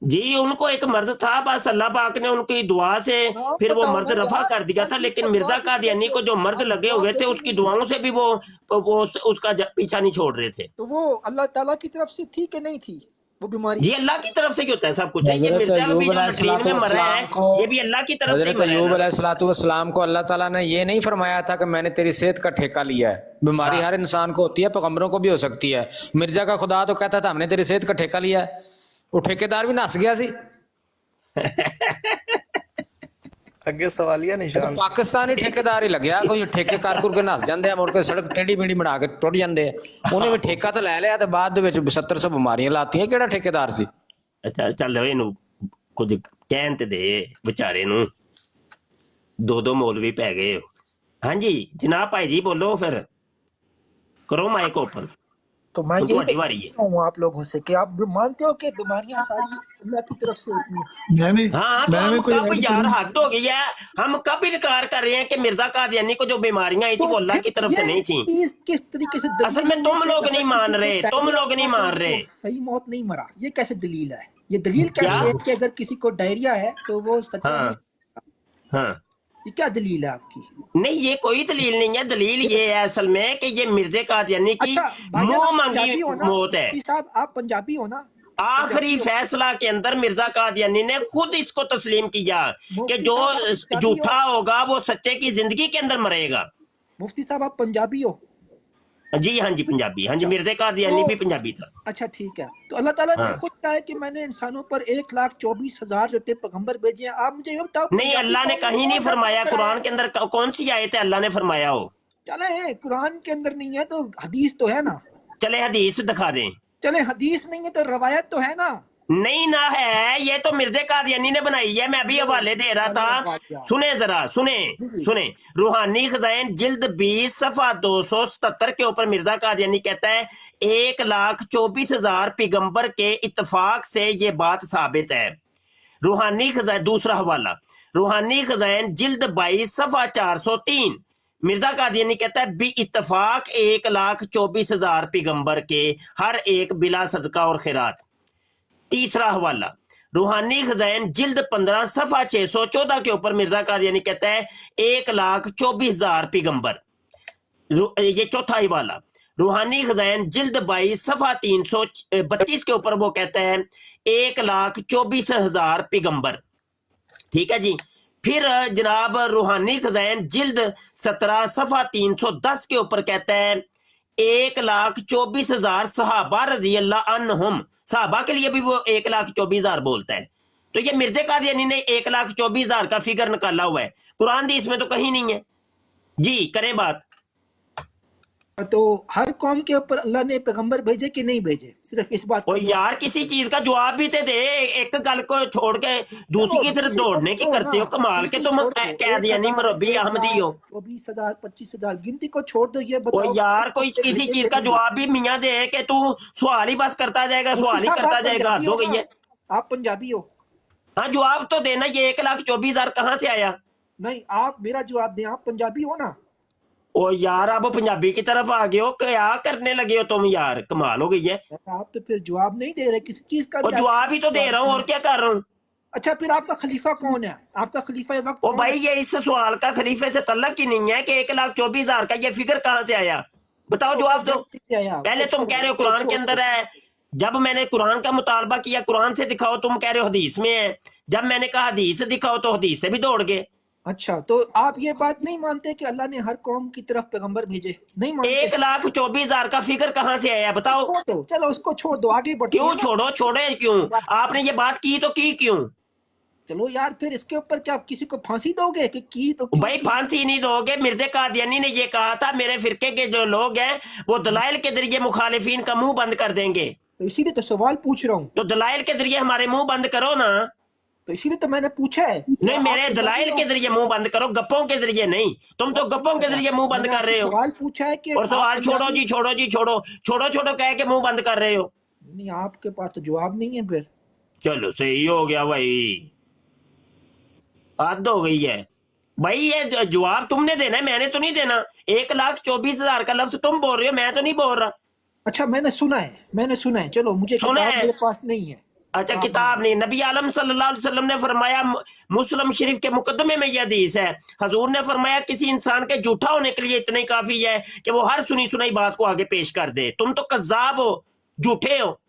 [SPEAKER 4] जी उनको एक मर्द था, बस अल्लाह पाक ने उनकी दुआ से
[SPEAKER 13] नाम
[SPEAKER 4] फिर वो
[SPEAKER 13] बताओ
[SPEAKER 4] मर्द
[SPEAKER 13] ना
[SPEAKER 4] रफा
[SPEAKER 13] यार,
[SPEAKER 4] कर दिया
[SPEAKER 13] हर
[SPEAKER 4] था।
[SPEAKER 13] चीज
[SPEAKER 4] लेकिन
[SPEAKER 13] का
[SPEAKER 4] मिर्जा
[SPEAKER 13] जवाब ही
[SPEAKER 4] कादियानी को जो मर्द
[SPEAKER 13] आप
[SPEAKER 4] लगे
[SPEAKER 13] जवाब
[SPEAKER 4] हुए थे
[SPEAKER 13] देते
[SPEAKER 4] उसकी
[SPEAKER 13] नहीं।
[SPEAKER 4] दुआओं से भी वो उसका पीछा नहीं छोड़ रहे थे।
[SPEAKER 13] तो वो अल्लाह ताला की तरफ से थी कि नहीं थी वो बीमारी?
[SPEAKER 4] ये अल्लाह की तरफ से ही होता है सब कुछ। ये
[SPEAKER 3] हजरत
[SPEAKER 4] मिर्जा
[SPEAKER 3] अय्यूब
[SPEAKER 4] भी जो लटरीन में मरा है,
[SPEAKER 3] अलैहिस्सलाम को
[SPEAKER 4] ये भी अल्लाह की तरफ से ही
[SPEAKER 3] हजरत
[SPEAKER 4] मरा है
[SPEAKER 3] अय्यूब
[SPEAKER 4] ना।
[SPEAKER 3] अलैहिस्सलाम को अल्लाह ताला ने ये नहीं फरमाया था कि मैंने तेरी सेहत का ठेका लिया है। बीमारी
[SPEAKER 4] हाँ।
[SPEAKER 3] हर इंसान को होती है, पैगंबरों को भी हो सकती है। मिर्जा का खुदा तो कहता था हमने तेरी सेहत का ठेका लिया है, वो ठेकेदार भी नस गया सी।
[SPEAKER 7] अगे सवालिया निशान से
[SPEAKER 3] पाकिस्तानी ठेकेदार ही लग्या, कोई ठेके कारकुर के नस जाते हैं, मुड़ के सड़क टेढ़ी मेढ़ी बना के टुट जाते हैं। उन्हें भी ठेका तो लै लिया तो बाद ਦੇ ਵਿੱਚ 70 ਬਿਮਾਰੀਆਂ ਲਾਤੀਆਂ। ਕਿਹੜਾ ਠੇਕੇਦਾਰ ਸੀ?
[SPEAKER 4] ਅੱਛਾ ਚੱਲ ਇਹਨੂੰ ਕੁਝ ਕਹਿਣ ਤੇ ਦੇ ਵਿਚਾਰੇ ਨੂੰ, ਦੋ ਮੌਲਵੀ ਪੈ ਗਏ ਹੋ। ਹਾਂਜੀ ਜਨਾਬ ਭਾਈ ਜੀ ਬੋਲੋ, ਫਿਰ करो माइक ओपन।
[SPEAKER 13] तो मैं यही
[SPEAKER 4] ਤੁਹਾਡੀ ਵਾਰੀ ਹੈ।
[SPEAKER 13] हूँ आप लोगों से कि आप मानते हो कि बीमारियां सारी अल्लाह की तरफ से होती हैं?
[SPEAKER 9] मैं भी
[SPEAKER 4] हाँ तो
[SPEAKER 9] मैं
[SPEAKER 4] हम
[SPEAKER 9] भी कोई
[SPEAKER 4] कब
[SPEAKER 9] ऐड
[SPEAKER 4] यार
[SPEAKER 9] करूं?
[SPEAKER 4] हद हो गई है, हम कब इनकार कर रहे हैं कि मिर्जा कादियानी को जो बीमारियां आई थी
[SPEAKER 13] तो
[SPEAKER 4] वो अल्लाह की तरफ से
[SPEAKER 13] ये
[SPEAKER 4] नहीं थी।
[SPEAKER 13] चीज किस तरीके से
[SPEAKER 4] असल
[SPEAKER 13] दलील
[SPEAKER 4] में तुम
[SPEAKER 13] है
[SPEAKER 4] लोग
[SPEAKER 13] कि
[SPEAKER 4] नहीं
[SPEAKER 13] अगर
[SPEAKER 4] मान
[SPEAKER 13] किसी
[SPEAKER 4] रहे,
[SPEAKER 13] को
[SPEAKER 4] तुम
[SPEAKER 13] डायरिया
[SPEAKER 4] लोग नहीं
[SPEAKER 13] हुआ तो
[SPEAKER 4] मान रहे।
[SPEAKER 13] वो सही मौत नहीं मरा, ये कैसे दलील है? ये दलील
[SPEAKER 4] क्या?
[SPEAKER 13] कैसी है कि अगर किसी को डायरिया है तो वो सच्चा
[SPEAKER 4] हाँ
[SPEAKER 13] नहीं?
[SPEAKER 4] हाँ
[SPEAKER 13] ये क्या दलील है आपकी?
[SPEAKER 4] नहीं, ये कोई दलील नहीं है। दलील ये है असल में कि ये मिर्जे कादियानी की
[SPEAKER 13] अच्छा भाईजान,
[SPEAKER 4] मुंह
[SPEAKER 13] आप
[SPEAKER 4] मांगी
[SPEAKER 13] पंजाबी हो ना?
[SPEAKER 4] मौत है।
[SPEAKER 13] मुफ्ती साहब आप पंजाबी हो ना?
[SPEAKER 4] आखिरी
[SPEAKER 13] पंजाबी हो?
[SPEAKER 4] फैसला के अंदर मिर्जा कादियानी ने खुद इसको तस्लीम किया कि
[SPEAKER 13] मुफ्ती
[SPEAKER 4] जो
[SPEAKER 13] साहब आप पंजाबी
[SPEAKER 4] झूठा
[SPEAKER 13] हो?
[SPEAKER 4] होगा वो सच्चे की जिंदगी के अंदर मरेगा।
[SPEAKER 13] मुफ्ती साहब आप पंजाबी हो?
[SPEAKER 4] जी हाँ जी पंजाबी, हाँ जी मिर्जे कादियानी भी पंजाबी था।
[SPEAKER 13] अच्छा ठीक है, तो अल्लाह ताला ने
[SPEAKER 4] हाँ।
[SPEAKER 13] खुद कहा है कि मैंने इंसानों पर 1,24,000 जो थे पैगंबर भेजे हैं। आप मुझे ये बताओ
[SPEAKER 4] नहीं,
[SPEAKER 13] पंजाबी
[SPEAKER 4] अल्लाह ने
[SPEAKER 13] कौन
[SPEAKER 4] कहीं नहीं
[SPEAKER 13] कौन सा
[SPEAKER 4] फरमाया।
[SPEAKER 13] पैगंबर
[SPEAKER 4] कुरान
[SPEAKER 13] है?
[SPEAKER 4] के अंदर कौन सी आयत है अल्लाह ने फरमाया हो?
[SPEAKER 13] चले कुरान के अंदर नहीं है तो हदीस तो है ना।
[SPEAKER 4] चले हदीस दिखा दें।
[SPEAKER 13] चले हदीस नहीं है तो रवायत तो है ना।
[SPEAKER 4] नहीं ना है, ये तो मिर्जे कादियानी ने बनाई है, मैं भी हवाले दे रहा था, सुने जरा, सुने रूहानी खजाइन जिल्द 20 सफा 277 के ऊपर मिर्जा कादियानी कहता है 1,24,000 पैगंबर के इत्तेफाक से ये बात साबित है। रूहानी खजाइन, दूसरा हवाला रूहानी खजाइन जिल्द 22 सफा 403, मिर्जा कादियानी कहता है बी इत्तेफाक 1,24,000 पैगंबर के हर एक बिला सदका और खैरात। तीसरा हवाला रूहानी खजाइन जिल्द 15 सफा 614 के ऊपर मिर्जा कादियानी कहता है 1,24,000 पैगंबर। ये चौथा हवाला रूहानी खजाइन जिल्द 22 सफा 332 के ऊपर वो कहता है 1,24,000 पैगंबर। ठीक है जी। फिर जनाब रूहानी खजाइन जिल्द 17 सफा 310 के ऊपर कहता है 1,24,000 सहाबा रजी अल्लाह अन्हुम, सहाबा के लिए भी वो 1,24,000 बोलता है। तो ये मिर्जे कादियानी ने 1,24,000 का फिगर निकाला हुआ है, कुरान दी इसमें तो कहीं नहीं है जी। करें बात।
[SPEAKER 13] तो हर कौम के ऊपर अल्लाह ने पैगंबर भेजे कि नहीं भेजे, सिर्फ इस बात
[SPEAKER 4] ओ यार किसी चीज का जवाब भी तो दे, एक गल को छोड़ के दूसरी की तरफ दौड़ने की करते हो, कमाल के तुम कादियानी मुरब्बी अहमदी हो।
[SPEAKER 13] 20,000 25,000 गिनती को छोड़ दो, ये
[SPEAKER 4] ओ
[SPEAKER 13] बताओ
[SPEAKER 4] यार कोई किसी चीज का जवाब भी मियाँ दे के तू सवाल ही बस करता जाएगा, सवाल ही करता जाएगा, हद हो गई है।
[SPEAKER 13] आप पंजाबी हो?
[SPEAKER 4] हाँ जवाब तो देना, ये 1,24,000 कहाँ से आया?
[SPEAKER 13] नहीं, आप मेरा जवाब दें, आप पंजाबी हो ना?
[SPEAKER 4] ओ यार आप पंजाबी की तरफ आ गए हो, क्या करने लगे हो तुम यार, कमाल हो गई है।
[SPEAKER 13] आप तो फिर जवाब नहीं दे रहे किसी चीज का।
[SPEAKER 4] और जवाब ही तो दे रहा हूँ, और क्या कर रहा हूँ।
[SPEAKER 13] अच्छा फिर आपका खलीफा कौन है? आपका खलीफा ये वक्त
[SPEAKER 4] ओ भाई ये इस सवाल का खलीफे से तल्लक ही नहीं है कि 1,24,000 का ये फिगर कहाँ से आया, बताओ जवाब दो। पहले तुम कह रहे हो कुरान के अंदर है, जब मैंने कुरान का मुतालबा किया कुरान से दिखाओ, तुम कह रहे हो हदीस में है, जब मैंने कहा हदीस दिखाओ तो हदीस से भी दौड़ गए।
[SPEAKER 13] अच्छा तो आप ये बात नहीं मानते कि अल्लाह ने हर कौम की तरफ पैगंबर भेजे? नहीं मानते?
[SPEAKER 4] 1,24,000 का फिगर कहाँ से आया बताओ।
[SPEAKER 13] चलो उसको छोड़ दो, आगे बढ़ो।
[SPEAKER 4] क्यों छोड़ो, छोड़े क्यों? आपने ये बात की तो की क्यों?
[SPEAKER 13] चलो यार फिर इसके ऊपर क्या आप किसी को फांसी दोगे कि की तो
[SPEAKER 4] भाई फांसी नहीं दोगे। मिर्जे कादियानी ने ये कहा था मेरे फिरके के जो लोग हैं वो दलाइल के जरिए मुखालिफिन का मुंह बंद कर देंगे,
[SPEAKER 13] तो इसीलिए तो सवाल पूछ रहा हूँ।
[SPEAKER 4] तो दलाइल के जरिए हमारे मुंह बंद करो ना,
[SPEAKER 13] तो इसीलिए तो मैंने पूछा है।
[SPEAKER 4] नहीं मेरे दलाइल के जरिए मुंह बंद करो, गप्पों के जरिए नहीं। तुम तो गप्पों के जरिए मुंह बंद कर रहे हो।
[SPEAKER 13] सवाल पूछा है कि
[SPEAKER 4] और सवाल छोड़ो जी, छोड़ो जी, छोड़ो छोड़ो छोड़ो कह के मुंह बंद कर रहे हो।
[SPEAKER 13] नहीं आपके पास तो जवाब नहीं है फिर।
[SPEAKER 4] चलो सही हो गया भाई, हद हो गई है भाई। ये जवाब तुमने देना है, मैंने तो नहीं देना। 1,24,000 का लफ्ज तुम बोल रहे हो, मैं तो नहीं बोल रहा।
[SPEAKER 13] अच्छा मैंने सुना है, चलो मुझे
[SPEAKER 4] सुना है,
[SPEAKER 13] मेरे पास नहीं है।
[SPEAKER 4] अच्छा किताब नहीं। नबी आलम सल्लल्लाहु अलैहि वसल्लम ने फरमाया, मुस्लिम शरीफ के मुकदमे में यह हदीस है, हजूर ने फरमाया किसी इंसान के झूठा होने के लिए इतना ही काफी है कि वो हर सुनी सुनाई बात को आगे पेश कर दे। तुम तो कज्जाब हो, झूठे हो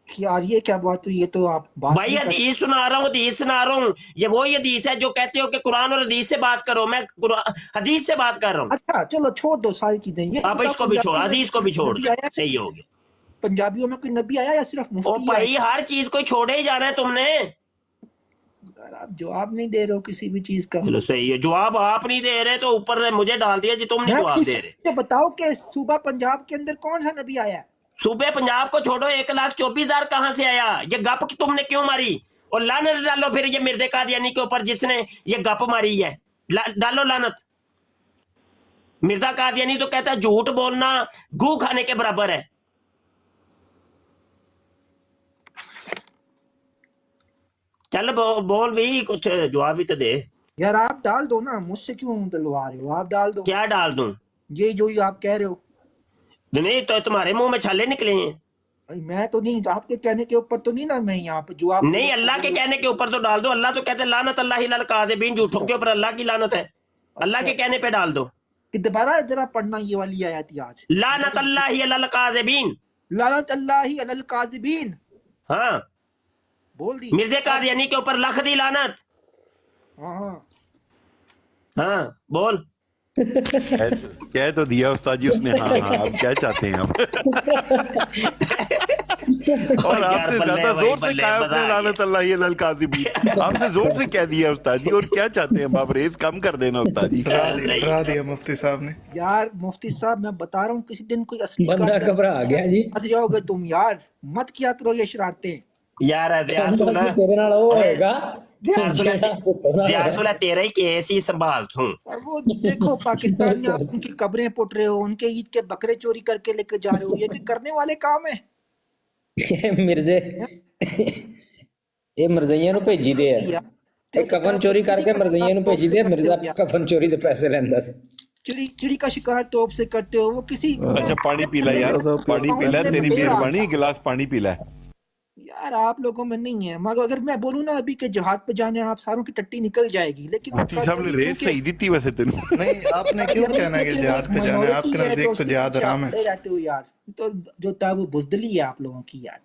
[SPEAKER 13] यार। ये क्या बात हुई? ये तो आप बात
[SPEAKER 4] भाई हदीस सुना रहा हूँ, हदीस सुना रहा हूँ। ये वही हदीस है जो कहते हो कि कुरान और हदीस से बात करो, मैं हदीस से बात कर रहा हूँ।
[SPEAKER 13] अच्छा चलो छोड़ दो सारी चीजें,
[SPEAKER 4] आप इसको भी छोड़, हदीस को भी छोड़ दो, सही हो गया।
[SPEAKER 13] पंजाबियों में कोई नबी आया या सिर्फ
[SPEAKER 4] ओ
[SPEAKER 13] मुफ्ती
[SPEAKER 4] भाई हर चीज को छोड़े ही जाना है तुमने।
[SPEAKER 13] आप जवाब नहीं दे रहे हो किसी भी चीज का।
[SPEAKER 4] चलो सही है, जवाब आप नहीं दे रहे तो ऊपर से मुझे डाल दिया जी, तुम नहीं जवाब दे रहे।
[SPEAKER 13] बताओ कि सूबा पंजाब के अंदर कौन सा नबी आया है?
[SPEAKER 4] सूबे पंजाब को छोड़ो, 1,24,000 कहाँ से आया? ये गप तुमने क्यों मारी? और लानत डालो फिर ये मिर्जे कादियानी के ऊपर जिसने ये गप मारी है, डालो लानत। मिर्जा कादियानी तो कहता है झूठ बोलना गू खाने के बराबर है। चल बोल भी, कुछ जवाब भी तो दे
[SPEAKER 13] यार। आप डाल दो ना, मुझसे क्यों डलवा रहे हो? आप डाल दो।
[SPEAKER 4] क्या डाल दूं?
[SPEAKER 13] ये जो आप कह रहे हो।
[SPEAKER 4] नहीं तो तुम्हारे मुंह में छाले निकले हैं।
[SPEAKER 13] मैं तो नहीं, आपके कहने के ऊपर तो नहीं ना, मैं यहाँ पे जवाब
[SPEAKER 4] नहीं, अल्लाह के कहने के ऊपर तो डाल दो। अल्लाह तो कहते हैं लानत अल्लाह लल काज़िबीन, झूठों के ऊपर अल्लाह की लानत है। अल्लाह के कहने पे डाल दो।
[SPEAKER 13] दोबारा जरा पढ़ना ये वाली आयत याद।
[SPEAKER 4] लानत अल्लाह लल काज़िबीन,
[SPEAKER 13] लानत अल्लाह लल काज़िबीन।
[SPEAKER 4] हाँ
[SPEAKER 13] बोल दी
[SPEAKER 4] मिर्जे कादियानी के ऊपर लख दी लानत। हाँ बोल।
[SPEAKER 11] कह तो दिया उस्ताद जी उसने। हाँ हाँ अब क्या चाहते हैं आप? और आपसे ज्यादा जोर से कहा उसने लानत अल्लाह लल काज़िबीन, आपसे जोर से कह दिया उस्ताद जी। और क्या चाहते हैं आप? रेस कम कर देना उस्ताद जी।
[SPEAKER 7] डरा दिया मुफ्ती साहब ने।
[SPEAKER 13] यार मुफ्ती साहब मैं बता रहा हूँ, किसी दिन कोई असली
[SPEAKER 2] बंदा घबरा गया जी।
[SPEAKER 13] फंस जाओगे तुम यार, मत किया करो ये शरारतें।
[SPEAKER 4] ਯਾਰ ਜ਼ਿਆਰਸੁਲਾ
[SPEAKER 3] ਤੇਰੇ ਨਾਲ ਉਹ ਹੋਏਗਾ
[SPEAKER 4] ਜ਼ਿਆਰਸੁਲਾ तेरा ही केस ही संभाल तू।
[SPEAKER 13] और वो देखो पाकिस्तान में आप उनकी कब्रें पुट रहे हो, उनके ईद के बकरे चोरी करके लेके जा रहे हो, ये कोई करने वाले काम है?
[SPEAKER 3] ਮਿਰਜ਼ੇ ਇਹ ਮਿਰਜ਼ਈਆਂ ਨੂੰ ਭੇਜੀ ਦੇ ਆ, ਇਹ ਕਫਨ ਚੋਰੀ ਕਰਕੇ ਮਿਰਜ਼ਈਆਂ ਨੂੰ ਭੇਜੀ ਦੇ। ਮਿਰਜ਼ਾ ਕਫਨ ਚੋਰੀ ਦੇ ਪੈਸੇ ਲੈਂਦਾ ਸੀ।
[SPEAKER 13] चोरी चोरी का शिकार तोप से करते हो, वो किसी
[SPEAKER 11] अच्छा पानी पी ला यार, पानी पी ला, तेरी मेहरबानी, गिलास पानी पी ला।
[SPEAKER 13] यार आप लोगों में नहीं है, मगर अगर मैं बोलूँ ना अभी के जहाज पे जाने आप सारों की टट्टी निकल जाएगी, लेकिन
[SPEAKER 11] मुफ्ती साहब ने रेट सही दी थी वैसे तेनू।
[SPEAKER 7] नहीं, आपने क्यों कहना है कि जिहाद पे जाना है? आपके नजदीक तो जिहाद हराम है।
[SPEAKER 13] रहते हो यार, तो जो था वो बुजदली है आप लोगों की यार।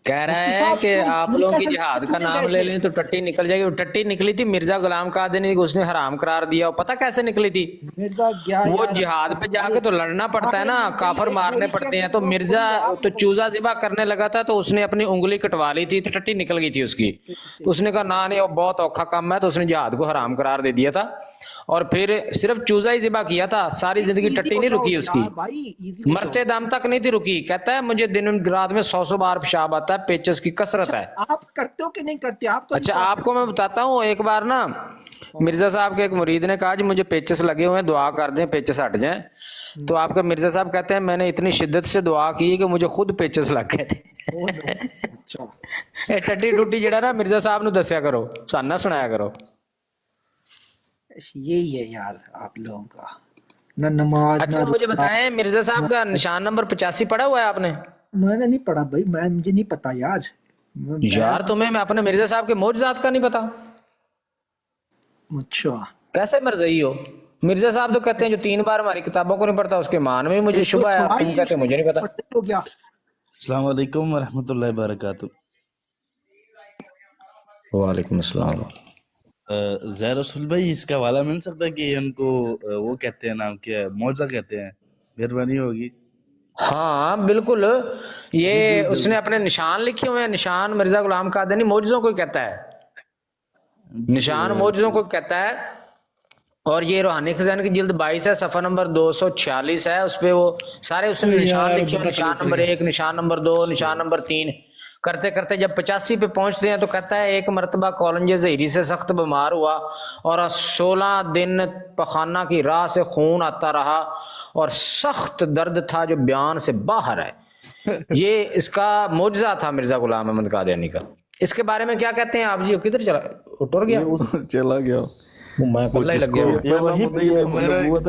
[SPEAKER 3] कह रहा है कि आप लोगों की जिहाद का नाम ले लें तो टट्टी निकल जाएगी। वो टट्टी निकली थी मिर्जा गुलाम कादियानी को, उसने हराम करार दिया। वो पता कैसे निकली थी? वो जिहाद पे जाके तो लड़ना पड़ता है ना, काफर मारने पड़ते हैं। तो मिर्जा तो चूजा ज़िबा करने लगा था, तो उसने अपनी उंगली कटवा ली थी, तो टट्टी निकल गई थी उसकी। उसने कहा ना नहीं वो बहुत औखा काम है, तो उसने जिहाद को हराम करार दे दिया था। और फिर सिर्फ चूजा ही ज़िबा किया था, सारी जिंदगी टट्टी नहीं रुकी उसकी, मरते दम तक नहीं थी रुकी। कहता है मुझे दिन रात में 100 बार पेशाब आता है, पेचस की कसरत है।
[SPEAKER 13] आप करते हो कि नहीं करते? आप
[SPEAKER 3] अच्छा आपको मैं बताता हूँ, एक बार ना मिर्जा साहब के एक मुरीद ने कहा जी मुझे पेचस लगे हुए हैं, दुआ कर दें पेचस हट जाएं। तो आपका मिर्जा साहब कहते हैं मैंने इतनी शिद्दत से दुआ की कि मुझे खुद पेचस लग गए थे। टट्टी टुट्टी जड़ा ना मिर्जा साहब ने दसिया करो, साना सुनाया करो।
[SPEAKER 13] यही है यार आप लोगों का, ना नमाज।
[SPEAKER 3] अच्छा मुझे बताएं मिर्जा साहब का निशान नंबर 85 पढ़ा हुआ है आपने?
[SPEAKER 13] मैंने नहीं पढ़ा भाई, मुझे नहीं पता यार।
[SPEAKER 3] यार तुम्हें मैं अपने मिर्जा साहब के मौजूदात का नहीं पता?
[SPEAKER 13] अच्छा
[SPEAKER 3] कैसे मरज़ई हो? मिर्जा साहब तो कहते हैं जो 3 बार हमारी किताबों को नहीं पढ़ता उसके मान में मुझे शुबह है, तुम कहते हैं मुझे नहीं पता।
[SPEAKER 14] अस्सलाम वालेकुम रहमतुल्लाहि वबरकातुहू।
[SPEAKER 3] वालेकुम अस्सलाम।
[SPEAKER 14] ज़ैर रसूल भाई इसका हवाला मिल सकता है कि इनको वो कहते हैं नाम क्या है, मौजा कहते हैं, मेहरबानी होगी।
[SPEAKER 3] हाँ बिल्कुल, ये उसने अपने निशान लिखे हुए हैं, निशान मिर्जा गुलाम कादियानी मौजज़ों को कहता है, निशान मौजज़ों को कहता है। और ये रूहानी खजाने की जिल्द 22 है, सफ़ा नंबर 246 है, उस पे वो सारे उसने निशान लिखे हुए, निशान नंबर 1, निशान नंबर 2, निशान नंबर 3 करते करते जब 85 पे पहुंचते हैं तो कहता है एक मरतबा कॉलंजे ज़हीरी से सख्त बीमार हुआ और 16 दिन पखाना की राह से खून आता रहा और सख्त दर्द था जो बयान से बाहर है। ये इसका मौजज़ा था मिर्जा गुलाम अहमद कादियानी का। इसके बारे में क्या कहते हैं आप जी? किधर चला, उतर गया?
[SPEAKER 10] चला गया,
[SPEAKER 3] मैं पल्ला ही लग गया।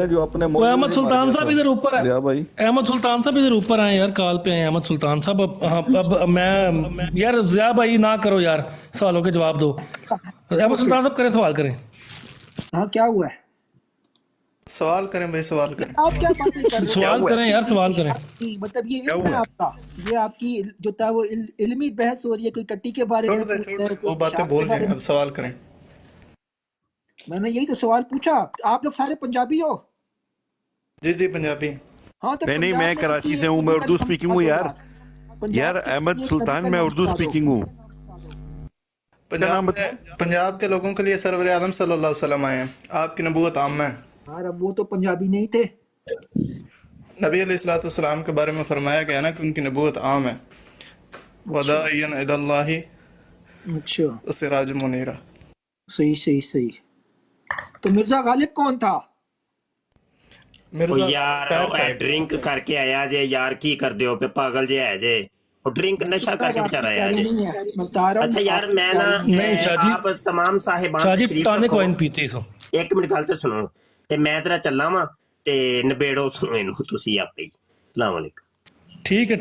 [SPEAKER 10] जो अपने
[SPEAKER 8] अहमद सुल्तान साहब इधर ऊपर है
[SPEAKER 10] भाई,
[SPEAKER 8] अहमद सुल्तान साहब इधर ऊपर आए यार, कॉल पे आए अहमद सुल्तान साहब। अब मैं यार ज़िया भाई ना करो यार, सवालों के जवाब दो। अहमद सुल्तान साहब करें, सवाल करें।
[SPEAKER 13] हाँ क्या हुआ है?
[SPEAKER 7] सवाल करें भाई, सवाल करें।
[SPEAKER 13] आप क्या बातें कर रहे हो?
[SPEAKER 8] सवाल करें यार, सवाल करें।
[SPEAKER 13] मतलब ये इल्म है आपका, ये आपकी जो था वो इल्मी बहस हो रही है, कोई टट्टी के बारे में
[SPEAKER 7] वो बातें बोल रहे हैं, अब सवाल करें।
[SPEAKER 13] मैंने यही तो सवाल पूछा। आप लोग सारे पंजाबी हो?
[SPEAKER 7] जी जी पंजाबी।
[SPEAKER 13] हाँ तो
[SPEAKER 11] नहीं मैं कराची से हूँ, मैं उर्दू स्पीकिंग हूँ यार। यार अहमद सुल्तान मैं उर्दू स्पीकिंग हूँ।
[SPEAKER 7] पंजाब के लोगों के लिए सरवर आलम सल्लल्लाहु अलैहि वसल्लम आए हैं, आपकी नबूवत आम है।
[SPEAKER 13] यार अब वो तो पंजाबी नहीं थे।
[SPEAKER 7] नबी अलैहिस्सलातु वस्सलाम के बारे में फरमाया गया ना कि उनकी नबूवत आम है। वदाइयन इलल्लाहि
[SPEAKER 13] अच्छा
[SPEAKER 7] सिराज मुनीरा।
[SPEAKER 13] सही सही सही। तो मिर्जा गालिब कौन था?
[SPEAKER 4] यार ड्रिंक करके आया जे यार, की कर दो पे पागल जे है जे, और ड्रिंक नशा करके बेचारा आया जे। अच्छा यार मैं ना आप तमाम साहिबान एक मिनट गल तो सुनो, ते मैं तेरा चलना वा ते नबेड़ो सुनो इनू तुसी आपे। अस्सलाम वालेकुम।
[SPEAKER 8] ठीक है